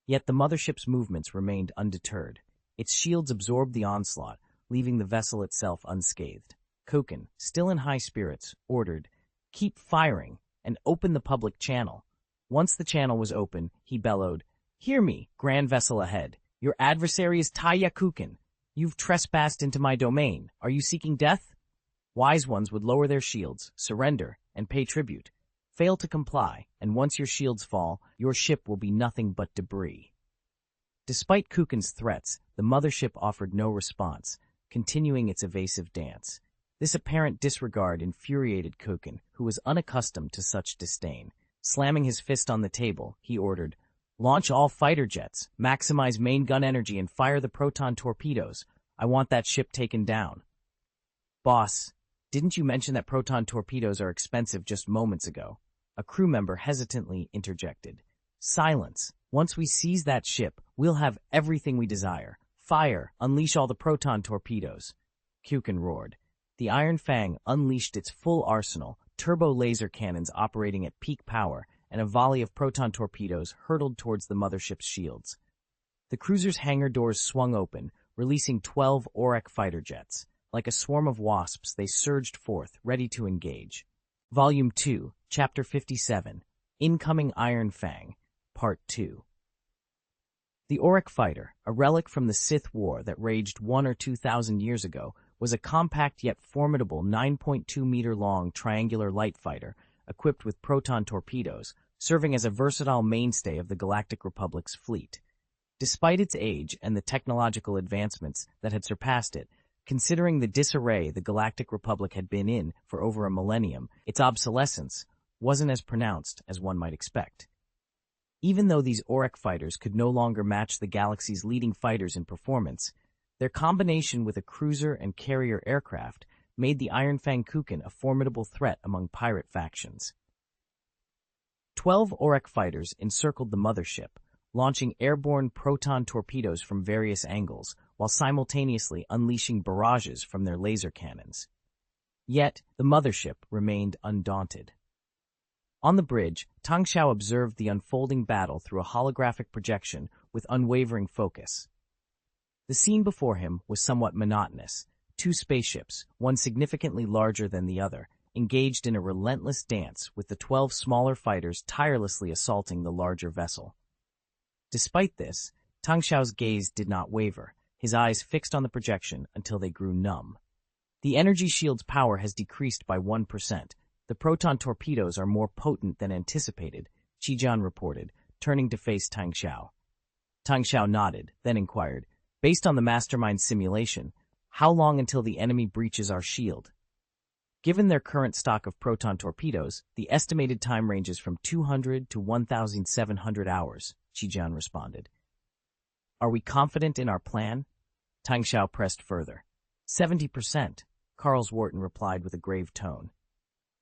Yet the mothership's movements remained undeterred. Its shields absorbed the onslaught, leaving the vessel itself unscathed. Kukin, still in high spirits, ordered, "Keep firing, and open the public channel." Once the channel was open, he bellowed, "Hear me, grand vessel ahead. Your adversary is Taya Kukin. You've trespassed into my domain. Are you seeking death? Wise ones would lower their shields, surrender, and pay tribute. Fail to comply, and once your shields fall, your ship will be nothing but debris." Despite Kukin's threats, the mothership offered no response, continuing its evasive dance. This apparent disregard infuriated Kukin, who was unaccustomed to such disdain. Slamming his fist on the table, he ordered, "Launch all fighter jets, maximize main gun energy, and fire the proton torpedoes. I want that ship taken down." "Boss, didn't you mention that proton torpedoes are expensive just moments ago?" A crew member hesitantly interjected. "Silence. Once we seize that ship, we'll have everything we desire. Fire, unleash all the proton torpedoes." Kukin roared. The Iron Fang unleashed its full arsenal, turbo laser cannons operating at peak power, and a volley of proton torpedoes hurtled towards the mothership's shields. The cruiser's hangar doors swung open, releasing 12 Orek fighter jets. Like a swarm of wasps, they surged forth, ready to engage. Volume 2, Chapter 57, Incoming Iron Fang, Part 2. The Orek fighter, a relic from the Sith War that raged 1,000 or 2,000 years ago, was a compact yet formidable 9.2-meter-long triangular light fighter equipped with proton torpedoes, serving as a versatile mainstay of the Galactic Republic's fleet. Despite its age and the technological advancements that had surpassed it, considering the disarray the Galactic Republic had been in for over a millennium, its obsolescence wasn't as pronounced as one might expect. Even though these Orek fighters could no longer match the galaxy's leading fighters in performance, their combination with a cruiser and carrier aircraft made the Iron Fang Kukin a formidable threat among pirate factions. 12 Orek fighters encircled the mothership, launching airborne proton torpedoes from various angles, while simultaneously unleashing barrages from their laser cannons. Yet, the mothership remained undaunted. On the bridge, Tang Xiao observed the unfolding battle through a holographic projection with unwavering focus. The scene before him was somewhat monotonous. Two spaceships, one significantly larger than the other, engaged in a relentless dance with the 12 smaller fighters tirelessly assaulting the larger vessel. Despite this, Tang Xiao's gaze did not waver, his eyes fixed on the projection until they grew numb. The energy shield's power has decreased by 1%. The proton torpedoes are more potent than anticipated, Qijian reported, turning to face Tang Xiao. Tang Xiao nodded, then inquired, based on the mastermind simulation, how long until the enemy breaches our shield? Given their current stock of proton torpedoes, the estimated time ranges from 200 to 1,700 hours, Qijian responded. Are we confident in our plan? Tang Xiao pressed further. 70%, Carlsworton replied with a grave tone.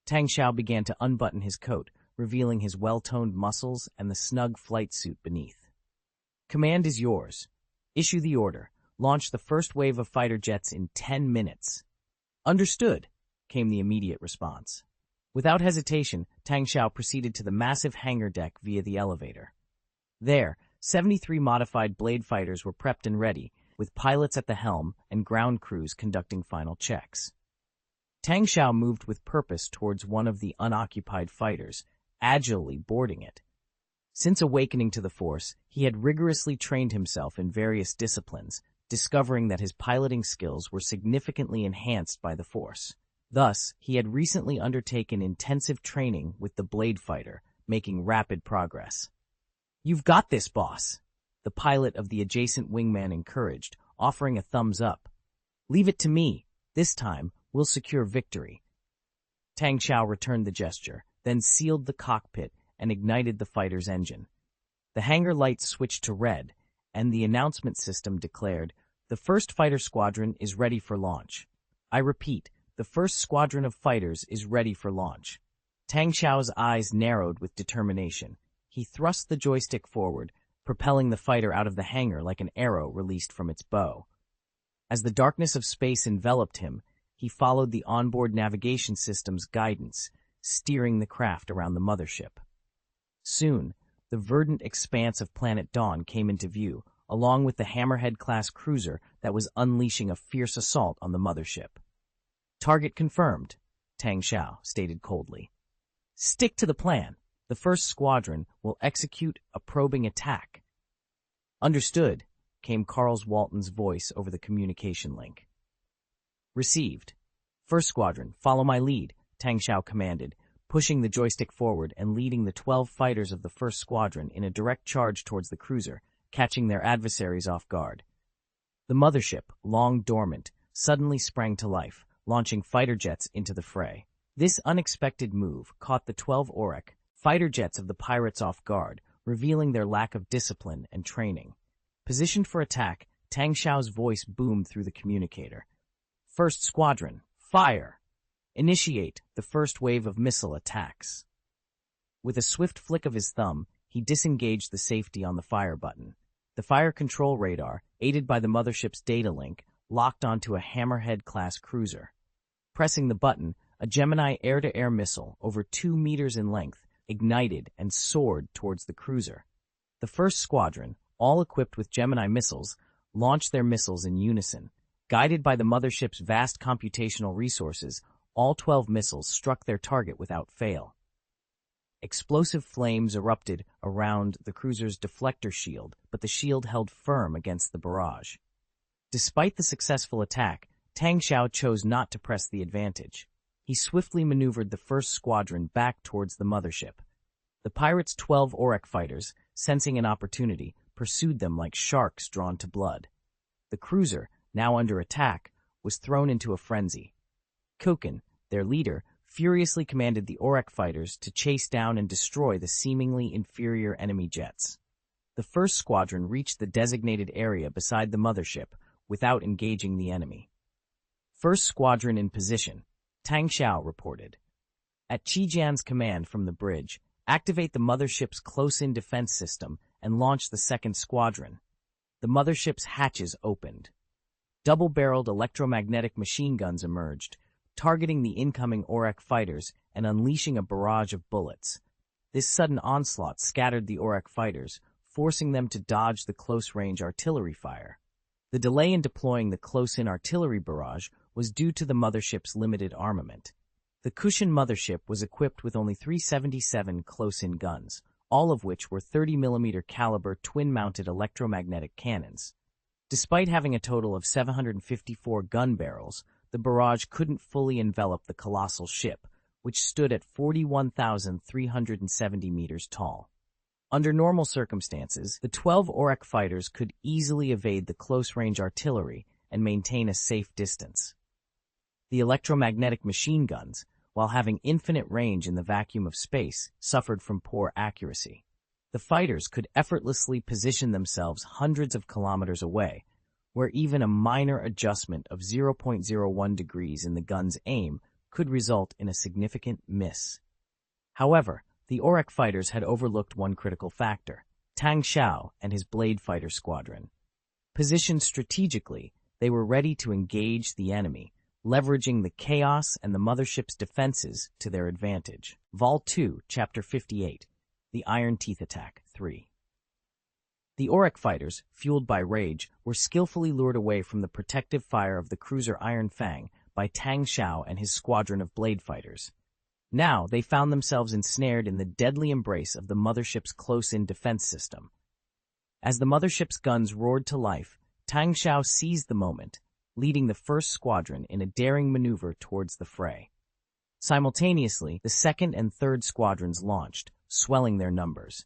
Tang Xiao began to unbutton his coat, revealing his well-toned muscles and the snug flight suit beneath. Command is yours. Issue the order. Launch the first wave of fighter jets in 10 minutes. Understood, came the immediate response. Without hesitation, Tang Xiao proceeded to the massive hangar deck via the elevator. There, 73 modified blade fighters were prepped and ready, with pilots at the helm and ground crews conducting final checks. Tang Xiao moved with purpose towards one of the unoccupied fighters, agilely boarding it. Since awakening to the Force, he had rigorously trained himself in various disciplines, discovering that his piloting skills were significantly enhanced by the Force. Thus, he had recently undertaken intensive training with the blade fighter, making rapid progress. You've got this, boss, the pilot of the adjacent wingman encouraged, offering a thumbs up. Leave it to me. This time, we'll secure victory. Tang Xiao returned the gesture, then sealed the cockpit and ignited the fighter's engine. The hangar lights switched to red, and the announcement system declared, "The first fighter squadron is ready for launch." I repeat, the first squadron of fighters is ready for launch. Tang Xiao's eyes narrowed with determination. He thrust the joystick forward, propelling the fighter out of the hangar like an arrow released from its bow. As the darkness of space enveloped him, he followed the onboard navigation system's guidance, steering the craft around the mothership. Soon, the verdant expanse of Planet Dawn came into view, along with the Hammerhead-class cruiser that was unleashing a fierce assault on the mothership. Target confirmed, Tang Xiao stated coldly. Stick to the plan. The first squadron will execute a probing attack. Understood, came Carlsworton's voice over the communication link. Received. First squadron, follow my lead, Tang Xiao commanded, pushing the joystick forward and leading the 12 fighters of the first squadron in a direct charge towards the cruiser, catching their adversaries off guard. The mothership, long dormant, suddenly sprang to life, launching fighter jets into the fray. This unexpected move caught the 12 Auric fighter jets of the pirates off guard, revealing their lack of discipline and training. Positioned for attack, Tang Xiao's voice boomed through the communicator. First squadron, fire! Initiate the first wave of missile attacks. With a swift flick of his thumb, he disengaged the safety on the fire button. The fire control radar, aided by the mothership's data link, locked onto a Hammerhead-class cruiser. Pressing the button, a Gemini air-to-air missile, over 2 meters in length, ignited and soared towards the cruiser. The first squadron, all equipped with Gemini missiles, launched their missiles in unison. Guided by the mothership's vast computational resources, all 12 missiles struck their target without fail. Explosive flames erupted around the cruiser's deflector shield, but the shield held firm against the barrage. Despite the successful attack, Tang Xiao chose not to press the advantage. He swiftly maneuvered the first squadron back towards the mothership. The pirates' 12 Auric fighters, sensing an opportunity, pursued them like sharks drawn to blood. The cruiser, now under attack, was thrown into a frenzy. Koken, their leader, furiously commanded the Auric fighters to chase down and destroy the seemingly inferior enemy jets. The first squadron reached the designated area beside the mothership without engaging the enemy. First squadron in position, Tang Xiao reported. At Qijian's command from the bridge, activate the mothership's close-in defense system and launch the second squadron. The mothership's hatches opened. Double-barreled electromagnetic machine guns emerged, targeting the incoming Auric fighters and unleashing a barrage of bullets. This sudden onslaught scattered the Auric fighters, forcing them to dodge the close-range artillery fire. The delay in deploying the close-in artillery barrage was due to the Mothership's limited armament. The Kushan Mothership was equipped with only 377 close-in guns, all of which were 30mm caliber twin-mounted electromagnetic cannons. Despite having a total of 754 gun barrels, the barrage couldn't fully envelop the colossal ship, which stood at 41,370 meters tall. Under normal circumstances, the 12 Auric fighters could easily evade the close-range artillery and maintain a safe distance. The electromagnetic machine guns, while having infinite range in the vacuum of space, suffered from poor accuracy. The fighters could effortlessly position themselves hundreds of kilometers away, where even a minor adjustment of 0.01 degrees in the gun's aim could result in a significant miss. However, the Auric fighters had overlooked one critical factor: Tang Xiao and his Blade Fighter Squadron. Positioned strategically, they were ready to engage the enemy, leveraging the chaos and the Mothership's defenses to their advantage. Vol 2, Chapter 58, The Iron Teeth Attack 3. The Auric fighters, fueled by rage, were skillfully lured away from the protective fire of the cruiser Iron Fang by Tang Xiao and his squadron of blade fighters. Now they found themselves ensnared in the deadly embrace of the Mothership's close-in defense system. As the Mothership's guns roared to life, Tang Xiao seized the moment, leading the first squadron in a daring maneuver towards the fray. Simultaneously, the second and third squadrons launched, swelling their numbers.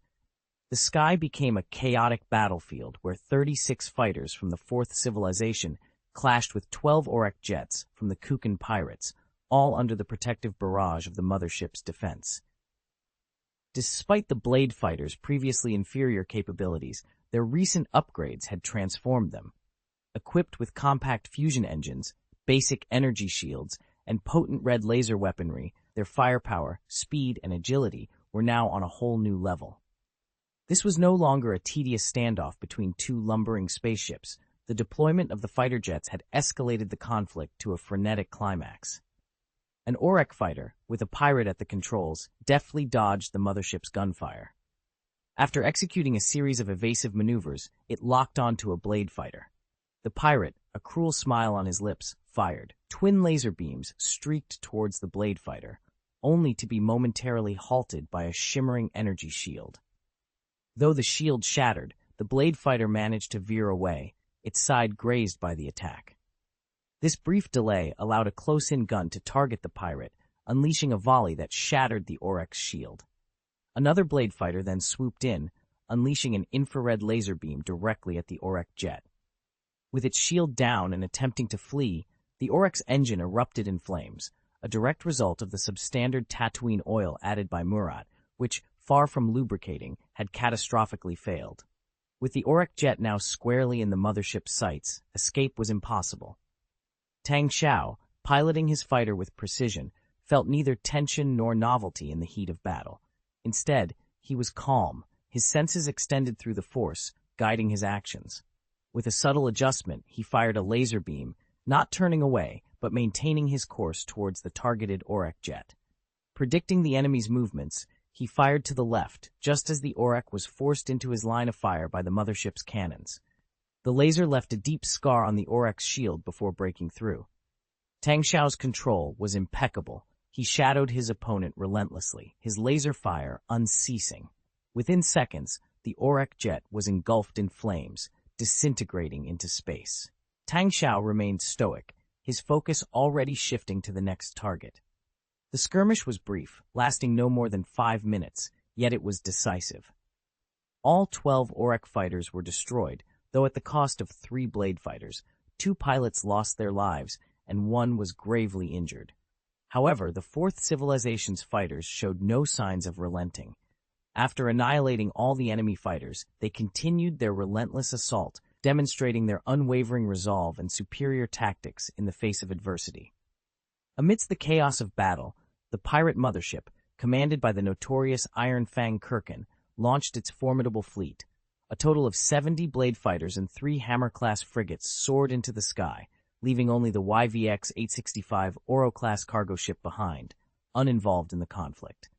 The sky became a chaotic battlefield where 36 fighters from the Fourth Civilization clashed with 12 Auric jets from the Kukan pirates, all under the protective barrage of the Mothership's defense. Despite the blade fighters' previously inferior capabilities, their recent upgrades had transformed them. Equipped with compact fusion engines, basic energy shields, and potent red laser weaponry, their firepower, speed, and agility were now on a whole new level. This was no longer a tedious standoff between two lumbering spaceships. The deployment of the fighter jets had escalated the conflict to a frenetic climax. An Auric fighter, with a pirate at the controls, deftly dodged the Mothership's gunfire. After executing a series of evasive maneuvers, it locked onto a blade fighter. The pirate, a cruel smile on his lips, fired. Twin laser beams streaked towards the blade fighter, only to be momentarily halted by a shimmering energy shield. Though the shield shattered, the blade fighter managed to veer away, its side grazed by the attack. This brief delay allowed a close-in gun to target the pirate, unleashing a volley that shattered the Auric's shield. Another blade fighter then swooped in, unleashing an infrared laser beam directly at the Auric jet. With its shield down and attempting to flee, the Auric's engine erupted in flames, a direct result of the substandard Tatooine oil added by Murat, which, far from lubricating, had catastrophically failed. With the Auric jet now squarely in the Mothership's sights, escape was impossible. Tang Xiao, piloting his fighter with precision, felt neither tension nor novelty in the heat of battle. Instead, he was calm, his senses extended through the Force, guiding his actions. With a subtle adjustment, he fired a laser beam, not turning away, but maintaining his course towards the targeted Auric jet. Predicting the enemy's movements, he fired to the left, just as the Auric was forced into his line of fire by the Mothership's cannons. The laser left a deep scar on the Auric's shield before breaking through. Tang Xiao's control was impeccable. He shadowed his opponent relentlessly, his laser fire unceasing. Within seconds, the Auric jet was engulfed in flames, disintegrating into space. Tang Xiao remained stoic, his focus already shifting to the next target. The skirmish was brief, lasting no more than 5 minutes, yet it was decisive. All 12 Auric fighters were destroyed, though at the cost of 3 blade fighters. 2 pilots lost their lives, and 1 was gravely injured. However, the Fourth Civilization's fighters showed no signs of relenting. After annihilating all the enemy fighters, they continued their relentless assault, demonstrating their unwavering resolve and superior tactics in the face of adversity. Amidst the chaos of battle, the pirate Mothership, commanded by the notorious Iron Fang Kirkin, launched its formidable fleet. A total of 70 blade fighters and 3 Hammer-class frigates soared into the sky, leaving only the YVX-865 Oro-class cargo ship behind, uninvolved in the conflict.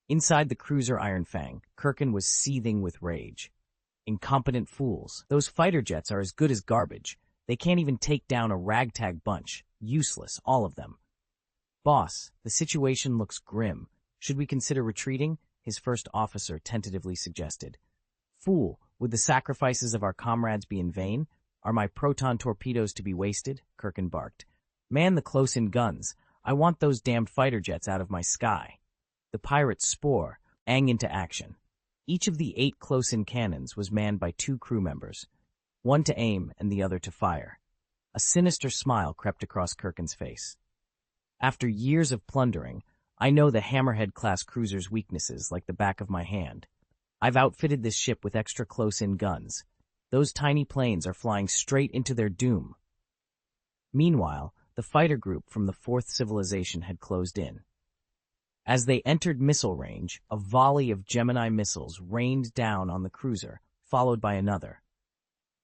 Inside the cruiser Iron Fang, Kirkin was seething with rage. Incompetent fools. Those fighter jets are as good as garbage. They can't even take down a ragtag bunch. Useless, all of them. Boss, the situation looks grim. Should we consider retreating? His first officer tentatively suggested. Fool, would the sacrifices of our comrades be in vain? Are my proton torpedoes to be wasted? Kirkin barked. Man the close-in guns. I want those damned fighter jets out of my sky. The pirates spore, ang into action. Each of the 8 close-in cannons was manned by 2 crew members, one to aim and the other to fire. A sinister smile crept across Kirkin's face. After years of plundering, I know the Hammerhead-class cruiser's weaknesses like the back of my hand. I've outfitted this ship with extra close-in guns. Those tiny planes are flying straight into their doom. Meanwhile, the fighter group from the Fourth Civilization had closed in. As they entered missile range, a volley of Gemini missiles rained down on the cruiser, followed by another.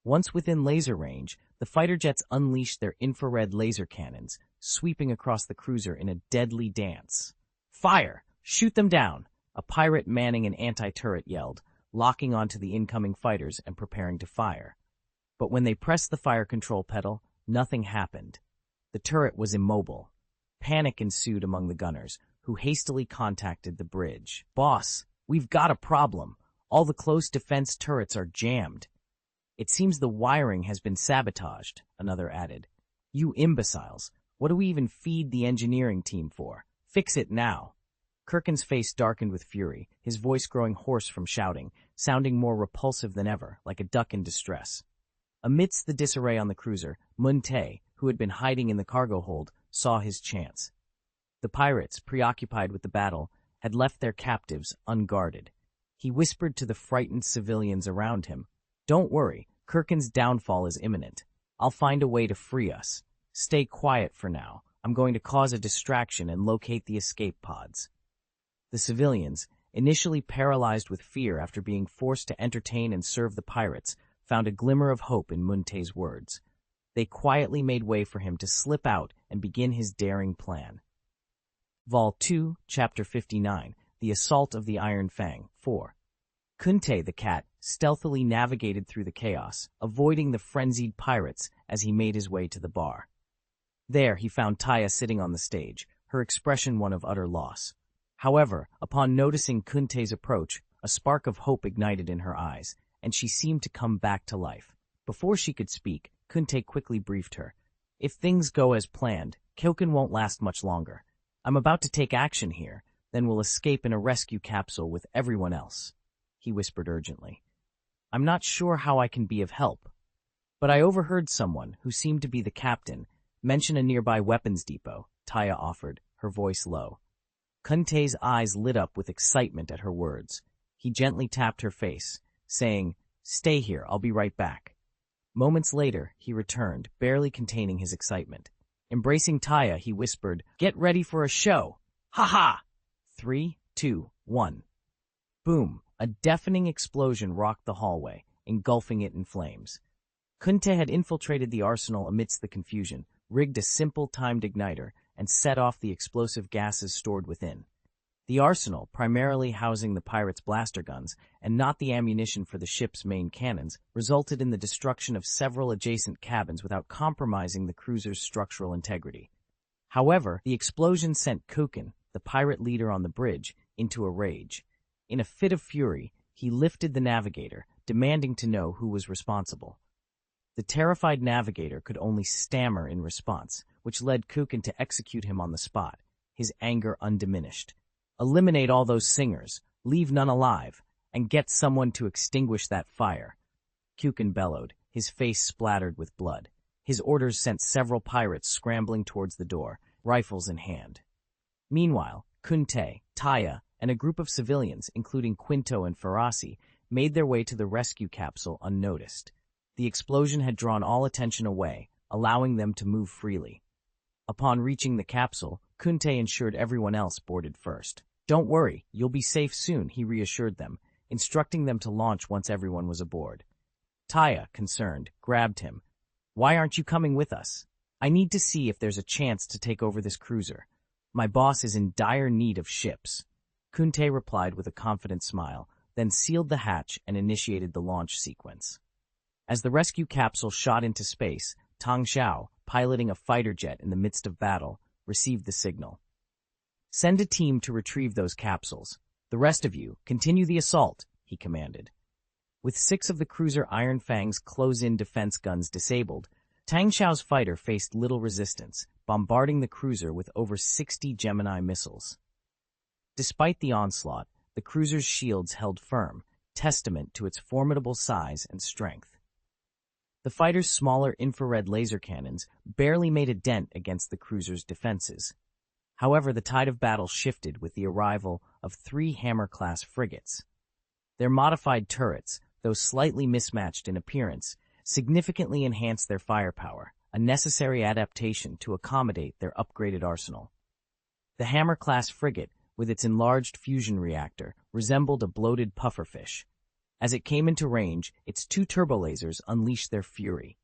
Once within laser range, the fighter jets unleashed their infrared laser cannons, sweeping across the cruiser in a deadly dance. Fire! Shoot them down! A pirate manning an anti-turret yelled, locking onto the incoming fighters and preparing to fire. But when they pressed the fire control pedal, nothing happened. The turret was immobile. Panic ensued among the gunners, who hastily contacted the bridge. Boss, we've got a problem. All the close defense turrets are jammed. It seems the wiring has been sabotaged, another added. You imbeciles, what do we even feed the engineering team for? Fix it now. Kirkin's face darkened with fury, his voice growing hoarse from shouting, sounding more repulsive than ever, like a duck in distress. Amidst the disarray on the cruiser, Mun-Tae, who had been hiding in the cargo hold, saw his chance. The pirates, preoccupied with the battle, had left their captives unguarded. He whispered to the frightened civilians around him, Don't worry, Kirkin's downfall is imminent. I'll find a way to free us. Stay quiet for now. I'm going to cause a distraction and locate the escape pods. The civilians, initially paralyzed with fear after being forced to entertain and serve the pirates, found a glimmer of hope in Mun-Tae's words. They quietly made way for him to slip out and begin his daring plan. Vol 2, Chapter 59, The Assault of the Iron Fang, 4. Kun-Tae the cat stealthily navigated through the chaos, avoiding the frenzied pirates as he made his way to the bar. There he found Taya sitting on the stage, her expression one of utter loss. However, upon noticing Kun-Tae's approach, a spark of hope ignited in her eyes, and she seemed to come back to life. Before she could speak, Kun-Tae quickly briefed her. If things go as planned, Kyoken won't last much longer. I'm about to take action here, then we'll escape in a rescue capsule with everyone else, he whispered urgently. I'm not sure how I can be of help, but I overheard someone, who seemed to be the captain, mention a nearby weapons depot, Taya offered, her voice low. Kun-Tae's eyes lit up with excitement at her words. He gently tapped her face, saying, Stay here, I'll be right back. Moments later, he returned, barely containing his excitement. Embracing Taya, he whispered, Get ready for a show! Ha-ha! 3, 2, 1. Boom! A deafening explosion rocked the hallway, engulfing it in flames. Kun-Tae had infiltrated the arsenal amidst the confusion, rigged a simple timed igniter, and set off the explosive gases stored within. The arsenal, primarily housing the pirates' blaster guns, and not the ammunition for the ship's main cannons, resulted in the destruction of several adjacent cabins without compromising the cruiser's structural integrity. However, the explosion sent Kyoken, the pirate leader on the bridge, into a rage. In a fit of fury, he lifted the navigator, demanding to know who was responsible. The terrified navigator could only stammer in response, which led Kyoken to execute him on the spot, his anger undiminished. Eliminate all those singers, leave none alive, and get someone to extinguish that fire. Kyoken bellowed, his face splattered with blood. His orders sent several pirates scrambling towards the door, rifles in hand. Meanwhile, Kun-Tae, Taya, and a group of civilians, including Quinto and Ferrasi, made their way to the rescue capsule unnoticed. The explosion had drawn all attention away, allowing them to move freely. Upon reaching the capsule, Kun-Tae ensured everyone else boarded first. Don't worry, you'll be safe soon, he reassured them, instructing them to launch once everyone was aboard. Taya, concerned, grabbed him. Why aren't you coming with us? I need to see if there's a chance to take over this cruiser. My boss is in dire need of ships. Kunte replied with a confident smile, then sealed the hatch and initiated the launch sequence. As the rescue capsule shot into space, Tang Xiao, piloting a fighter jet in the midst of battle, received the signal. Send a team to retrieve those capsules. The rest of you, continue the assault, he commanded. With 6 of the cruiser Iron Fang's close-in defense guns disabled, Tang Xiao's fighter faced little resistance, bombarding the cruiser with over 60 Gemini missiles. Despite the onslaught, the cruiser's shields held firm, testament to its formidable size and strength. The fighter's smaller infrared laser cannons barely made a dent against the cruiser's defenses. However, the tide of battle shifted with the arrival of 3 Hammer-class frigates. Their modified turrets, though slightly mismatched in appearance, significantly enhanced their firepower, a necessary adaptation to accommodate their upgraded arsenal. The Hammer-class frigate, with its enlarged fusion reactor, resembled a bloated pufferfish. As it came into range, its 2 turbolasers unleashed their fury.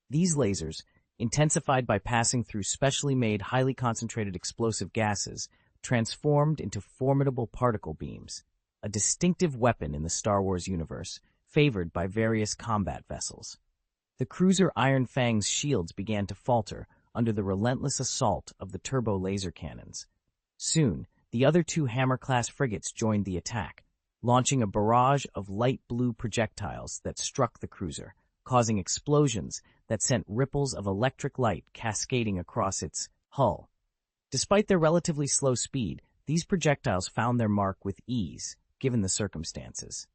These lasers, intensified by passing through specially made highly concentrated explosive gases, transformed into formidable particle beams, a distinctive weapon in the Star Wars universe, favored by various combat vessels. The cruiser Iron Fang's shields began to falter under the relentless assault of the turbo laser cannons. Soon, the other 2 Hammer-class frigates joined the attack, launching a barrage of light blue projectiles that struck the cruiser, causing explosions that sent ripples of electric light cascading across its hull. Despite their relatively slow speed, these projectiles found their mark with ease, given the circumstances.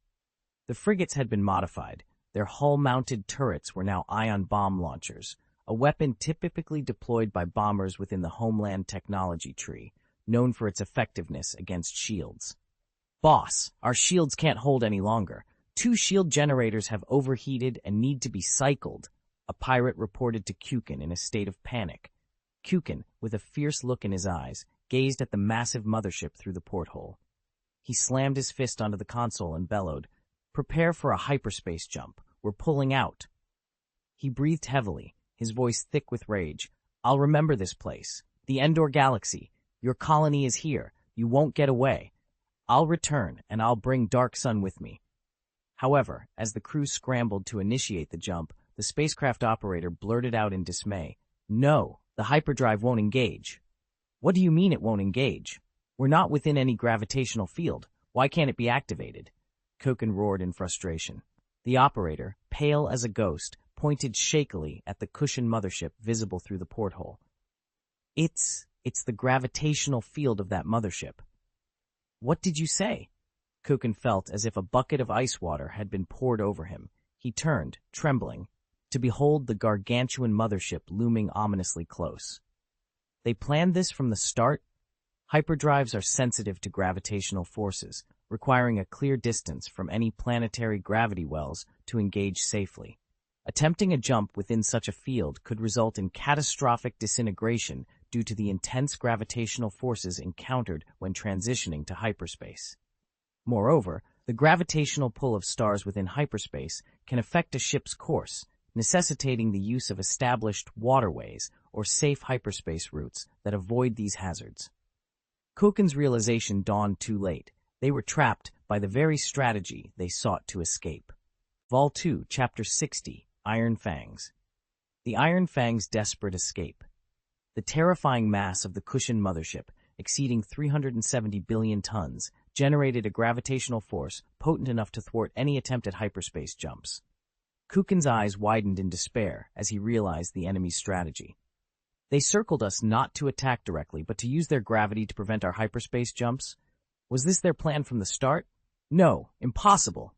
The frigates had been modified. Their hull-mounted turrets were now ion bomb launchers, a weapon typically deployed by bombers within the Homeland technology tree, known for its effectiveness against shields. Boss, our shields can't hold any longer. 2 shield generators have overheated and need to be cycled, a pirate reported to Kukin in a state of panic. Kukin, with a fierce look in his eyes, gazed at the massive mothership through the porthole. He slammed his fist onto the console and bellowed, "Prepare for a hyperspace jump. We're pulling out." He breathed heavily, his voice thick with rage. "I'll remember this place. The Endor Galaxy. Your colony is here. You won't get away. I'll return, and I'll bring Dark Sun with me." However, as the crew scrambled to initiate the jump, the spacecraft operator blurted out in dismay, "No, the hyperdrive won't engage." "What do you mean it won't engage? We're not within any gravitational field. Why can't it be activated?" Koken roared in frustration. The operator, pale as a ghost, pointed shakily at the cushioned mothership visible through the porthole. It's the gravitational field of that mothership." "What did you say?" Koken felt as if a bucket of ice water had been poured over him. He turned, trembling, to behold the gargantuan mothership looming ominously close. "They planned this from the start?" Hyperdrives are sensitive to gravitational forces, requiring a clear distance from any planetary gravity wells to engage safely. Attempting a jump within such a field could result in catastrophic disintegration due to the intense gravitational forces encountered when transitioning to hyperspace. Moreover, the gravitational pull of stars within hyperspace can affect a ship's course, necessitating the use of established waterways or safe hyperspace routes that avoid these hazards. Koken's realization dawned too late. They were trapped by the very strategy they sought to escape. Vol 2, Chapter 60, Iron Fangs. The Iron Fang's desperate escape. The terrifying mass of the cushioned mothership, exceeding 370 billion tons, generated a gravitational force potent enough to thwart any attempt at hyperspace jumps. Kukin's eyes widened in despair as he realized the enemy's strategy. "They circled us not to attack directly, but to use their gravity to prevent our hyperspace jumps? Was this their plan from the start? No, impossible!"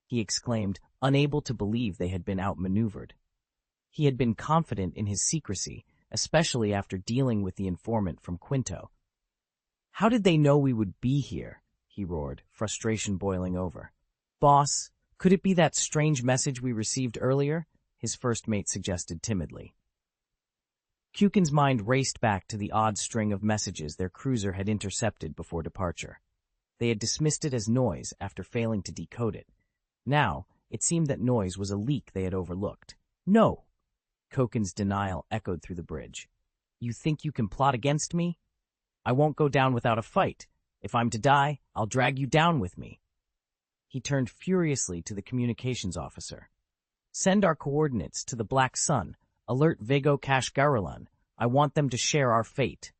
he exclaimed, unable to believe they had been outmaneuvered. He had been confident in his secrecy, especially after dealing with the informant from Quinto. "How did they know we would be here?" he roared, frustration boiling over. "Boss, could it be that strange message we received earlier?" his first mate suggested timidly. Kukin's mind raced back to the odd string of messages their cruiser had intercepted before departure. They had dismissed it as noise after failing to decode it. Now, it seemed that noise was a leak they had overlooked. No! Koken's denial echoed through the bridge. You think you can plot against me? I won't go down without a fight. If I'm to die, I'll drag you down with me. He turned furiously to the communications officer. Send our coordinates to the Black Sun. Alert Vigo Kashgarulan. I want them to share our fate.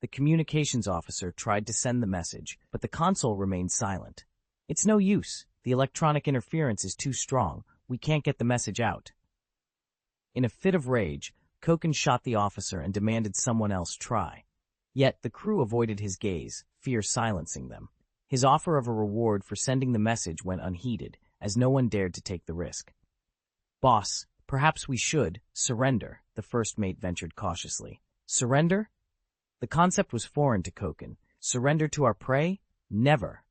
The communications officer tried to send the message, but the console remained silent. It's no use. The electronic interference is too strong. We can't get the message out. In a fit of rage, Koken shot the officer and demanded someone else try. Yet the crew avoided his gaze, fear silencing them. His offer of a reward for sending the message went unheeded, as no one dared to take the risk. Boss, perhaps we should surrender, the first mate ventured cautiously. Surrender? The concept was foreign to Koken. Surrender to our prey? Never.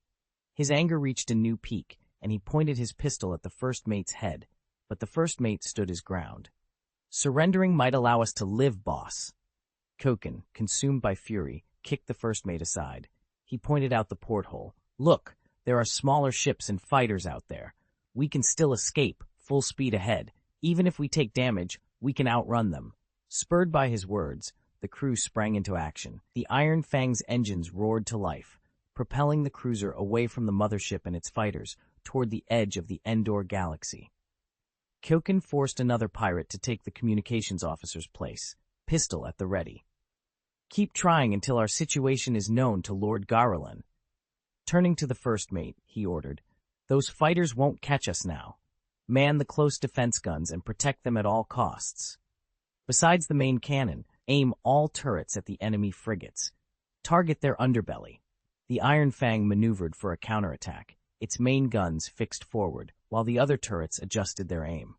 His anger reached a new peak, and he pointed his pistol at the first mate's head, but the first mate stood his ground. Surrendering might allow us to live, boss. Koken, consumed by fury, kicked the first mate aside. He pointed out the porthole. Look, there are smaller ships and fighters out there. We can still escape, full speed ahead. Even if we take damage, we can outrun them. Spurred by his words, the crew sprang into action. The Iron Fang's engines roared to life, propelling the cruiser away from the mothership and its fighters toward the edge of the Endor galaxy. Koken forced another pirate to take the communications officer's place, pistol at the ready. Keep trying until our situation is known to Lord Garulan. Turning to the first mate, he ordered, those fighters won't catch us now. Man the close defense guns and protect them at all costs. Besides the main cannon, aim all turrets at the enemy frigates. Target their underbelly. The Iron Fang maneuvered for a counterattack, its main guns fixed forward, while the other turrets adjusted their aim.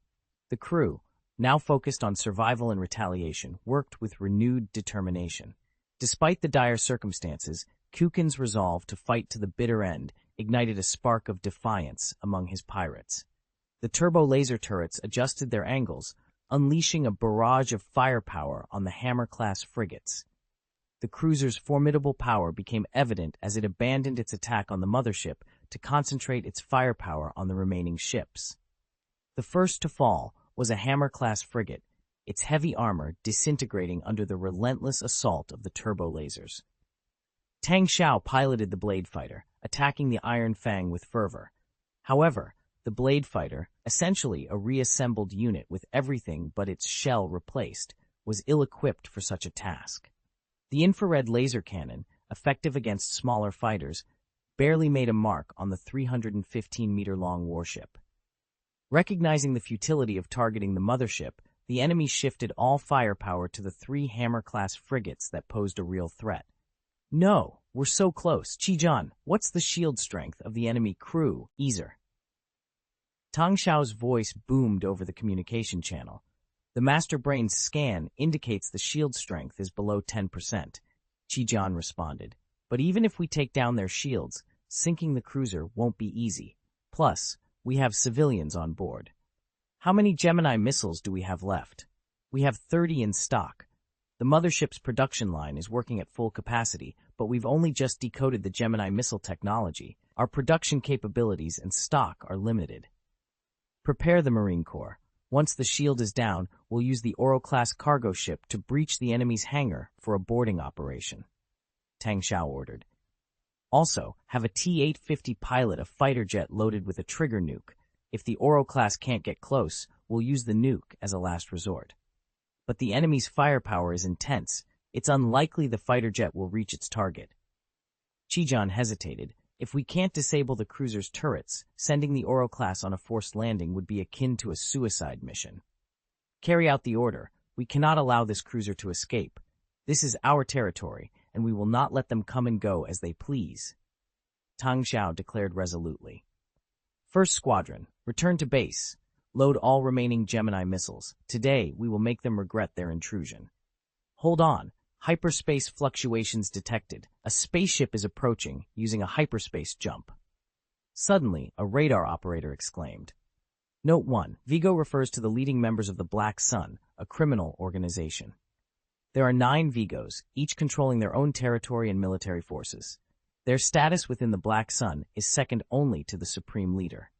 The crew, now focused on survival and retaliation, worked with renewed determination. Despite the dire circumstances, Koken's resolve to fight to the bitter end ignited a spark of defiance among his pirates. The turbo-laser turrets adjusted their angles, unleashing a barrage of firepower on the Hammer-class frigates. The cruiser's formidable power became evident as it abandoned its attack on the mothership to concentrate its firepower on the remaining ships. The first to fall was a Hammer-class frigate, its heavy armor disintegrating under the relentless assault of the turbo-lasers. Tang Xiao piloted the Blade Fighter, attacking the Iron Fang with fervor. However, the Blade Fighter, essentially a reassembled unit with everything but its shell replaced, was ill-equipped for such a task. The infrared laser cannon, effective against smaller fighters, barely made a mark on the 315-meter-long warship. Recognizing the futility of targeting the mothership, the enemy shifted all firepower to the 3 Hammer-class frigates that posed a real threat. No, we're so close. Chijan, what's the shield strength of the enemy crew, Easer? Tang Xiao's voice boomed over the communication channel. The Master Brain's scan indicates the shield strength is below 10%. Chijan responded. But even if we take down their shields, sinking the cruiser won't be easy. Plus, we have civilians on board. How many Gemini missiles do we have left? We have 30 in stock. The mothership's production line is working at full capacity, but we've only just decoded the Gemini missile technology. Our production capabilities and stock are limited. Prepare the Marine Corps. Once the shield is down, we'll use the Oro-class cargo ship to breach the enemy's hangar for a boarding operation. Tang Xiao ordered. Also, have a T-850 pilot a fighter jet loaded with a trigger nuke. If the Oro-class can't get close, we'll use the nuke as a last resort. But the enemy's firepower is intense. It's unlikely the fighter jet will reach its target. Chijan hesitated. If we can't disable the cruiser's turrets, sending the Oro-class on a forced landing would be akin to a suicide mission. Carry out the order. We cannot allow this cruiser to escape. This is our territory, and we will not let them come and go as they please. Tang Xiao declared resolutely. First Squadron, return to base. Load all remaining Gemini missiles. Today, we will make them regret their intrusion. Hold on. Hyperspace fluctuations detected. A spaceship is approaching, using a hyperspace jump. Suddenly, a radar operator exclaimed. Note 1. Vigo refers to the leading members of the Black Sun, a criminal organization. There are 9 Vigos, each controlling their own territory and military forces. Their status within the Black Sun is second only to the Supreme Leader.